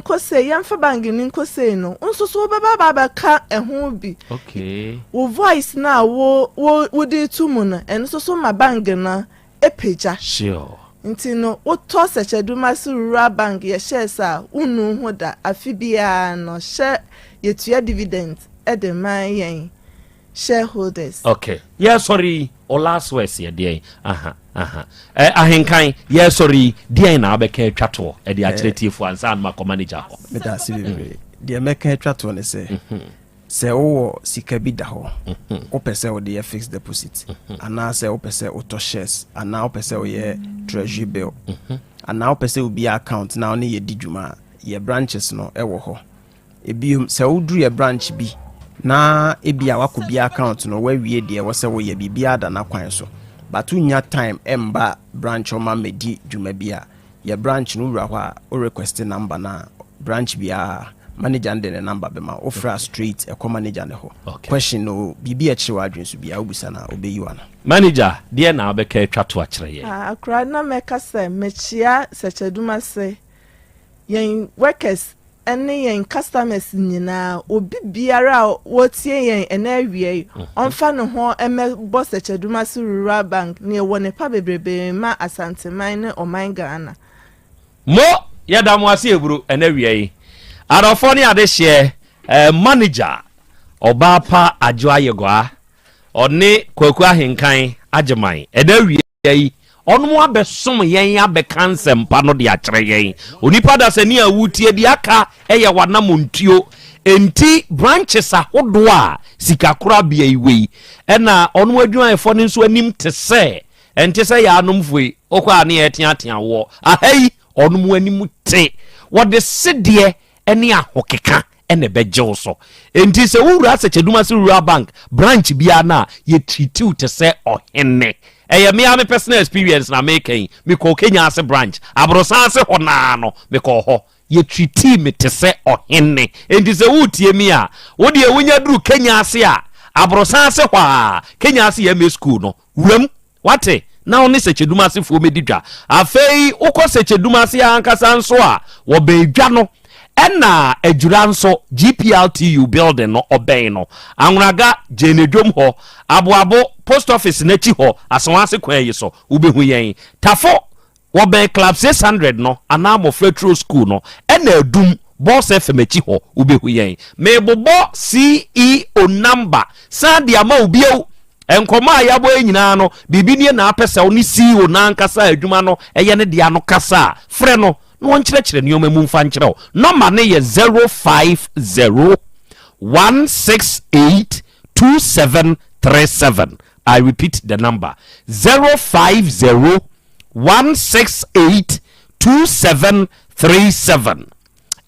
nkose no nso so beba beka eho bi okay wo voice na wo di tumu no enso so ma bang na epeja sure ntino wo to Secheduma rural bank ye shares a unu ho da afibia no share yetua dividend e de man yen shareholders okay yes sorry o last words ye dey ahenkan yes sorry dey na abeka twato e dey akyeretiefo ansa ma manager ho me da se be dey meka twato ne se se wo sika bi da ho o pese o dey fixed deposit ana se o pese o to shares ana o pese o ye treasury bill ana o pese o bi account na o ne ye didwuma ye branches no e wo ho ebi se o duru ye branch bi na ebia wakobi account no wawie de wo se wo ye bibia da na kwan so but unya time emba branch o ma medi dwuma bia ye branch no wura ho a o request number na branch bia manager and the number be ma offer straight e manager ne ho question no bibia chiwa adwen so bia obusa na obeyi wana manager de na obeka twato akere ye akra na meka se mechia Secheduma se yen workers ene yen customers nyina obi biara wotie yen ena awie onfa no ho emebo Secheduma rural bank ne wone pa bebrebe ma Asante man ne oman Ghana mo yada mo ase eburu ena awie arofo ne ade hye manager obapa ajo ayegwa one kwaku ahenkan ageman ena awie onu abesom yen abeka nsempa no de akyere yen onipa da sani awutie de aka eye wanamontuo enti branches ahodo a sikakora bia iwei ena onu adwumayefo ne nso anim te se enti se ya anomfoi okwa ne etiatia wo ahai onu anim te wo de sede ene ahokeka ene bejew so enti se wura Secheduma rural bank branch bia na ye treatiu te se ohene me am personal experience na making me ko Kenya ase branch abrosan ase hona no me ko ho ye treaty me te se ohene enti se wutie mi a wo de wunya duru Kenya ase a abrosan ase hwa Kenya ase ye me school no wuram wate na oni Secheduma ase fo medidwa afei ukọ Secheduma ase ankasa nso a wo bedwa no ena ejura nso GPLTU building no obey no anwuraga jenedwom ho aboabo post office na chi ho asonwase kwan yi so ubehu yen tafo wɔbɛn club 600 no anaa mɔfra school no ɛna adum boss fm achi hɔ wobɛhu yɛn mebobɔ CEO number san de ama obiao nkɔmɔ a yɛabɔ nyinaa no biribi nie na apɛ sɛ wo ne CEO na ankasa adwuma no ɛyɛ ne deɛ no kasa frɛ no na wɔnkyerɛkyerɛ nneɔma mu mfa nkyerɛ wo number ne yɛ 050-168-2737. I repeat the number 050-168-2737.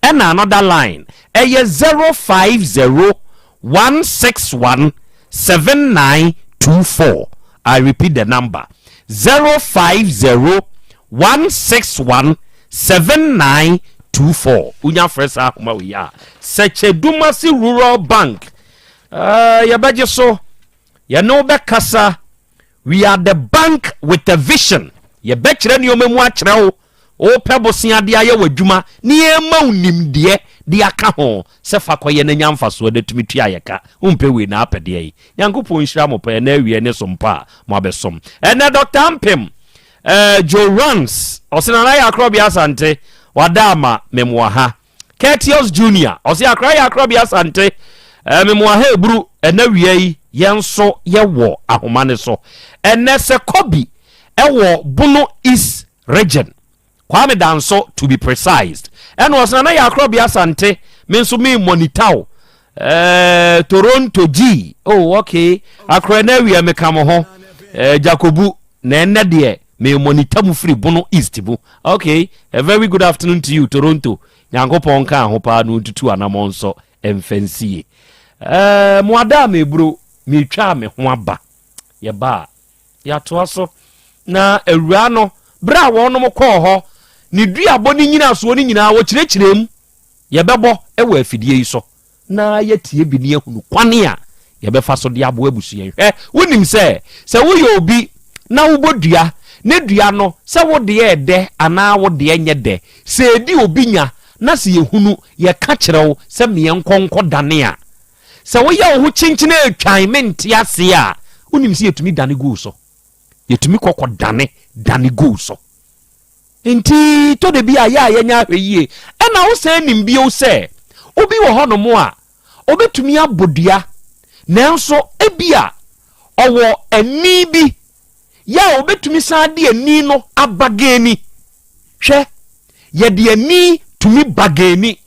And another line 050-161-7924. I repeat the number 050-161-7924. Unya fresa kuma wiya seche dumasi rural bank yabaje so ya no be kasa. We are the bank with a vision. Ye betchre ni omemu akyerɛ wo o pebosia de aye wadwuma ni ema unim de aka ho se fa koye na nyamfa so de tumi tua yeka umpe we na apede yi yankopon nhira mo pa na awie ne so mpa mo abesom ene Dr. Ampem Jorans osina na ya Krobea Asante wadama memwa ha Ketios Junior osi akra ya Krobea Asante memwa ha eburu ena wie yi yenso yewo ahomane so ene se kobi ewo Bono East region Kwame Danso to be precise eno osina na ya Krobea Asante menso me monitor Toronto G okay akra na wie mekamo ho Jacobu na ene de me monitor mu free Bono East bu okay a very good afternoon to you Toronto nyankopon ka ho pa no tutu anamon so emfansie moada me bro me twa me ho aba ye ba ya to aso na awura no bra wono mo kɔ ho ni dua boni nyina so ni nyina wo kyerɛkyerɛm ye bɛbɔ ɛwɔ afidie yi so na ye tie bi ne ehunu kwane a ye bɛfa so de abo abusu yɛn hwɛ wonim sɛ wo yɛ obi na wo bodua ne dua no sɛ wo de ɛdɛ ana wo de enye de sɛ edi obi nya na sɛ yehunu ye ka kyerɛ wo sɛ me nkɔnkɔ dane a sɛ wo yɛ wo chinchine atwan menti ase a wonim sɛ yetumi dane go so yetumi kɔkɔ dane go so enti to de bi a ya nya hweyie ɛna wo sɛ nim bi wo sɛ obi wɔ hɔ no mo a obetumi abodua nanso ebia ɔwɔ ani bi ya obetumi saa de ani no abagani hwɛ ye de ani tumi bagani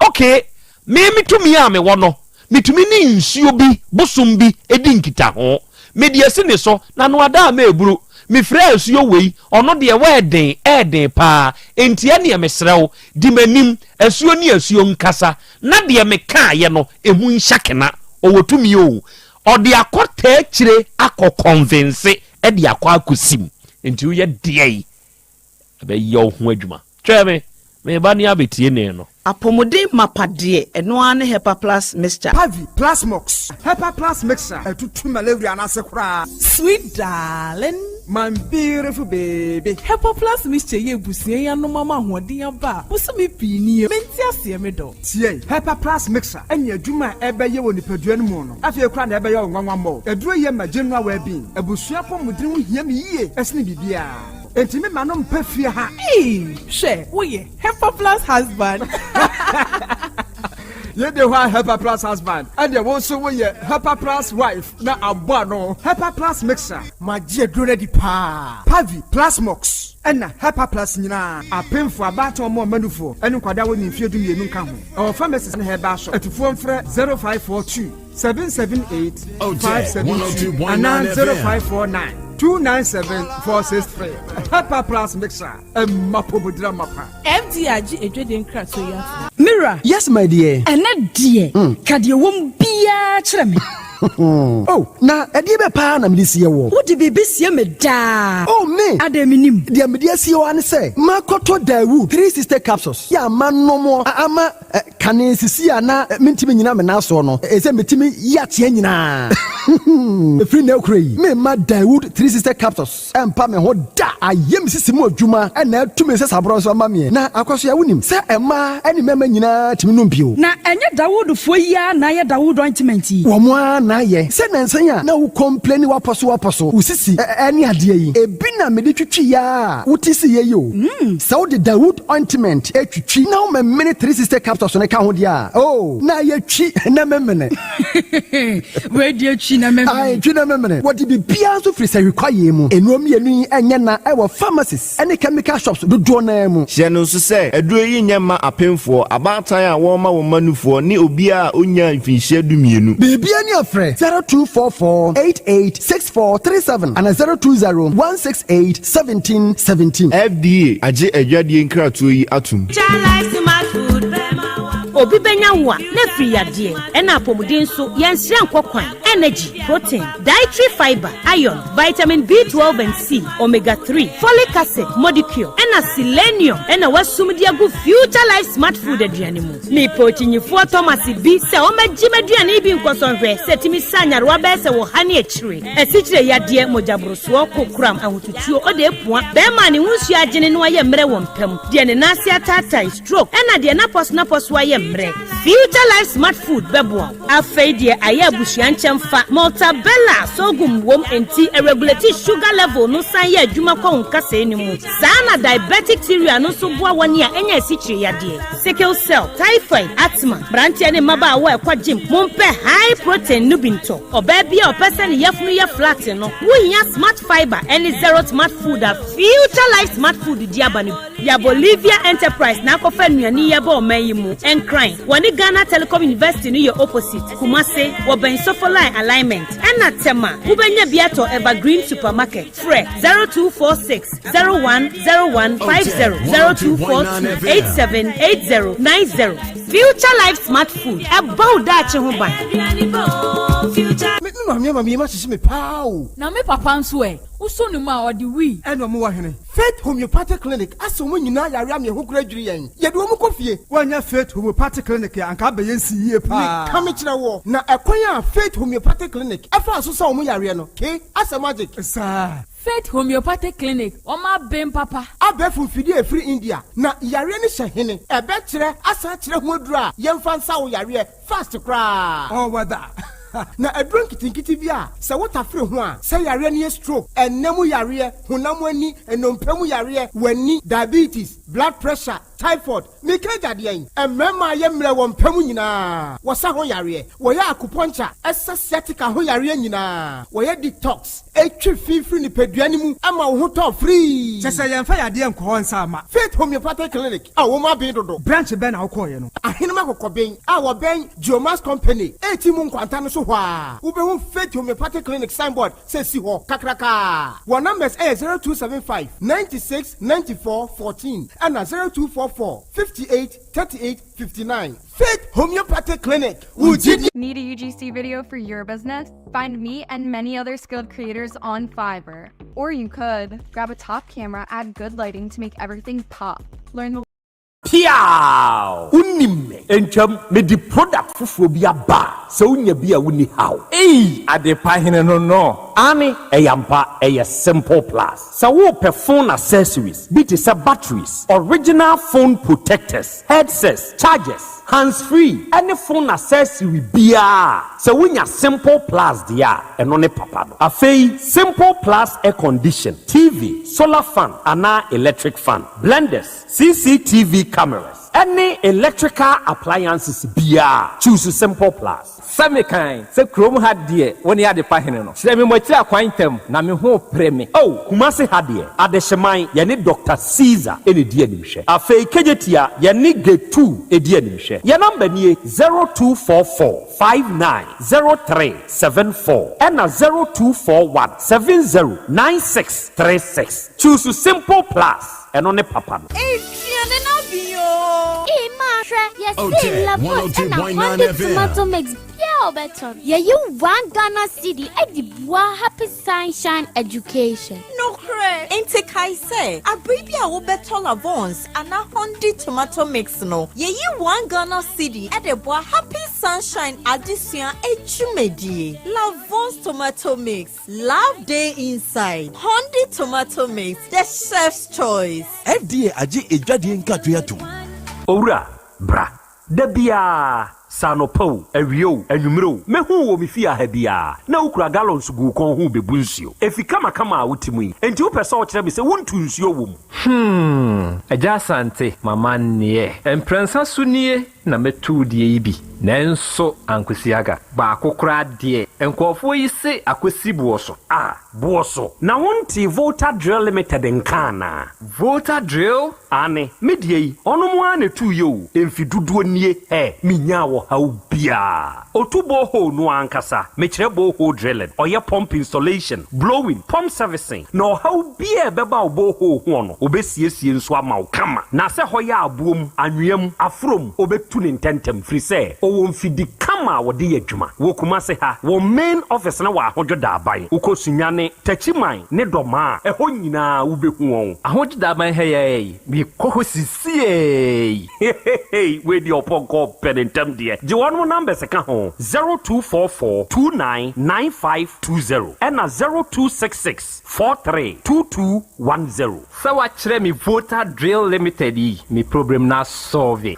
okay me tumi a me wɔ no mitumi ni nsuo bi bosom bi edi nkita ho me de ase ne so na no ada ma eburu me frɛ asuo wei ɔno de ɛden pa entia ne me srɛw di manim asuo ni asuo nkasa na de me ka ye no ehu nhyakena owotumi o ɔde akɔta akyire akɔ convince ɛde akɔ akosim enti wo ye de yi be yo ho adwuma twɛ me ba ni abetie ne no apomode mapade eno ane Hepa Plus mixture Pavi Plus Mox Hepa Plus mixture etutu malaria na sekura sweet darling my beautiful baby Hepa Plus mixture ye busie ya no mama hoden aba busumi pini menti ase me do tie Hepa Plus mixture enya adwuma ebeye wo nipadua no mu no afie kura na ebeye wo nwanwa mo eduro ye ma general well-being ebusua pomodin wo hia me yie esne bibia enti me manom pafie ha she wo ye Hepa Plus husband ye de wa Hepa Plus husband and the one so we Hepa Plus wife na abo no Hepa Plus mixer ma je duro di pa Pavi Plus Mox ena Hepa Plus nyina apemfo abato mo manufo enu kwada wo ni fie du mienu nka ho our pharmacist na heba so etufo mfre 0542 778 572 and 0549 297-463. Hepa Plus mixer. Mapobudra mapa. FDRG ejwede nkra so ya. Mira. Yes, my dear. Ene dear. Kade wom bia kyerɛ me. Oh, na ɛdeɛ bɛ paa na mede sie wɔ. Wo de bebe sie me da. Oh, me. Adaminim. Deɛ mede sie wɔ ane sɛ, makɔtɔ Dawu 360 capsules. Ya ma nomo ama kane sisi ana mentimi nyina me na so no e se metimi yache nyina efri na okrai me ma Dawood 360 capsules empa me ho da ayem sisi mu adwuma na atumi se sabro so ma me na akwaso ya wonim se ema eni mema nyina timi no bio na enye Dawood fo ya na ye Dawood ointment yi wo mo na ye se na nsan ya na wo complain waposo usisi eni ade yi ebi na me de twitwi ya wutisi ye yo so the Dawood ointment etwitwi na wo me 360 capsules ne ka ho dia oh na ye twi na memene we die twi na memene ai twi na memene what be bia so free say require mu enuom yenu enye na e wo pharmacies ene chemical shops do na mu hye no so say aduro yi nyema apemfo abatan a wo ma wo manufo ni obi a onya mfinhye dumienu bibia ni afre 0244886437 and 0201681717 FDA age adwadie nkratoyi atum obi benya wa na free yade ena apomuden so yenhire nkokwan energy protein dietary fiber iron vitamin B12 and C omega 3 folic acid molecule ena selenium ena wasumdi agu future life smart food aduane mu ni pochinyifo Thomas bi se o magime aduane bi nkosonhwe setimi sanyarwa be se wo hane akire esichire yade mojabroso kokram ahotutuo ode epua be ma ne hunsu agene no aye mre wo mpam de ne nase atata stroke ena de na pos aye future life smart food bebo afeidie aya busuan chemfa multabella sogum wom enti regulate sugar level no san ya adwuma kwa nkasa enimu sana diabetic theory no so boa woni a enya sichire yade sickle cell typhoid asthma branche ne maba wa ekwa gym mompe high protein no binto oba bia opese ne yafunu ya flat no wunya smart fiber any zero smart food a future life smart food diabani ya Bolivia enterprise na kofa nuani ya ba omayimu crying. Wani Ghana Telecom University ni your opposite. Kumase, waben Sofoline alignment. Ena tema, ubenya biato Evergreen Supermarket. Fre 0246 010150 0242 Future Life Smart Food. About that chuban. Mami ma sisi me pao. Na me papa nso e. Uso ni ma odi wi. Eno mo wa hene. Faith Homeopathic Clinic aso mo nyina yare am ye ho kura dwiri yen. Ye de wo mo kofie. Wanya Faith Homeopathic Clinic ya anka be yensi yie pa. Ni kame kire wo. Na ekwan ya Faith Homeopathic Clinic. Afa aso sa wo yare no. Ke asa magic. Sa Faith Homeopathic Clinic. Oma bem papa. Abefu fidi e free India. Na yare ni hye ebe kire asa kire ho adura. Yemfa nsa wo yare fast kra. Oh wada. Na adron kitinkiti bia se wota free ho a se yare ne stroke enemu yare honam ani enompemu yare wani diabetes blood pressure typhoid mikaja de yen emema ye mre wo mpemu nyina wo sa ho yare wo ya acupuncture sciatica ho yare nyina wo ya detox etwi fifiri ni peduani mu ama wo ho to free se se yemfa yade enko nsa ama Faith Homeopathic Clinic a wo ma ben dodo branch ben na wo koye no ahenema kokoben a wo ben Geomas Company etimu nkwanta no so hwa ube wo Faith Homeopathic Clinic signboard se si ho kakraka wo numbers 0275 96 94 14 and 0244 58 38 59 Faith Homeopathic Clinic. Need a UGC video for your business? Find me and many other skilled creators on Fiverr. Or you could grab a top camera, add good lighting to make everything pop. Learn the Piao! Unime. Encham me di product fufu bi aba. Se unya bi a wuni how. Ade pa hene no. Ani eyampa eye simple plus. Sa wo pe phone accessories, be it batteries, original phone protectors, headsets, chargers, hands-free, any phone accessory bia. Se unya simple plus dia eno ne papa no. Afei simple plus air condition, TV, solar fan, ana electric fan, blenders, CCTV cameras, any electrical appliances bia. Choose simple plus. Same kind, se Chrome had dear when he had the pahino. Say me mo tira kwantem na me ho preme. Oh, Kumasi had dear. Adeshamai yani Dr. Caesar any dear nimshe. Afei kejetia yani get 2 a dear nimshe. Ya number ni 0244 590374 and 0241 709636. Choose simple plus and on a papa. Otec 102.9 FM. Beton. Yeah, you want Ghana City at the Bois Happy Sunshine Education. No, cray. Ain't take I say. A baby I will bet all avance and a hundred tomato mix no. Yeah, you want Ghana City at the Bois Happy Sunshine Addition Echumedi. Lavance tomato mix. Love day inside. Hundred tomato mix. The chef's choice. FDA aji ejadi nkatuyatu. Ora, bra. Dabia. Sanopo, Evio, Enumero, Mehu will be fear hedia. No cra gallons go con who be bunsio. If you come with me, and you person say, won't you your womb? Asante, my man near, and Princess Sunie, number 2 DAB. Nenso Ankusiaga, Bako crad dear, and Kofo you say Akwesi Buoso. Ah, Buoso. Now won't voter drill limited in Kana. Voter drill? Ane, midye, onomwane to you, if you do near, minyawo how bia. Otubo ho no ankasa, mechebo ho drilling, or your pump installation, blowing, pump servicing, no how bia beba boho one, obesi in swama kama. Nase hoya boom, anuyem, afrum, obetunin tentem, frise. O fidi kama wodi adwuma wo kuma se ha wo main office na wa ahojo da aban ukosunyane tachiman ne doma eho nyina wo behu won ahojo da aban hey bi kohosisie we di oponko penentem de je wonu number se ka ho 0244299520 and 0266432210 so wa kire mi voter drill limited yi mi problem na solve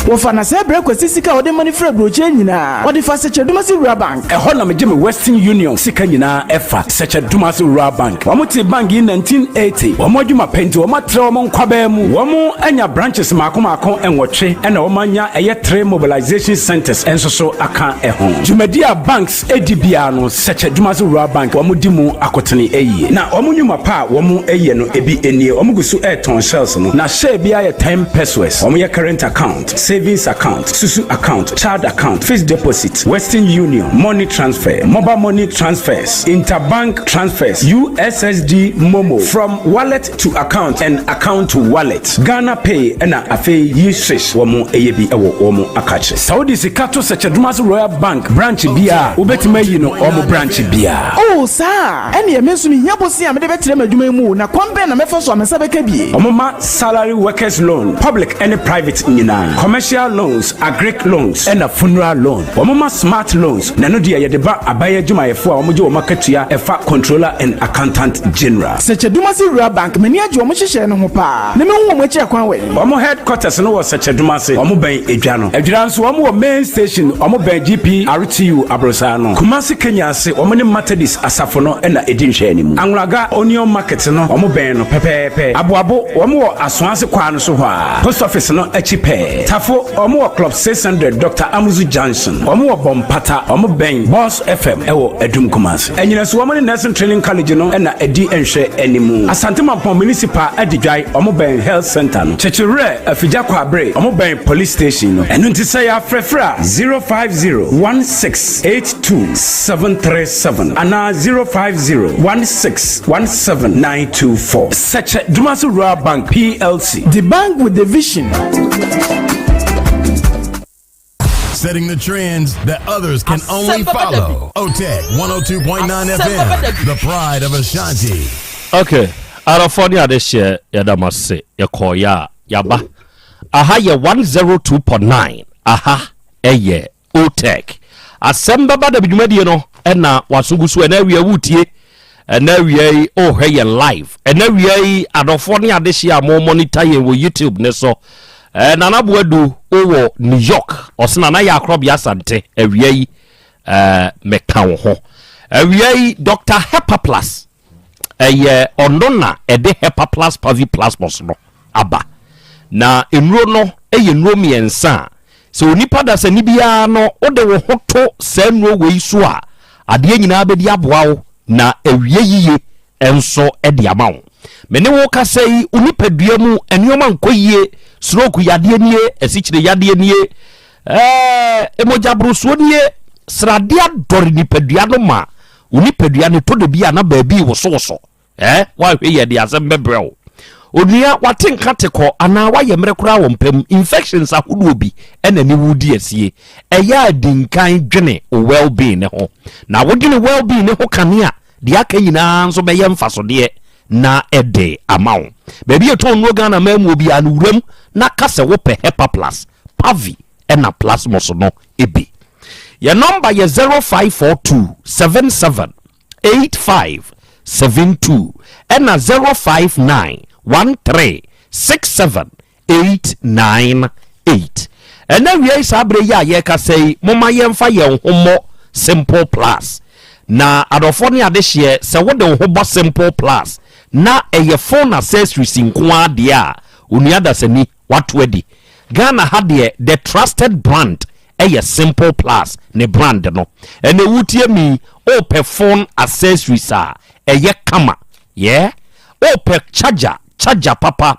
Wofana se breakfast sika ode money fra broche nyina ode fa seche dumasi rural bank e ho na me Western Union sika nyina efa seche dumasi rural bank wamuti bank in 1980 wamodwuma penti wamatre wamo nkwaba mu wamo anya branches mako enwotwe ena wamanya eye 3 mobilization centers ensoso aka ehon jumadia banks edibia no seche dumasi rural bank wamodi mu akotene eyi na wamunwuma pa wamo eye no ebi enie wamugusu airton shells no na share bia ye 10 pesos wamo ye current account savings account, Susu account, child account, fixed deposit, Western Union, money transfer, mobile money transfers, interbank transfers, USSD Momo, from wallet to account and account to wallet, Ghana Pay, and Afe Yishish, Womo Eyebi Ewo Womo Akache. Saudi Sikato Sachadmas Royal Bank, branch Bia, Ubetime Yino, Omo branch Bia. Oh, sir, and ye mensumi yabosi amedebetire jume na kwambe na mefoso amesabeke Omoma salary workers loan, public and private nina. Commercial loans, agric loans, and a funeral loan. Omoma smart loans. Nano dia yedeba abaye juma efo a omoje omaketua efa controller and accountant general. Seche Dumasi Rural Bank meni aje omo hihye no ho pa. Ne me hu omo eche kwan we. Omo headquarters no was Seche Dumasi. Omo ben edwa no. Edwa nso omo main station omo ben GP RTU Abrosa no. Kumasi Kenya se omo ne Methodist asafo no na edi nhwe animu. Anwraga Onion Market no omo ben no pepepe. Aboabo omo wo asoase kwa no so ho a. Post office no echipe. Tafo omo club 600 Dr. Amuzu Johnson omo bompata omo ben Boss FM ewo Edum Kumasi enyina so omo nursing training college no na edi enhwe animu Asante Mampon municipal adidwai omo ben health center no chechire afija kwabre omo ben police station no enu ntise ya frefra 05016827737 ana 05016179224 such Dumasi Rural Bank PLC, the bank with the vision. Setting the trends that others can only follow. OTEC 102.9 FM, the pride of Asante. Okay, Arafonia this year, Yadamase, Yakoya, Yaba. Aha, ye 102.9. Aha, eye, OTEC. Asem Beba Dabi Mediano, Ena, Wasugusu, and area Wutie, and area, oh, hey, live. And area, Arafonia this year, more monitor with YouTube, Neso. Nana Buedu owo New York osina na ya Krobea Asante ewie mekawo ho ewie Dr. Hepa Plus ondona ede Hepa Plus Pavi Plus no aba na enro no enro miensa so onipa da se ni bia no ode wo hoto se enro we isu a ade nyina abedi aboawo na ewie yiye enso ede amawo mene wo ka sei unipadua mu enioma nkoyie stroke yade nie esichire yade nie emoja brusuo nie sradia dori nipadua no ma unipadua ne to de bia na baabi wo so wa hwe ye de asem bebreo onua watenka teko ana waye mre kura wo mpam infections ahodo bi ena ni wudi asie eya adinkan dwene well being ne ho na wodwene well being ne ho kanea de aka nyina nso beye mfasode na ede amawo baby eto no Ghana mamu obi anuram na kase wo pe hepa plus pavi ena plus moso ebi ya number ye 0542778572 ena 0591367898 ena wiye sabre ya ye ka sei moma ye mfa ye homo simple plus na adofo ne adehye se wode ho bo simple plus na eye phone accessories nkoa de a uniada sani watu edi Ghana had the trusted brand eye simple plus ne brand no ene wutie mi ope phone accessories a eye kama yeah ope charger papa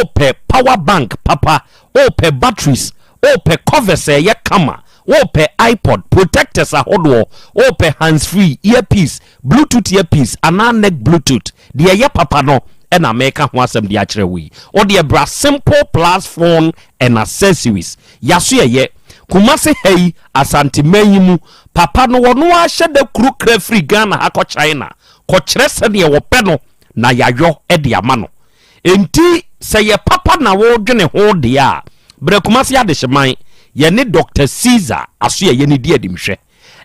ope power bank papa ope batteries ope covers eye kama ope iPod protectors ahodo ope hands free earpiece bluetooth earpiece ana neck bluetooth de eye papa no ena make ho asem de akere wi o de bra simple plus phone and accessories yaso ye kumase hey asante manyimu papa no wono a hyede kru kra free Ghana akọ China ko kire se de wo pe no na yayo e de ama no enti se ye papa na wo dwene ho de a bre kumase ade hyeman ye ne Dr. Caesar aso ye ne di adimhwe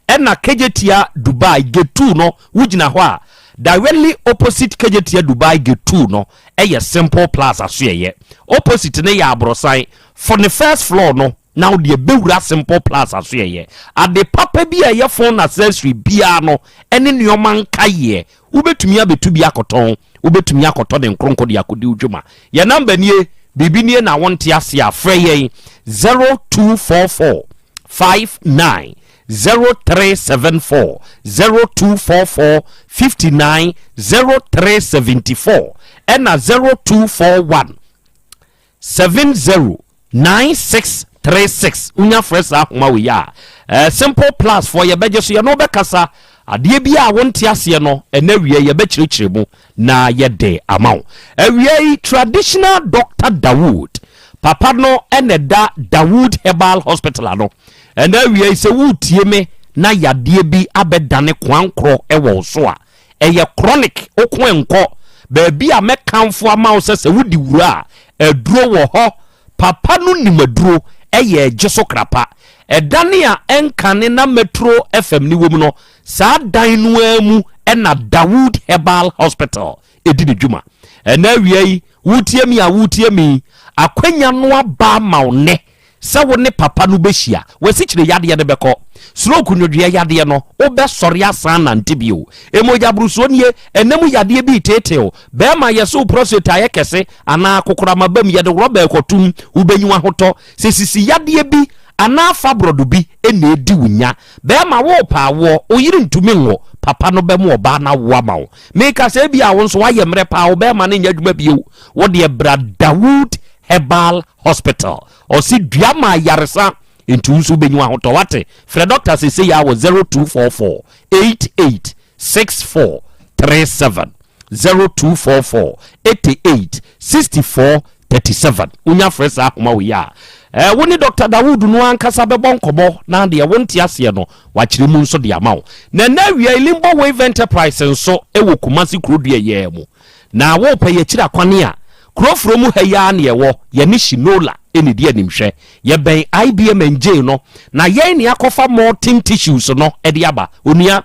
ena kejetia Dubai getu no wugina ho a directly opposite kejetia Dubai getu no eye simple plaza so ye opposite ne ya abrosan for the first floor no now the bewura simple plaza so ye ade papa bi eye phone accessory bia no ene neoma nka ye ubetumi abetu bi akoton ubetumi akoton de nkronko de akodi udwuma ye number nie bibi nie na wonte ase afre ye 0244 59 0374 0244 59 0374 and 0241 709636 unya fresa homa we ya simple plus for your budget so you no bekasa ade bia wonte ase no enawie ye bekirikiremu na ye de amaw awie traditional Dr. Dawood papa no eneda Dawood Herbal Hospital no and awie se wutie me na yade bi abedane kwankro ewo so a eye chronic okwenko ba bia mekamfo amaw se wudi wura aduro wo ho papa no nimaduro eye jeso krapa edane a enkane na Metro FM ni wom no sa dan no amu na Dawood Herbal Hospital edidi djuma awie wutie mi akwanya no aba maune sa woni papa no behia wasi kire yade ne beko stroke nwodua yade no obe sori asan na ntibio emoja bruso nie enemu yade bi teteo be ma yeso prostate ayekese ana kokora mabam yade roba ekotum ubenyiwa hoto sesisi yade bi ana fabrodo bi ene edi wunya be ma wo pa wo oyiri ntumi nwo papa no be mu oba na wo ma wo meka se bi a wo nso waye mre pa wo be ma ne nyadwuma bio wo de bra Dawood Herbal Hospital or see Diama Yaresa into Usu Benua Hotowate. Fred Doctor say ya was 0244 886437 0244 886437. Unya fresa mawiya. Woni Dr. Dawood no ankasa bebon kobo na de wonti ase no wachire mu nso de amawo. Na wi Limbo Wave Enterprise nso ewo Kumasi Krodua ye mu. Na wo pa ye kira kwane a Krofro mu haya na yewo ye ni shinola eni de animhwe ye ben IBM NJ no na ye ni akofa molting tissues no e de aba onua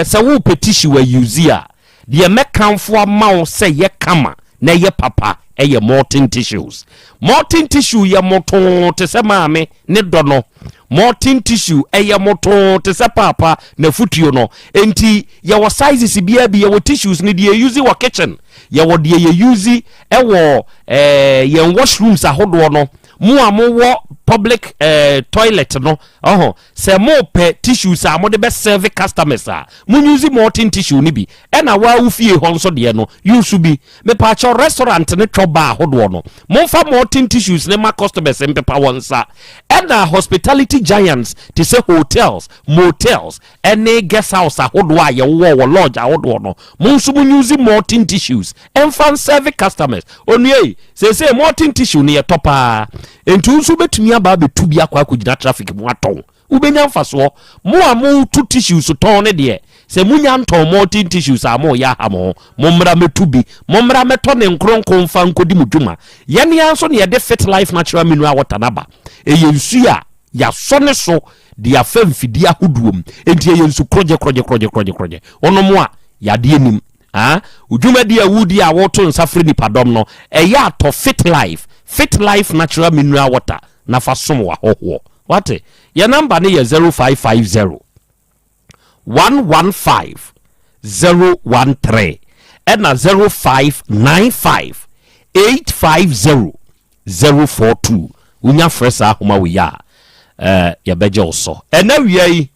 se wo pe tissue a use a de mekanfo amawo se ye kama na ye papa ye molting tissues ye moto te se maame ne do no molting tissue ye moto te se papa na futuo no enti ye wo sizes bia bi ye wo tissues ni de use wo kitchen ye wo de ye use ewo ye washrooms ahodo no mu amowo public toilet no se mo pe tissues a mo de be serve customers a mo use molten tissue ni bi e na wa wo fie ho nso de no use bi me pa cha restaurant ne choba hodo no mo fa molten tissues ne ma customers mpepa wonsa e na hospitality giants to say hotels motels any guest house ahodo a ye wo lodge ahodo no mo nso mo use molten tissues and fan serve customers onue say molten tissue ne ye topa entu nso betumi aba betu bi akwa akugina traffic mu aton ubenya mfaso mo a mo tu tissues ton ne de se munya nton molten tissues a mo ya ha mo mmra metu bi mo mmra meto ne nkronkon mfa nkodi mudwuma yene anso ne de fit life natural mineral water naba eye nsu a ya so ne so de afam fidi ahoduom enti eye nsu kroje ono mo a ya de enim udwuma de awudi a woto nsafre nipadom no eye ato fit life natural mineral water na fa som wa hoho wate your number ne 0550 115 013 and 0595 850 042 unya fresa homa we ya beje oso ena wiai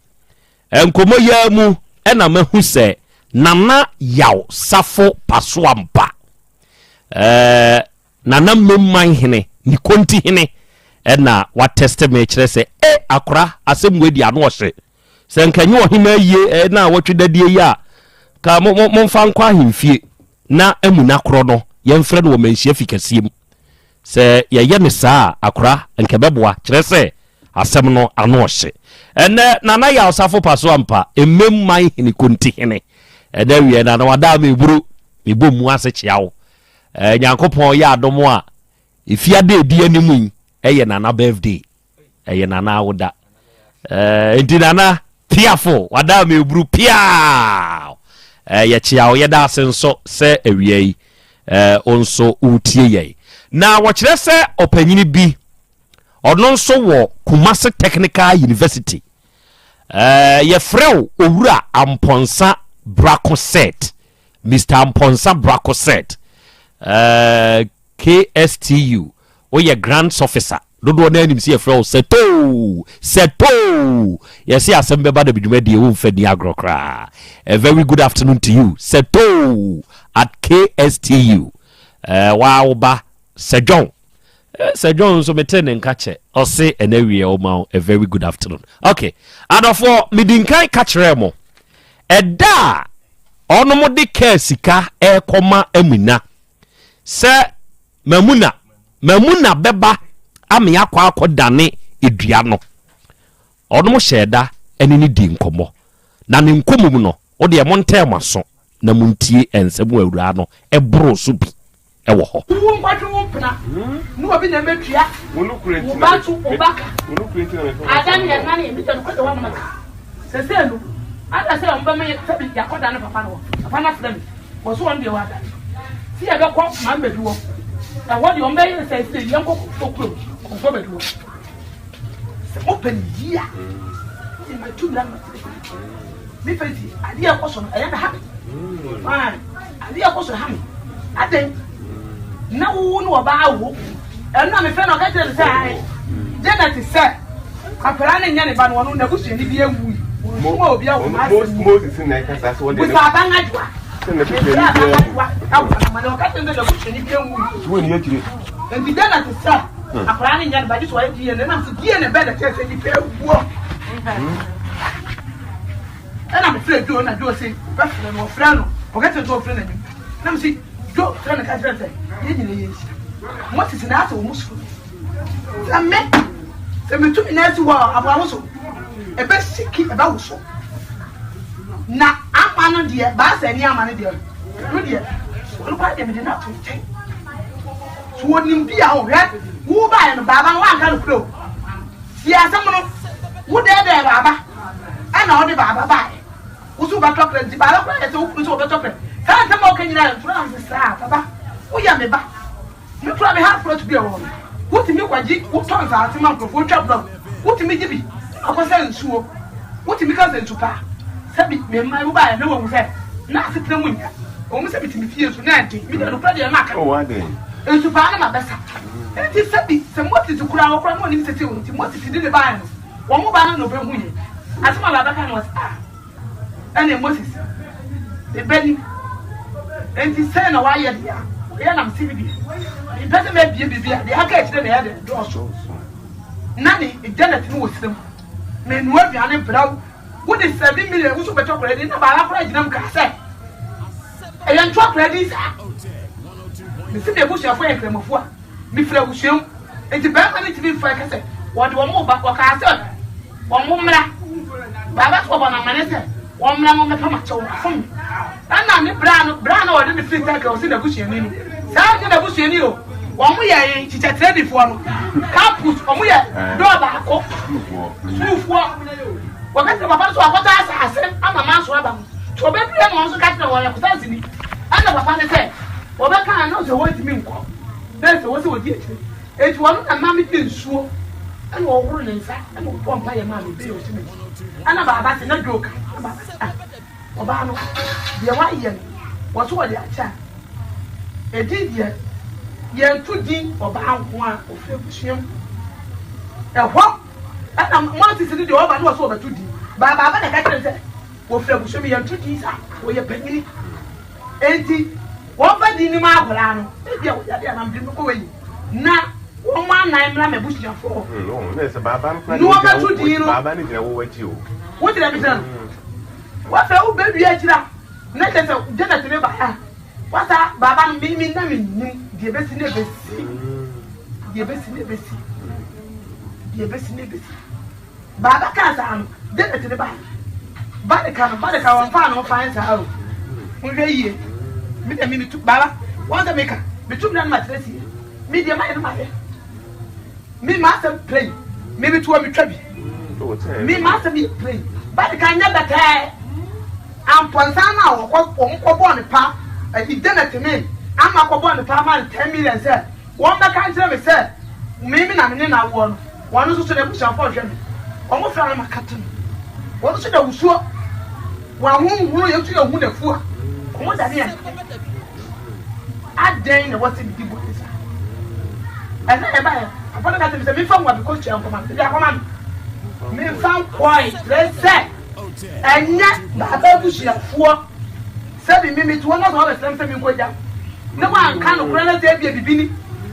enkomo ya mu ena mahu se nana yaw safo pasoampa nana memman hene ni konti hene ena wa test me kire se akora asem wedi ano ohye se nkanyi ohima yie na watwedadie ya ka momfa nkwa ahemfie na amuna koro no yemfre no manhia fikasiem se ye ne saa akora nkebeboa kire se asem no ano ohye ene nana ya osafo paso ampa ememman hene konti hene ena wie na wada me buru me bomu ase kiawo nyankopon ya adomo a ifiade edi animu eye nana birthday eye nana awoda enti nana piafo wada me buru pia ye chiawo ye da senso se awie onso utie ye na wo kire se opanyini bi ono nso wo Kumasi Technical University ye freo owura Amponsa Bracoset Mr. Amponsa Bracoset KSTU oye grants officer dodo na anim se freo seto yes Asem Beba de bidwumadi e wo mfani agrokra. A very good afternoon to you seto at KSTU wow ba Sejon so metene nkache ose enawie o ma a very good afternoon. Okay, and for midinkai kachere mo eda ono mo de ka sika koma amina se mamuna beba ame akwa akodane edua no ono mo hyeda ene ni di nkomo na ne nkomo mu no o de monte maso na muntie ensem awura no ebro so bi ewo ho wo nkwadwo wo pena no obi na metua wo no kurenti wo batu obaka wo no kurenti na me adan ya na ne mita no kwado wa mama seselu ada se omba me tabi ya koda na papa na frem wo so on de wa da si ya be ko ma mbedu wo na wo de omba ye se se yan ko kokuro ko bedu wo open dia in my two land me fezi adi ya ko so na ya na happy man adi ya ko so happy aden na wo no ba awo eno me fe no ka tell say Janet say apara na nya ne ba no na busu ni bi awu mo obi awu ma Moses na ka sa so de we fa ba ngajwa se na pe ni awu ma na ka tell na busu ni bi awu wo ni akire en bi Janet say apara na nya ne ba di so wa di ne na se die ne be da tell say ni pe awu ana me fle do na do say ba fle no fle no o ka tell do fle na ni na me si do fle na ka tell say ye what is na to musu ame se me tu ina ti wa abawo so e be siki e ba wo so na amano de ba se ni amano de no de wo ba de me de na to ten so wonim bia wo he wo ba ye no baba wa aka no kro si asam no wo de baba ana wo de baba ba wo so ba tokre di baba ko e so wo so ba tokre ka ta mo kanyina France sa baba wo ya me ba me try me hard for to be a woman what me kwaji wo ton za ati man profo twa block what me gibi akosa nsuo what me ka zentupa sabi me mai wo ba na wo se na afitre munya o mu sabi timi fie so na ade me do pra de na aka o wa de nsupa na ma besa Enti sabi se Moses kura okra mo ni sete won ti Moses di ne ba no. Wo mo ba no be hu ye. Asema la baka no was ene Moses. The beni. Enti say na wa ye dia. Ye na msi bi. E pese me bie bibia. De aka ekire na ye de do so. Nani e Janet no wosem. Me nu aduane braw. Wo de 7 million wo so beto kora de na ba la kora ginam ka say. E yan twa kora di sa. Me se de bu shafo e kremofo a. Mi fra wuhwem. Enti ba ma ne ti bi fa ka say. Wo de wo mo ba wo ka say. Wo mo mra. Baba so ba na mane say. Wo mra mo me pa ma chew fun. Ana ne bra no wo de free take o se na buhwem ni. Sa ke na buhwem ni o. Wo mo ye chicha trade fo no. Campus wo mo ye do ba ko. Sufo. Wo ka se baba so akota asase ama ma so aba. To be bia mo so ka tire wo ya kusansi ni. Ana baba ne say. Wo be kan no so wo ti mi nko. Then so wo se wo di echi. Echi wo no na ma mi di nsuo. Ana wo huru ne nsa. Ana wo pompa ye ma mi be o ti mi. Ana baba se na joke. Oba no de wa ye wo so wo de acha. Edi de ye tu din oba anko a ofre busuam. Ehwo ana mo ti se de oba no so oba tu din. Baba na ka kire se ofre busuam ye tu din sa wo ye panyini. Enti wo fa din ni ma akola no. E bia wo ya de na mbi ko we na wo ma nan mra me busuam fo. No, na se baba no no oba tu din no. Baba ni gina wo wachi o. Wo ti na bi tan. Wa fa wo baby akira. Na te se Janet me ba ha. Wata baba mi na mi nim die besi ne besi. Die besi ne besi. Die besi ne besi. Baba ka sa no. Janet ne ba. Ba de ka wan fa no fa nsa aro. Nhwe yie. Mi de mi tu baba. Wan da meka. Mi tu na matresi. Mi de mai no mai. Mi ma sa play. Mi bi tu mi twabi. Mi ma sa mi play. Ba de ka nya beta. Amponsana wo ko bo ne pa. I Janet me. I'm a cobon the farmer 10 million, sir. One back can't me, sir. Maybe I'm in our one. One who should have pushed for him. Almost from my captain. What should I was sure? One who you to your wound of four. What that is? I dare what's in the people. And I buy. I found that there is a from what the coach and command. Me found quiet, let's say. And yet, the bush of 4. Sabi mimi to one of our same koja. No one can of be a bibini.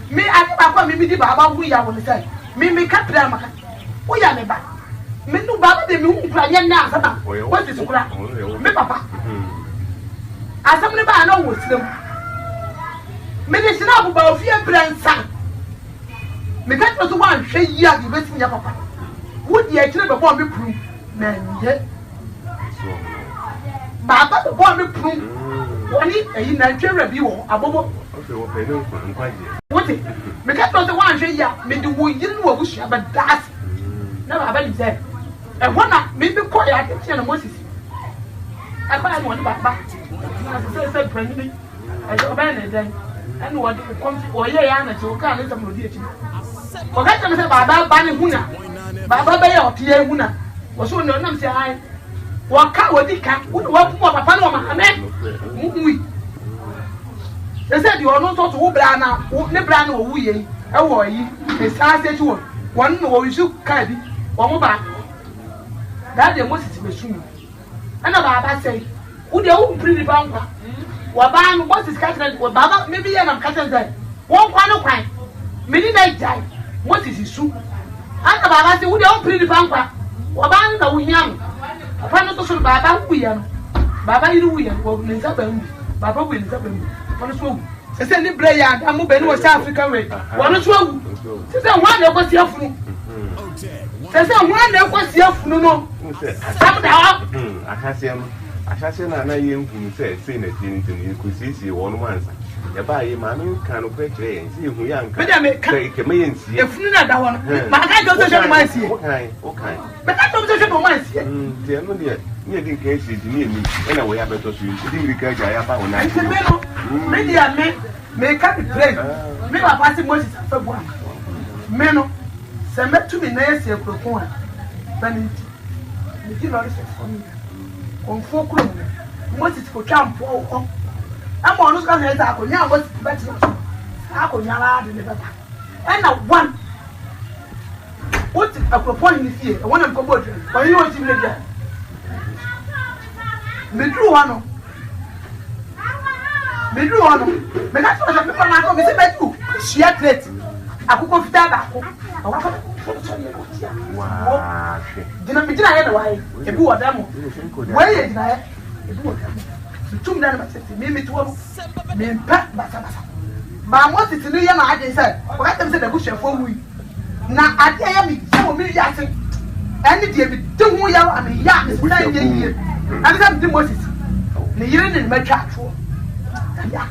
Me I papa mimi di baba we ya won say. Mimi ka pra maka. O ya me ba. Me no baba de me hu pra nya na asaba. What is kura? Me papa. Asam ne ba na wo sirem. Me de sina bu ba ofie bransa. Me ka to wan hwe yi a di besi nya papa. Wo di a kire be bo me pru. Na nye. Baba the boy me prum. Wani eyi na twere bi wo abobo. Okay, wo pe no nkwaje. Wote. Me ka to the one hwe ya, me de wo yiri wo busua ba das. Na baba ni say. E hona me bi ko ya ke na Moses. Akwa na woni baba. Na se pranini. E do ba na den. Ene wo de konfi wo ye ya na che wo ka na sam no di echi. Wo ka tell me say baba ba ni huna. Baba ba ya otie huna. Wo so no nam say ai. Waka wadika wo kuma papa no ma ame mumui they said you are not to wo bra na ne bra na wo ye e wo yi e sa se ti wo won no wo isu ka bi wo mo ba that the Moses be sunu ana baba say wo de wo bri ba nkwa wo ba no Moses ka tell wo baba maybe ya na ka tell say wo nkwa no kwan me ni na jai Moses isu ana baba say wo de wo bri ba nkwa wo ba no na wo hiam Papa no so baba wuya no. Baba yiri wuya wo nza ba mu. Baba wuya nza ba mu. Wono so wu. Se ni bre ya da mu be ni wo South Africa way. Wono so wu. Se hwan na ko si afunu. Se hwan na ko si afunu no. Sam da. Ahase na ye nkunu se na tin tin ku sisi wono mansa. Ya ba ye ma no kan no kwekire yen si hu ya nka. Ke me yen si. Efunu na da wono. Ma ka do so shemo mansi. Okay. Be ka do so shemo mansi. Tie no de ni din ke si di ni emi. Na wo ya beto so yin. Di rika ja ya ba wona. Nti me no. Me dia me ka be play. Me ba pass Moses afabua. Me no. Se me tu mi na esi ekrokon a. Bani. Me di no research for me. Konfo kuro. Moses ko champo o. Ama onu ska se ta ko nya Moses beti. Ako nya la de beta. and a one. What a proposal is here? One of Kobo. Why you want to be there? Me drew one. Me drew one. Me got to people now come. Me say me do. She had it. I could go to that. Wow. Dina me dina here why? Ebu wadamo. Why you dina here? Ebu wadamo. Tum dana ma seti. Me to me pa basa. Ba mo titi no ye na ade say. O ka tem say da bushia fo wi. Na ade ya mi so mi ya se. Eni de bi de hu ya am ya me say ye ye. Abi say de Moses. Ne yire ne ma twa atwo. Ya.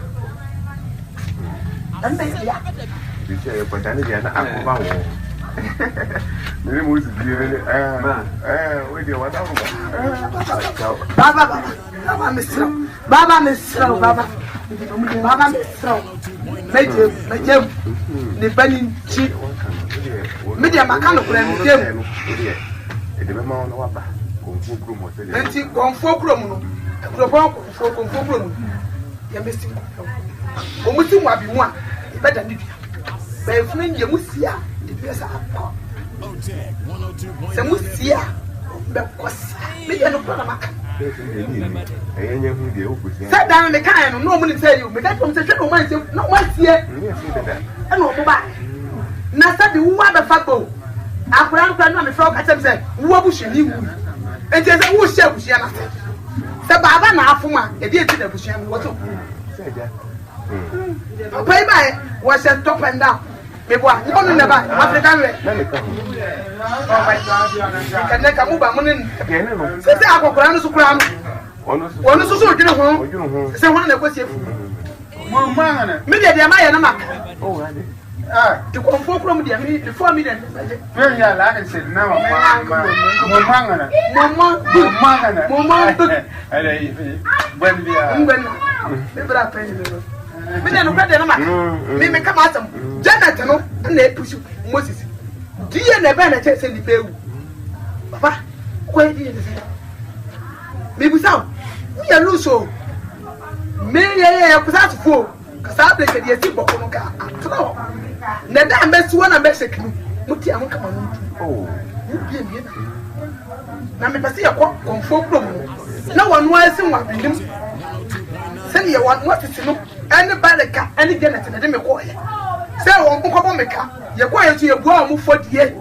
Ande ya. This is a Dani na akova wo. Mimi Moses bi we dey wada wo. Baba Mr. Baba Mr. Meje ne bani chi. Media makano kura mi dem. E de ma ono wa ba. Konfo kuro mo se. Enti konfo kuro mo no. Konfo kuro mo. Ya mesi. O muti mu abi mu a e beda ni bia. Ba efun ye musia. Se musia be kosa me ye no kona maka eyenye hu de okusia se dan me kan no no mu ni say you me ka tom se hwe no man se no man sie e no mo ba na se de wu ba fa go akura nkura no me fro ka tem se wu abuhwe ni wu enti se wu hye abuhwe na se baba na afuma e de eti da abuhwe no woto se ja papa iba was a top and down. Me boy, you don't know about African way. Oh my God, you can make a move by money. Say, I go around the crown. One is also doing home. Say, one of the questions. Media, the Amaya. Oh, to conform from the before me then. Very young, like I said, now, when we are. Me no brother no ma me come out Janet no na push Moses die na be na che se ni pewu papa ko die ne se me busa me ya luso me ya kusa fo kasa bre ke die si boko no ka atro na da me si wona me se kinu muti am kama no oh you be me na me pasi ya ko konfo problem na wonu asi wa binim se ye what is no anybody ka any Janet na de me ko ye say won ko bo me ka ye ko ye tu ye bua mu fodie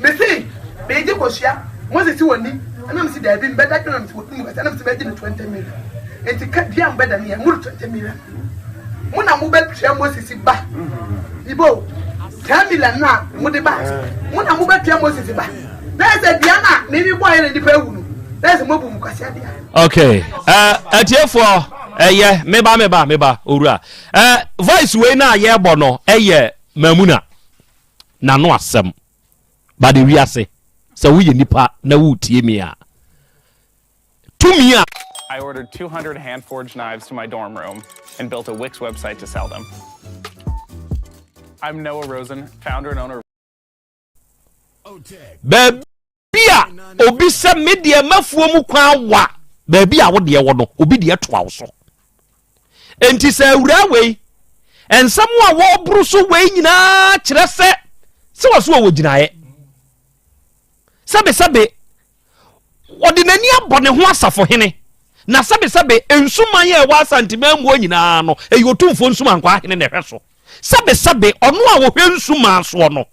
me see be je ko hia Moses woni ana me see da bi mbeda twa na me woni ka na me see be je 20 million enti ka dia mbeda ne mu 20 million mu na mu be twa Moses ba ibo 10 million na mu de ba mu na mu be twa Moses ba na se dia na me bi boy ne di pa ewu no na se mo bu mu kwase dia okay atiefo yeah, meba owura voice we na ye bo no mamuna na no asem ba de wiase se wo ye nipa na wo tie mi a tumi a I ordered 200 hand-forged knives to my dorm room and built a Wix website to sell them. I'm Noah Rosen, founder and owner of OTEC. Bebia obi se media mafuo mu kwan wa bebia wo de wo no obi de toa so enti se awura we ensam a wo buru so we nyina kire se wo so wo ginae sabe ordinani abone ho asafo hene na sabe ensuman ye wa Asante mambo nyina no eyotumfo nsuman kwa hene ne hweso sabe ono a wo hwe nsuman so no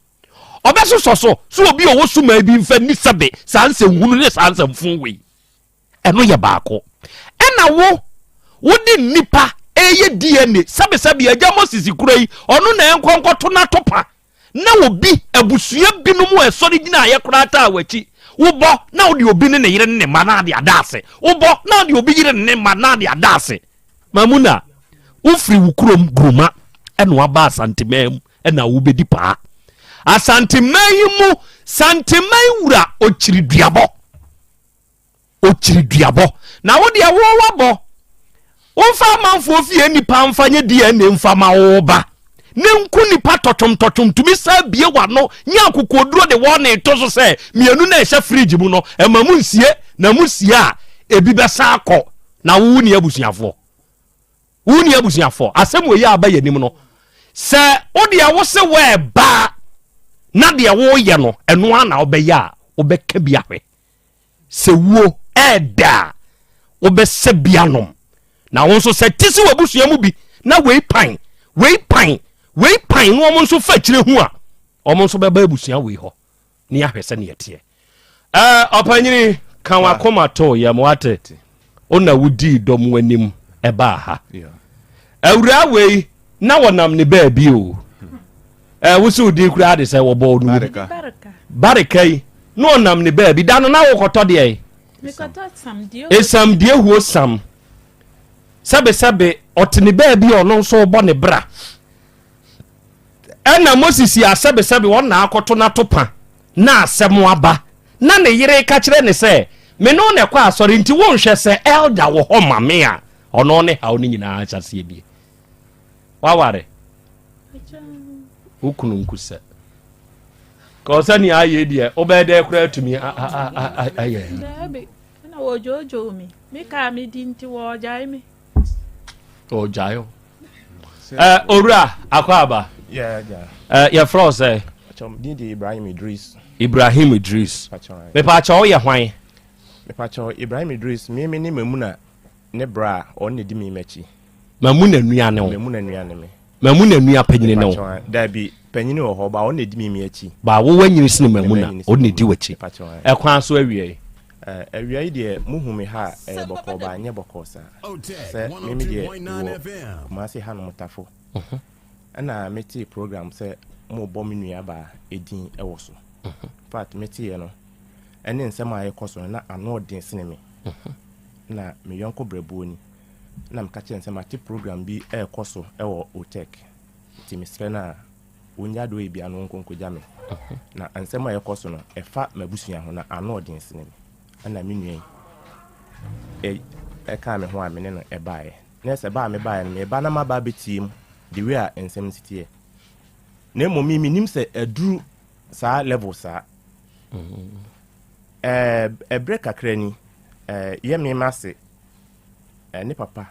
obeso so obi owo suma bi mfa ni sabe sanse hunu ne sanse mfun we eno ye baako ena wo di nipa eye DNA sabe agya Moses kurai ono na enkonkoto na topa na obi abusua binom esori gina aye kurata awachi wo bo na odi obi ne yire ne ma na de adase wo bo na odi obi yire ne ma na de adase mamuna wo firi wukurom gruma eno aba Asante mam ena wo bedi pa Asante mayimu Sante mayiwura ochiriduabo na wo de wo wabo Onfa manfo fie nipa mfanye DNA mfama oba ne nku nipa totom tumi sa bie wano nya kokoduro de wo na to so se mienu na ehye fridge mu no emamu nsie na musie a ebi besa akọ na wo ni abusuafo Asem we ya aba yanim no se odi a wo se we ba na de wo ye no eno ana obeye a obeka bia hwe se wo eda obese bia nom na wo nso se tisi wabusua mu bi na we pan no mo nso fa kire hu a o mo nso beba abusua we ho ni ahwese ne yete opanyini kan wa koma to ya moate ona wudi dom wanim eba ha awura we na wonam ne ba bi o wusu di kura de se wo bo nu barikai no wonam ne ba bi da no na wo koto de sam die huo sam sabe otene ba bi ono so bo ne bra ena Moses ya sabe wona akoto na topa na asem aba na ne yire ka kire ne se me no ne kwa asori nti wo nhwe se elder wo ho mame a ono ne hawo ni nyina acha se bi waware ukunu nkusa ko sani aye die obede kura tumi aye Dabi na wo jojo mi ka mi di nti wo jai mi o jayo ora akwaba ya froze di Ibrahim Idris me pa cha o ye hwan me pa cha Ibrahim Idris me ni mamuna ne bra on ne di mi machi mamuna nua ne wo mamuna nua panyine ne wo Dabi panyine wo ho ba on ne di mi achi ba wo wanyini sine mamuna on ne di wachi ekwan so awie awie de muhumi ha boko ba nye boko sa se mimi de ma se ha no mutafo ana meti program se mo bɔ me nua ba edin ɛwɔ so fact meti ye no ɛne nsɛm a yɛkɔ so na ano den sene me na me yɔnko brɛbuoni na me ka kyerɛ nsɛm ati program bi ɛkɔ so ɛwɔ OTEC ti me srɛ na wonya do ebi ano nkonkogya me na nsɛm a yɛkɔ so no ɛfa mabusua ho na ano den sene me ana me nua ɛka me ho a me ne no ɛbae na sɛ ba me bae no me ba na ma ba betiem the way a nsɛm sitie na momi minim se aduru sa level sa break akrani ye me mase ne papa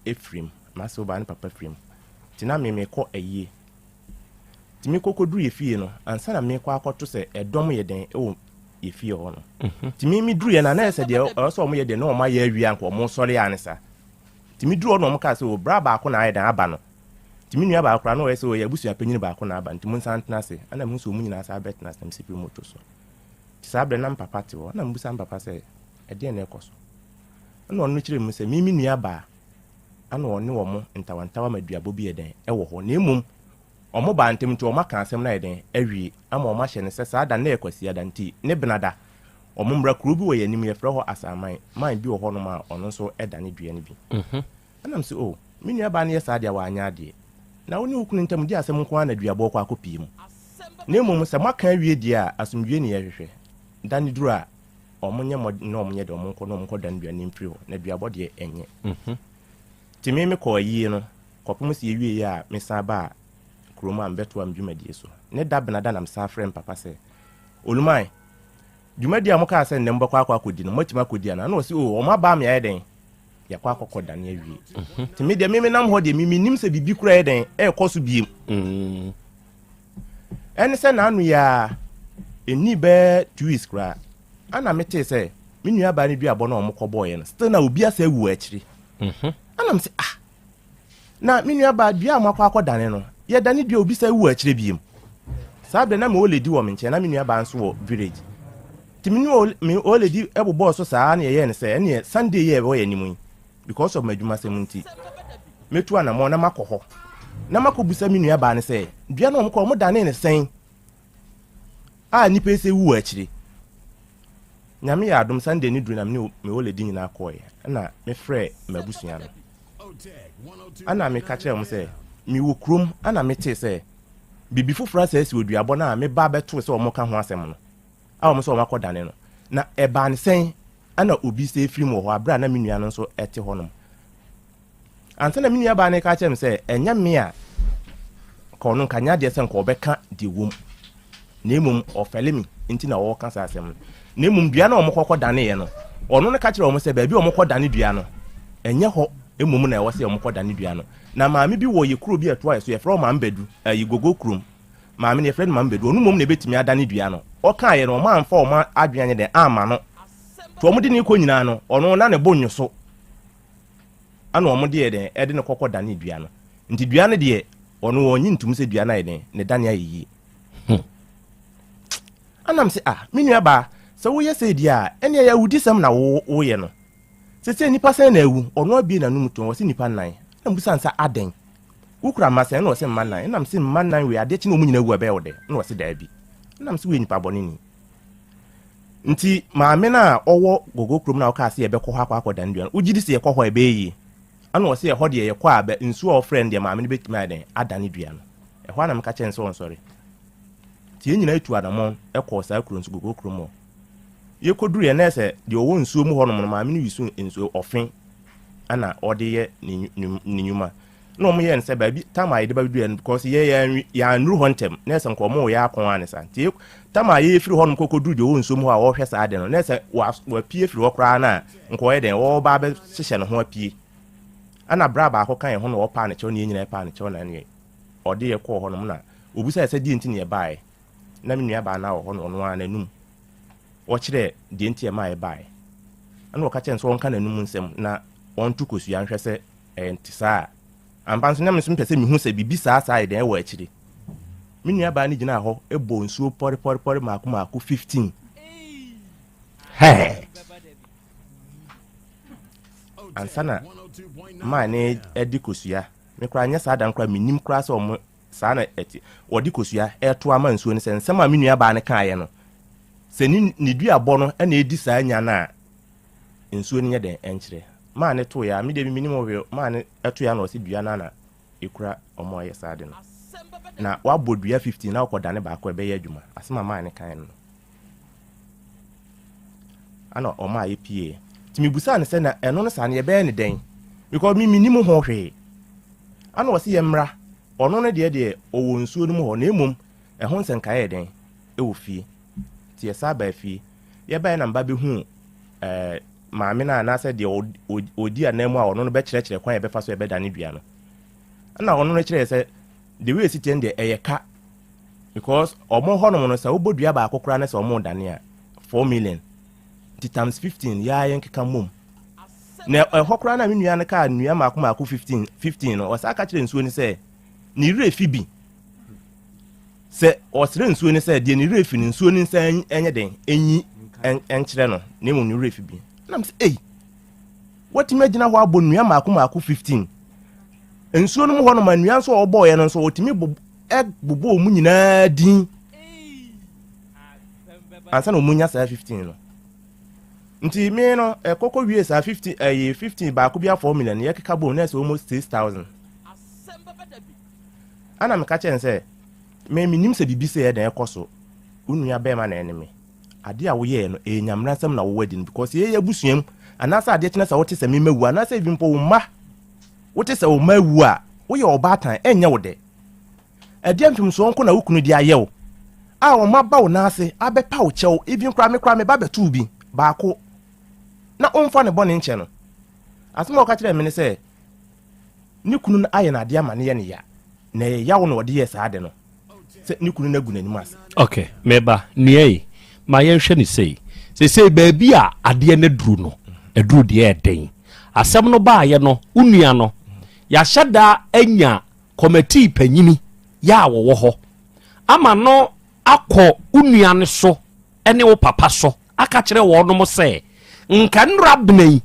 Efrim mase oba ne papa Efrim tina me ko ayie timi kokoduru yefie no ansa na me ko akoto se edom ye den e yefie ho no timi mi duru ye na na se de so mo ye de na o ma ye awia nko mo sori anisa timi duru no mo ka se o bra ba ko na aye dan aba no timi nua ba akora no we se o ya busua panyini ba ko na aba ntimo nsantena se ana mu so mu nyina sa betna sam sipi moto so sabre na papa te wo na mbusa papa se e de na ekoso ana onu kire mu se mimi nua ba ana oni wo mo ntawantawa maduabo bi eden e wo ho na emum omo ba ntem nti omo ka asem na eden awie ama omo hye ne se sa da na ekwasi ada nti ne benada omo mbra kuro bi wo yanim ye frɛ ho asaman man bi wo ho no ma ono so eda ne dua ne bi ana mse o mi nua ba na ye sa dia wa anya ade na woni ukunu ntam di asem nko ana duabo kwa akopie mu na emum se maka awie dia asomdwe ne ye hwehwe dan duru a omonye na omonye de omonko no omonko dan duane mpiri ho na duabo de enye timi me ko yi no kopum se yewie ya me sa ba kroma mbeto am dwumadie so ne da benada na msa frem papa se olumai dwumadie amoka ase ne mbakwa akodi no motima akodi na o se o ma ba me ayeden ya kwa akokoda na awie timi de meme nam ho de mimi nim se bibi kura ayeden e koso biem ene se na anu ya eni be 2 weeks kura ana mete se me nua ba ne duabo na omko boye no still na obi asa awu akiri ana mse na me nua ba dua amakwa akoda ne no ye dane dua obi sa awu akiri biem sabe na me oledi wo me nche na me nua ba nso wo village timi me oledi ebobo so saa na ye ne se ene Sunday ye wo ye nimu because of madwuma semunti metu ana mo na makoho na makobusa me nua ba ne se dua na omko mo dane ne sen nipa ese wu akiri nyame ya adom Sunday ni duru na me oledi nyina akoye na me frɛ mabusua no ana me ka kyerɛ mo sɛ me wo krom ana me te sɛ bibi foforo asa esi oduabɔ na me ba beto sɛ omo ka ho asɛm no a omo sɛ omo akɔdane no na ɛba ne sɛn ana obi sɛ efiri mo hɔ abra na me nua no nso ɛte hɔ no ansa na me nua ba ne ka kyerɛ me sɛ ɛnya me a kɔno kanya de sɛ nkɔ ɔbɛka de wom na emum ɔfɛle mi nti na wɔka sa asɛm no na emum dua na omo kɔkɔdane ye no ɔno ne ka kyerɛ omo sɛ baabi omo kɔdane dua no ɛnyɛ hɔ emum na ɛwɔ sɛ omo kɔdane dua no na maame bi wo ye kuro bi ato aso ye from mambedu yi gogo krom maame ne friend mambedu onu mom na betimi adane dua no o kan ye no ma amfa o ma adwanye de ama no to omde ne ko nyina no ono na ne bonyo so ana omde ye de e de ne kokko dane dua no nti dua no de ono wonyi ntum se dua na ye de ne dane ayi anam se menua ba se wo ye se dia ene ya wudi sam na wo ye no se nipa sen na ewu ono abi na num to wo se nipa nan na mbusa nsa aden ukura masen na wo se man nan nam se man nan we ade chi na omunyina ewu abe wo de na wo se Dabi nam se we nipa boni ni nti maame na owo gogo krom na wo ka se ye be ko ha kwa dan dua ugidi se ye ko ho ebe yi ana wo se ye ho de ye kwa abe nsu o friend de maame ne betimi aden adane dua no e ho na mka chen so nsori tie nyina etu adamon e ko sa kuro nsu gogo krom mo ye koduru ye na ese de owo nsuo mu hono maame ne wisu nsuo ofin ana ode ye ni nyuma no mo ye nse ba bi tama ye de ba du because ye ya nru hontem na ese nko mo ya akon anisa tie tama ye firi hono kokoduru de owo nsuo mu ha wo hwesa ade no na ese wa pie firi okra na nko ye den wo ba be hyehyɛ no ho apie ana bra ba akọ kan ye hono wo pa ne chew ne nyina pa ne chew na ne ode ye kọ hono na obusa ese di ntini ye bae na me nua ba na wo hono no ana num wo kire di nti ye mai bae ana wo ka chen so won kan anum nsem na won tu kosu ya nhwese ntisa ampanso na me so mpese mi hu se bibi saa ye den wo akiri me nua ba ni gina ho ebo nsuo pori maako 15 he ansana ma ne edi kosu ya me kra nya saa dan kra minim kra so mo saa na eti odi kosu ya eto ama nsuo ni se nsema me nua ba ne kan ye no se ni dua bɔ no na edi saa nya na nsuo ni nya den enkyere ma ne to ya me de minim wo ma ne eto ya na osi dua na ekura omo aye saa de no na wa bodua 15 na okoda ne ba ko ebe ya adwuma asema ma ne kan no ana omo aye pie timi busa ne se na eno no saa ne ebe ne den because mi minim ho hwe ana osi ye mra ono ne de owo nsuo no mu ho na emom ho nsenka ye den ewo fie tie saba fie ye ba na mba be hu maame na na se de odi anamu a ono no be kire kwan ye be fa so ye be dane dua no na ono no kire se the way sit de eyeka because omo hono no sa obodua ba akokora na se omo dane a 4 million times 15 ya yen keka mom na hokora na menua ne ka nua maako 15 no o sa ka kire nsuo ni se ni refi bi se osire nsuo ni se de ni refi ni nsuo ni se enye den enyi enkire no na mu ni refi bi nam se what imagine ho abo nua maako 15 nsuo no mu ho no ma nua so obo ye no so otimi bobo mu nyina din ansa no munya sa 15 no nti me no ekoko wie sa 15 ba ko bia 4 million ye keka bo na so almost 6000 ana me ka chen se me minim se bibi se ye den ekoso unua be ma na eneme ade a wo ye no enyamra nsam na wo wadin because ye yabusuam anasa ade tena sa wote se me mawu anasa evimpo wo ma wote se wo mawu a wo ye obatan enye wo de ade amfim so nko na wukunu di ayewo a wo ma ba wo na ase abepa wo chew even kra me ba betu bi ba ko na onfa ne bone nche no asema o ka kire me ne se ni kunu na aye na ade ama ne ye ne ya na ye yawo no de ye sa ade no se ni kunu na gu nanim ase okay meba niei ma ye hwe ni sei baabi a ade ne duru no eduru de eden asem no ba ye no unua no ya hyada anya committee panyini ya wo ho ama no akọ unua ne so ene wo papa so aka kire wo no mo se nka nrabnei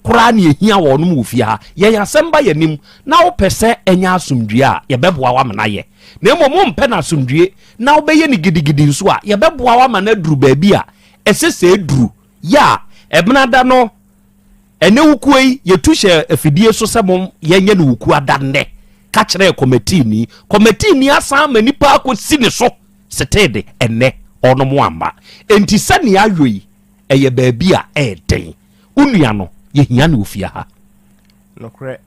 kura ne ehia wo no mu fie ha ye yasem ba yanim na wo pese enya asumdue a ye beboa wa mena ye na emo mpe na asumdue na wo beye ni gidigidi nso a ye beboa wa mena duru baabi a esese duru ya ebnada no ene wukuei ye tuhye afidie so semom ye nye ne wuku adande ka kire committee ni asan manipa akosi ne so setede ene ono mo amba enti sane ayoi eye baabi a eden unua no ye hia ne ofia ha no kre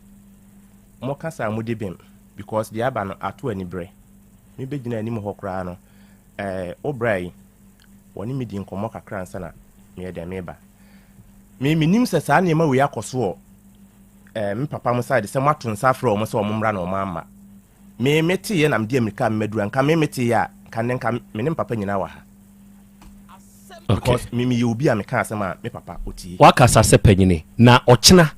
mo kasa amode bem because the aba no ato ani bre me begina ani mo hokra no obrai woni me di nkomo kakra nsa na me de me ba me minim se sa ne ma we akoso me papa mo side se mato nsa afro o mo se o mmra na o mama me meti ye na mde America medura nka me meti ya kan nka me ne papa nyina wa ha because me obi a me ka asema me papa oti waka sase panyine na ochina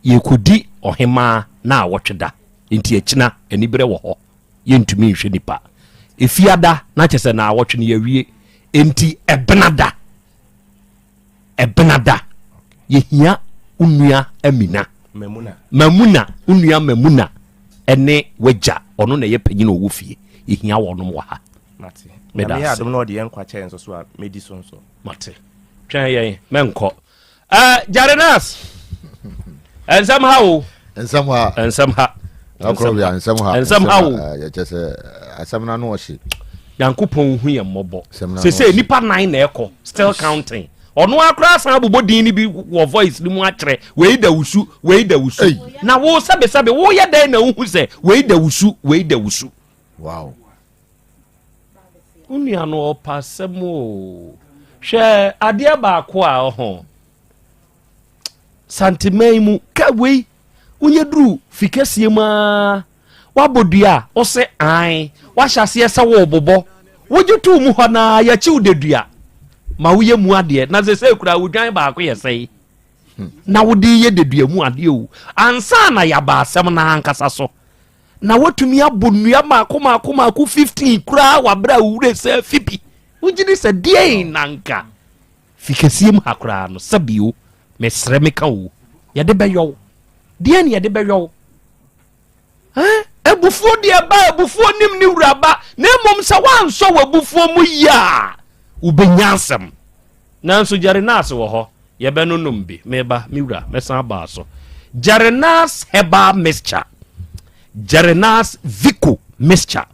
ye kudi ohema na wotweda nti achina anibere wo ho ye ntumi hwe nipa efiada na chese na wotwe ne yawie enti ebenada ye hia unua amina mamuna unua mamuna ene waja ono na ye panyine owo fie ye hia wonom wa ha mate me ya adom no de enkwa che enso so a medi so nso mate twan yen menko Jarenas ensam ha ya chese asam na no oshi yankopon hu ye mmobo se nipa 9 na eko still counting ono akra san abobodin ni bi wo voice ni mu akere we da wusu na wo sabe wo ye dan na hu se we da wusu wow unia no pasemo hwe ade ba ko a ho santimai mu kawei unye dru fikesie ma wabodua ose an wahase ese wo bobo wojutu mu ho na ya chi udedua ma woye mu ade na se kura wodwan ba ko yesei na wodi ye dedua mu ade o ansa na ya ba asem na ankasa so na wotumi abonua mako 15 kura wabra wure se fipi wujini se die nanka fikesie mu akura no sabio mesre meka wo yade beyo die ne yade beyo ebufuo de ba ebufuo nim ni wuraba na mom se wanso wabufuo mu ya ubenyansem nanso Jarenas wo ho ye be no nombe meba miwura mesan ba so Jarenas heba mixture Jarenas Vico mixture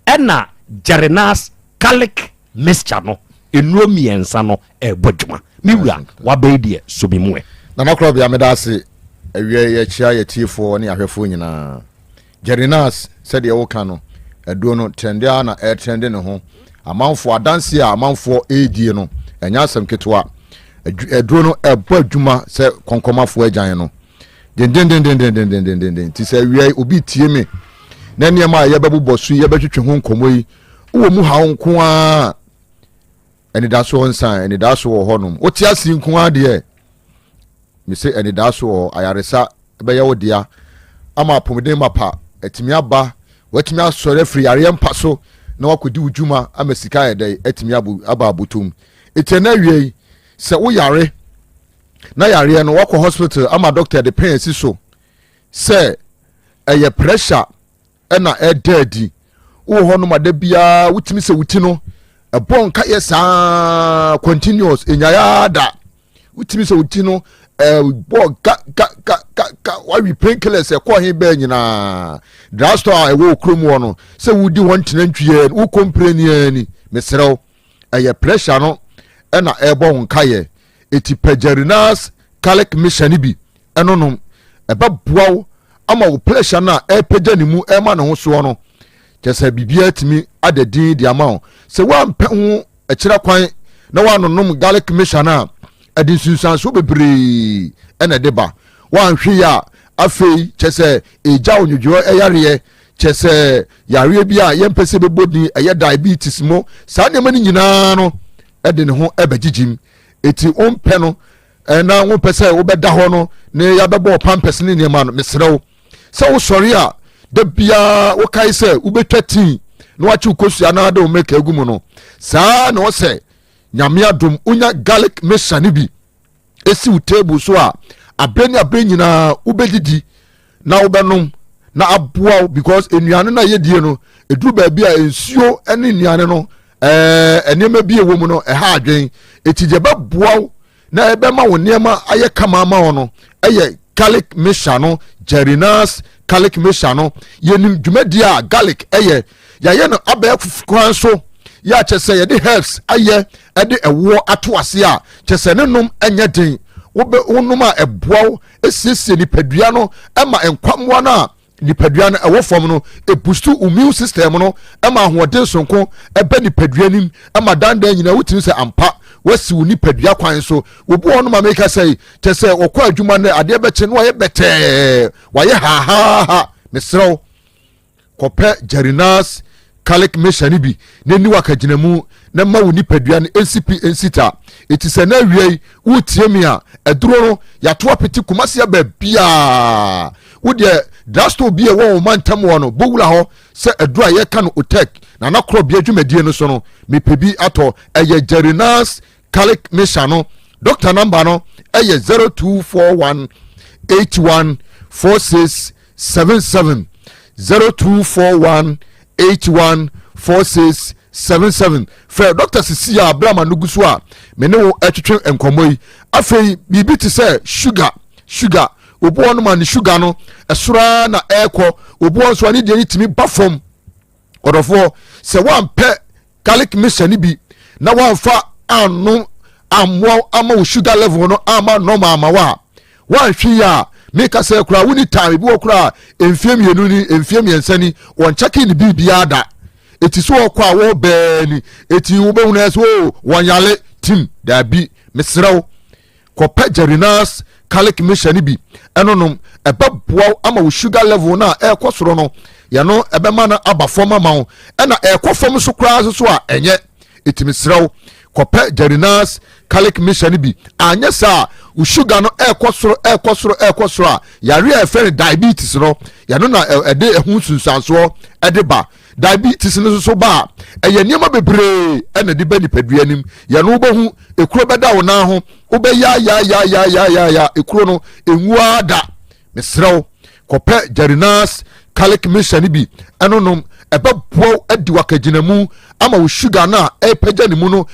ena Jarenas garlic mixture no enuo miensa no ebodwuma miwura wabedie sobimwe na Krobea medase awie ye chia ye tifo ne ahwefo nyina Jarenas said ye woka no edo no trende na trende ne ho amanfo adanse a amanfo edie no enya asem ketwa edo no ebo adwuma se konkomafo agyan no den ti se awie obi tie me na niema ye bebubo su ye betwetwe ho nkomoyi wo mu ha nko a eni daso onsan eni daso wo honum oti asi nko a de me se eni daso ayaresa be ye wodia ama pomden mapa etimi aba watimi asore free yare mpa so na wakodi ujuma ama sika yede etimi aba abutum etena wie se wo yare na yare no wakọ hospital ama doctor de pain si so se eye pressure na edadi wo honum ade bia wutimi se wuti no ebon ka yesa continuous enyaya da wutimi se wuti no bo ka wa we painkillers e ko hin ba nyina drugstore e wo krom wo no se wudi won tenantwie wo complain ani mesrew eye pressure no na ebon ka ye eti Jarenas garlic mission bi enonom eba boaw ama wo pressure na epeja ni mu ema ne ho so no kese bibia timi adadin di amount se wa mpe ho e kira kwan na wa nonom garlic mission na adi sunsan so bebre ena deba wa nhwe ya afei kese eja onwodwo eyare kese yare bia yempese bebodin eye diabetes mo sa ne mani nyina no ede ne ho ebegigim eti ompe no na wo pese wo beda ho no ne ya bebo pampers ne ne ma no mesrew se wo sori a da bia wo kai se wo betwati no wachi ukosu ana da o make agumu no saa na wo se nyame adom unya garlic meshani bi esi wo table so a abeni nyina wo bedidi na wo benom na aboa because enuane na yedie no eduru ba bia ensuo ene nuane no enema bi ewo mu no ha adwen etije ba boa na ebe ma wo niema aye kama ma wo no eye garlic mesha no Jarenas garlic mesha no yenim dwumadi a garlic eye ya ye no aba kwan so ya chese ye de herbs aye ede ewo atoase a chese ne nom enya den wo be onum a eboa esiesie ni padua no ema enkwamwa na nipadua no ewo fom no e boost immune system no ema ahoden sonko ebe nipadua nim ema dandan nyina wutimi se ampa wasi wo nipadua kwan so obu ono ma make say te say okwa adwuma na ade beche no ye bete waye ha mesrew kope jarinas kalik meshani bi neni wakaginamu na ma wo nipadua ne ncp ncita etise na wiei wotie mi a eduro no yato apeti kumase ba bia wo de drasto bia wo mantam wo no bowula ho se eduro ye ka no Otec na Krobea dwumadie no so no mepebi ato eye jarinas kalik meshano doctor number no eye 0241 814677 0241 814677 fair doctor sisi abrama nugusu a me ne wo atwetwe enkomoyi afei bibi ti say sugar obu ono ma ne sugar no esura na eko obu onso ani de nitimi bafom odofo se wan pe garlic mission bi na wan fa anu amwo ama wo sugar level no ama normal ama wa wan hwi ya make say kura woni time bi wo kura enfiem yenu ni enfiem yensani won checking ni bibia da eti so okwa wo bani eti wo behunu eso won yale tim Dabi mesrew kope jarinas garlic mission bi enonom ebaboa ama wo sugar level na ekosoro no ya no ebema na abafom ama wo na ekofom so kura so a enye eti mesrew kope jarinas garlic mission bi anya sa wo sugar no ekosoro a yare e fe diabetes no ya no na ede ehun sunsanso ede ba diabetes no so ba eye niam bebre na de ba nipadua nim ya no bohu ekuro beda wo na ho wo be ya ekuro no enwua da mesrew kope jarinas garlic mission bi enonom ebaboa adi wakaginamu ama wo sugar na epeja ni mu no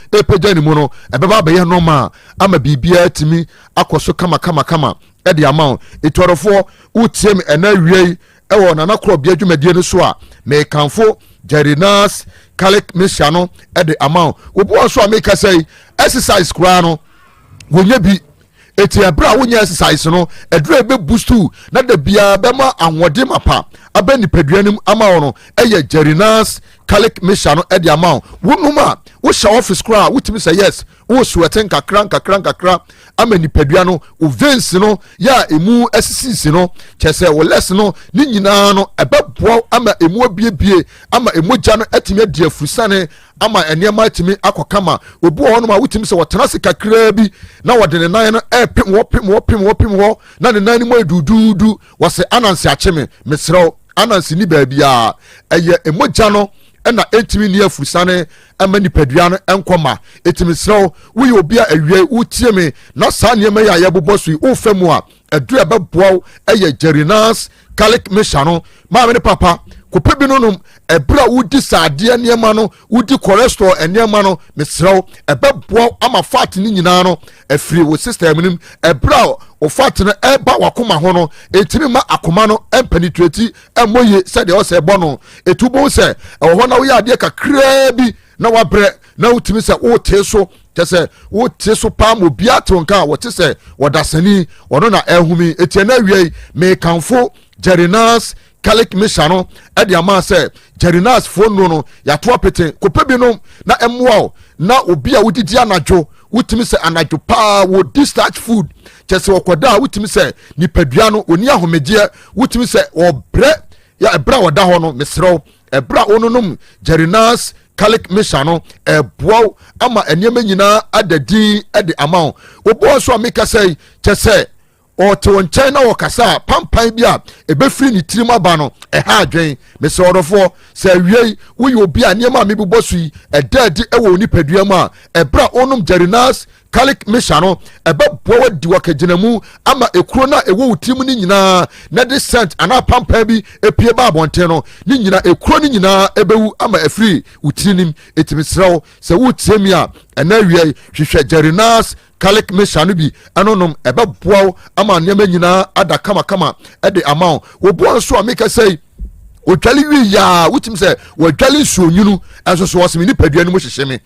ebeba be ye normal ama bibia timi akoso kama edi ama etorofo utiem ena wiei ewo na Krobea dwumadie no so a me kanfo jarinas garlic mission no edi ama obu so a make say exercise kura no wonya bi eti abra wonya exercise no edure be boost na da bia be ma anwode mapa aba nipaduanim ama wono eye jarinas garlic mission no edi ama wonuma wo sha office kra wotimi say yes wo suweten kakra ama nipadua no o veins no ya emu asisi no chese wo less no ni nyina no ebeboa ama emu abiebie ama emoja no atimi adi afusane ama enema atimi akokama obu ho no ma wotimi se wotena se kakra bi na wode ne nan no epim wo na ne nan ni mo dududu wose anansi acheme mesrew anansi ni baabia eye emoja no na etimi ni afusane ama nipadua no enkoma etimi sew wo ye obia awie utie me na sa ne me ya yebobosui wo famu a edu ebeboa eye jarinas garlic mission no ma me ne papa kope bi nonum ebra wudi sade niema no wudi cholesterol eniema no mesrew ebeboa ama fat ni nyina no afiri wo system nim ebra o fat no eba wakoma ho no etimi ma akoma no empenetrate emoye se de o se ebo no etubo se ewo na wo ya ade kakra bi na wabre na utimi se wo teso tese wo teso pa mo bia tonka wo tese wodasani wono na ehumi etie na wiei me kanfo jarinas garlic mission no edi ama se jarinas phone no ya to apete kope bi no na emwa na obi a wodidi anajo wotimi se anajo pa wo discharge food tese wokoda wotimi se nipadua no oni ahomegye wotimi se obre ya ebra woda ho no mesrew ebra ononum jarinas garlic mission no eboa ama enema nyina adadi edi ama obo so ameka say tese o te won China o kasa pampan bia ebefiri ni tirim aba no ha adwen mese odofo se awiei wo ye obi a niam a mebobosui edadi ewo ni padua mu a ebra onum jarinas garlic mission no ebeboa wadi wakaginamu ama ekuro na ewo utirim ni nyina na de scent ana pampan bi epie ba abonte no ni nyina ekuro ni nyina ebewu ama afiri utirim etimisrew se wo tiemi a ena awiei hwehwe jarinas garlic mission bi anonom ebeboa ama niam nyina ada kama ede ama wo so ameka say odwale wi ya wutim se wodwale suonyunu enso so wosemi ni padua no mo hyehyeme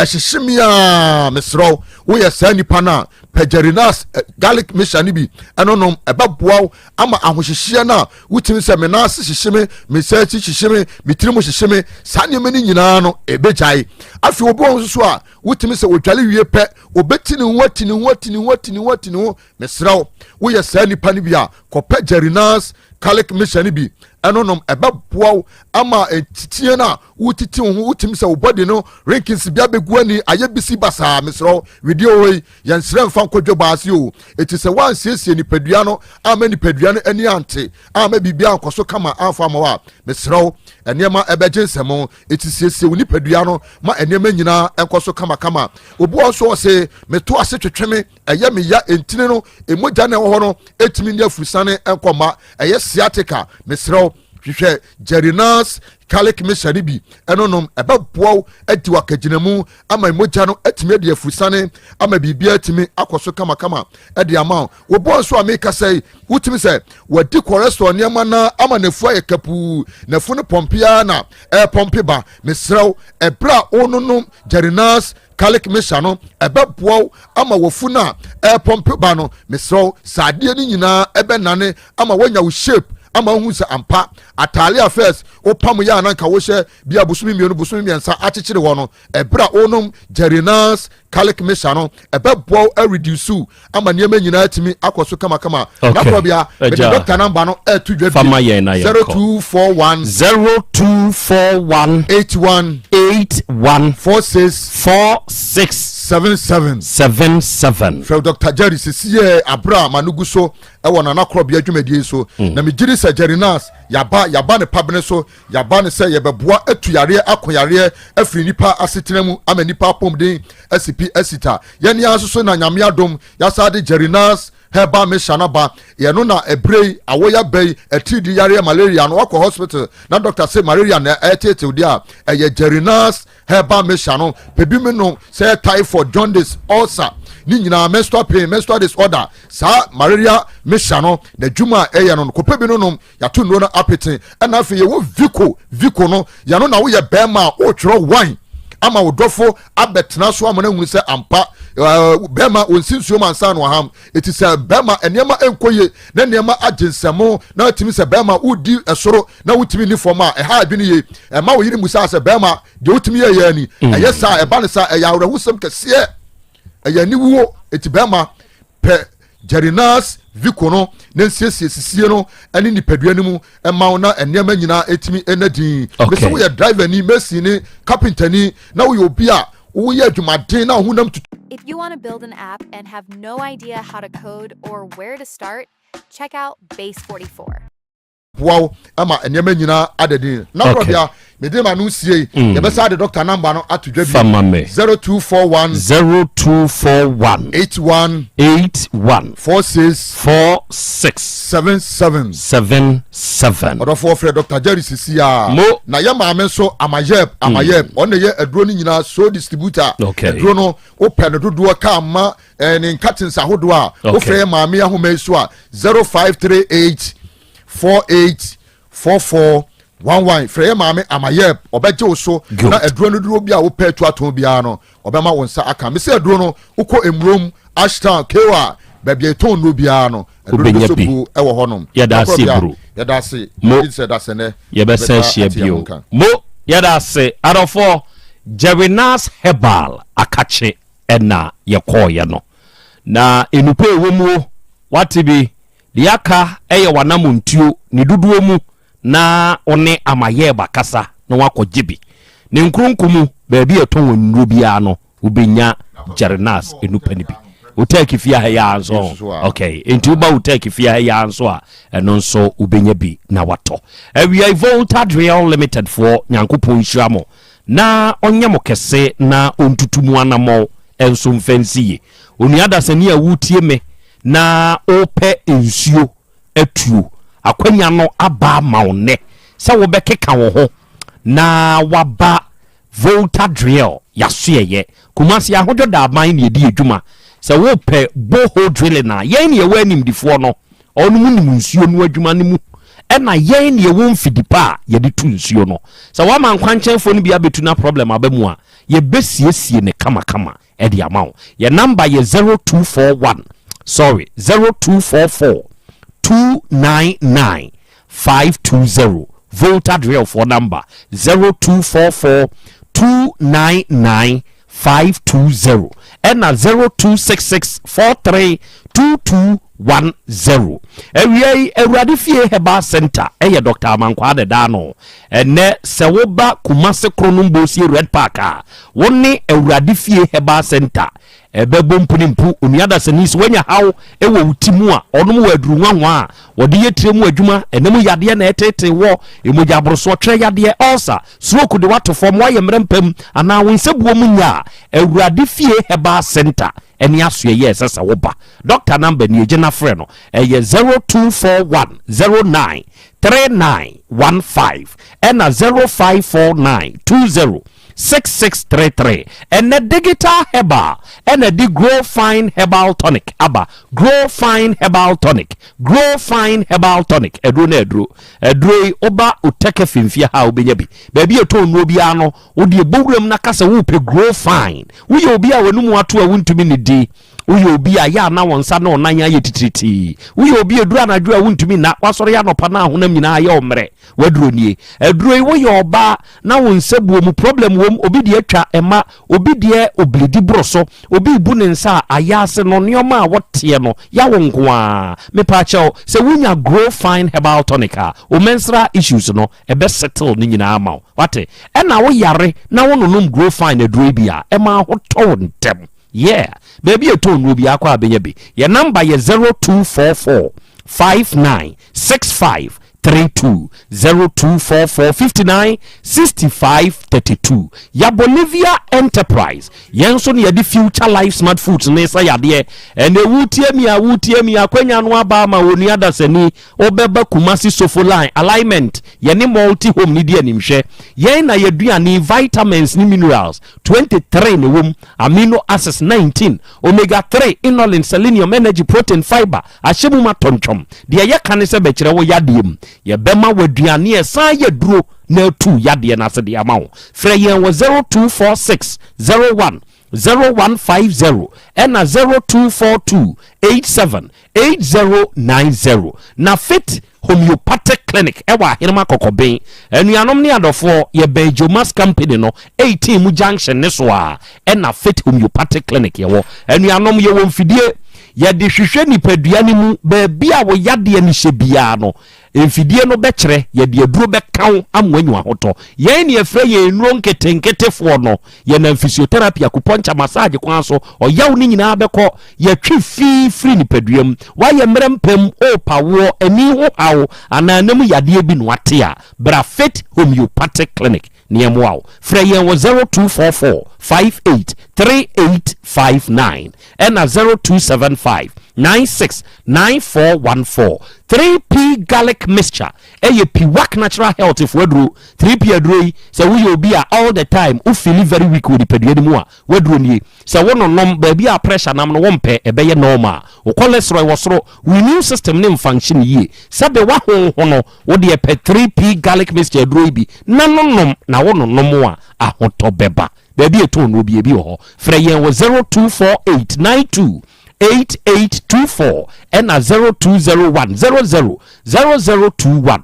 ɛhyehyemia mesrɛ woyɛ saa nipa no a pagarinas garlic mixture bi ɛno nom ɛbɛboa wo ama ahohyehyɛ no a wotumi sɛ me naase hyehyeme me saakyi hyehyeme me tirim hyehyeme saa nneɛma no nyinaa no ɛbɛgyae afei obi wɔ nso so a wotumi sɛ odwale wie pɛ obɛti ne ho ati ne ho ati ne ho ati ne ho ati ne ho mesrɛ wo woyɛ saa nipa no bi a kɔpɛ garinas garlic mixture no bi ɛno nom ɛbɛboa wo ama titie no a wotiti wo ho wotumi sɛ wo body no rankings bia bɛgu ani ayɛ bisi basaa mesrɛ wo video wei yɛnsrɛ mfa nkɔdwo baase o ɛti sɛ woansiesie nipadua no ama nipadua no ani ante ama biribia nkɔ so kama amfa ma wo a mesrɛ wo ɛnneɛma ɛbɛgye nsɛm ɛti siesie wo nipadua no ma ɛnneɛma nyinaa ɛnkɔ so kamakama obi wɔ so wɔ se meto ase twetwe me ɛyɛ me ya ɛntini no ɛmogya no ɛwɔ hɔ no ɛtumi ne afurusane ɛnkɔma ɛyɛ sciatica mesrɛ wo hwehwɛ gerinas garlic mixture bi ɛno nom ɛbɛboa wo adi wakagyinamu ama mogya no atumi adi afurusane ama biribia atumi akɔ so kamakama ɛde ama wo wɔbɔ nso a meka sɛ wotumi sɛ wadi cholesterol nneɛma na ama nafu ayɛ kapuu nafu no pɔmpea na ɛpɔmpe ba mesrɛ wo ɛberɛ a wononom gerinas garlic mixture no ɛbɛboa wo ama wafu no a ɛpɔmpe ba no mesrɛ wo saa adeɛ no nyinaa ɛbɛnane ama woanya wo shape ama hu sɛ ampa atale affairs opam yɛ ananka wo hyɛ bia busumi mienu busumi miensa akyekyere wɔ no ɛbra onom gerinas garlic mixture no ɛbɛboa a reduce ama nneɛma nyinaa timi akɔ so kama na probia the doctor number no to dwa 0241 81 46 from Dr. Jerry sisiye abra manugu so ɛwɔ nana Krobea dwumadie so na me giri sɛ gerinas yaba ne pabene so yaba ne sɛ yɛbɛboa atu yareɛ akoyareɛ afiri nipa asetena mu ama nipa apɔmden asipi asita yɛne aso so na nyame adom yɛsa de gerinas herbal mixture na ba yɛno na ebrei awoya bei atidi yareɛ malaria no wakɔ hospital na doctor say malaria na ɛtete di a ɛyɛ gerinas herbal mixture no pebi me no sɛ typhoid jaundice ulcer ni nyina menstrual pain menstrual disorder sa malaria mixture no na dwuma ɛyɛ no ko pebi no no yato no na apete ɛna afei yɛwɔ vico no yɛno na woyɛ bɛma o tworo wine ama wodɔfo abɛtena so ama na hunu sɛ ampa bɛma onsinsuo mansa no ham eti sɛ bɛma nneɛma enkoye na nneɛma agyensɛmo na timi sɛ bɛma udi ɛsoro na wotimi ni fɔm a ɛha adwene ye ɛma wo yiri musa sɛ bɛma de wotimi yɛ ani ɛyɛ sa ɛba ne sa ɛyɛ awurahusɛm kɛseɛ ɛyɛ ni wuo eti bɛma pɛ gerinas vico no na nsiesie sisie no ɛne nipadua no mu ɛma na nneɛma nyinaa etimi ɛnadin bɛsɛ woyɛ driver ni mesi ni carpenter ni na woyɛ obi a woyɛ adwumaden na honam tutu. If you want to build an app and have no idea how to code or where to start, check out Base 44. Wow, ama nneɛma nyinaa adadin na Krobea mede ma no sie yɛbɛsa de doctor number no ato dwa bi 0241 81 46 ɔdɔfoɔ frɛ Dr. Jerry sisi a na yɛ maame nso amayeb ɔne yɛ aduro no nyinaa so distributor aduro no wopɛ no dodoɔ ka ma ne nkatins ahodoɔ a wofrɛ yɛ maame ahoma yi so a 0538 484411 frɛ maame amayeb ɔbɛgye wo so na aduro no duro bi a wopɛ atu ato biara no ɔbɛma wo nsa aka me sɛ aduro no wokɔ emrom ashtown kewa baabi ɛtɔn no biara no aduro no so bu ɛwɔ hɔ nom yɛdase yɛbɛsɛ hyia bio mo yɛdase adɔfoɔ gerinas herbal akakye ɛna yɛkɔɔyɛ no na enupe ɛwɔ mu wate bi deɛ aka ɛyɛ wanam ntuo ne dodoɔ mu na one amayɛ bakasa na wakɔgye bi ne nkronkomu baabi ɛtɔn wɔ nnuro biara no wobɛnya gerinas enupa ne bi OTECFM ha ya anso okay enti uba OTECFM ha ya anso a ɛno nso wobɛnya bi na watɔ awia Volta Drill Limited for nyankopɔn hyiamo na ɔnyɛ mo kɛse na ontutumu anamɔ enso mfɛnsiye onuada sani a wutie me na opɛ nsuo atuo akwanya no aba maune sɛ wobɛkeka wo ho na waba Volta Drill yasoyɛ kumasi ahodwo da aban ne edi adwuma sɛ wopɛ boho drilling na yɛn ne yɛwɔ animdifoɔ no ɔno mu nim nsuo no adwuma no mu ɛna yɛn ne yɛwɔ mfidi pa yɛde tu nsuo no sɛ wama nkwankyɛnfo no bi abetu na problem abamu a yɛbɛsiesie ne kama ɛde ama wo yɛ number yɛ 0244 299 520 Volta drill for number 0244 299 520 and 0266 43 2210. Ewurade fie heba center eye Dr. Amankwa de dano ene sewoba Kumase Kronumbosi Red Park a woni Ewurade fie heba center ebebo mpunimpu onuada senis wenya haw ewo utimu a onum waduru nwanwa wode yetiremu adwuma enemu yade na etete wo emoja abroso tre yade ulcer stroke de wato form wa yemrempam ana wonsebuo munya Ewurade fie heba center eni asue ye sesa woba doctor number ni ejena frɛ no eye 024109 3915 and 0549 206633 and the digital herbal and the grow fine herbal tonic aba grow fine herbal tonic edro oba OTECFM fia ha obenyabi baby eto no bia no wo de bowram na kasa wo pe grow fine wo ye obi a wonu mu ato a wontumi ne di uyo obi a ya na wonsa na onanya ye titiriti uyo obi eduru anadwo a wontumi na wasore ya nopa na honam nyina ya omre waduro nie eduro yi wo ye oba na wonsabuo mu problem wom obi de atwa ema obi de obledi broso obi bu ne nsa ayase no neoma a wote no ya wonko a me pa chao se wunya grow fine herbal tonic a o menstrual issues no e be settle ni nyina ama wate e na wo yare na wononum grow fine eduro bi a e ma hoto ntem. Yeah, baby, a tone will be aqua baby. Your number is 0244 5965 32 0244 59 65 32. Ya Bolivia Enterprise. Yanson ya di future life smart foods nesa ya die. And the wutie mi akwenya no aba ma woni ada sani obeba Kumasi Sofo line alignment. Yani multi home ni die nimhwe. Yen na yaduane vitamins ni minerals 23 ne wom amino acids 19 omega 3 inulin selenium energy protein fiber ahyemu matonchom. De ya kanese be kire wo yadiem. Ye bema waduane esa ye duro na tu yade na se de amawo frɛ yen wo 0246 01 0150 and 0242 87 8090 na fit homeopathic clinic ewa hirma kokoben enuanom ne adofo ye Bejomas company no 18 mu junction ne so a na fit homeopathic clinic ye wo enuanom ye wo mfidie ye de hwehwe nipaduane mu ba bia wo yade ni hyebia no mfidie no bekere ye de aduro bekaw amwanyu ahoto ye ne efre ye enuro nketenketefo no ye na physiotherapy akupunture massage kwan so oyaw ni nyina beko ye twi free nipaduam wa ye mrempem o pawo ani ho awo ananam yade bi no ate a Brafit homeopathic clinic niemo awo frɛ ye wo 0244 58 3859 and 0275 969414 3P garlic mixture eye piwak natural health if wedru 3P adroi se wo ye obi a all the time u feel very weak with peduani mu a wedru nie se wo nonom ba bia pressure nam no wo mpe ebe ye normal o cholesterol wo soro immune system ne function ye se be wa hono wo de pe 3P garlic mixture adroi bi na nonom na wo nonom a ahoto beba baby eto no bi ebi ho frɛ yen wo 024892 8824 and 0201 000021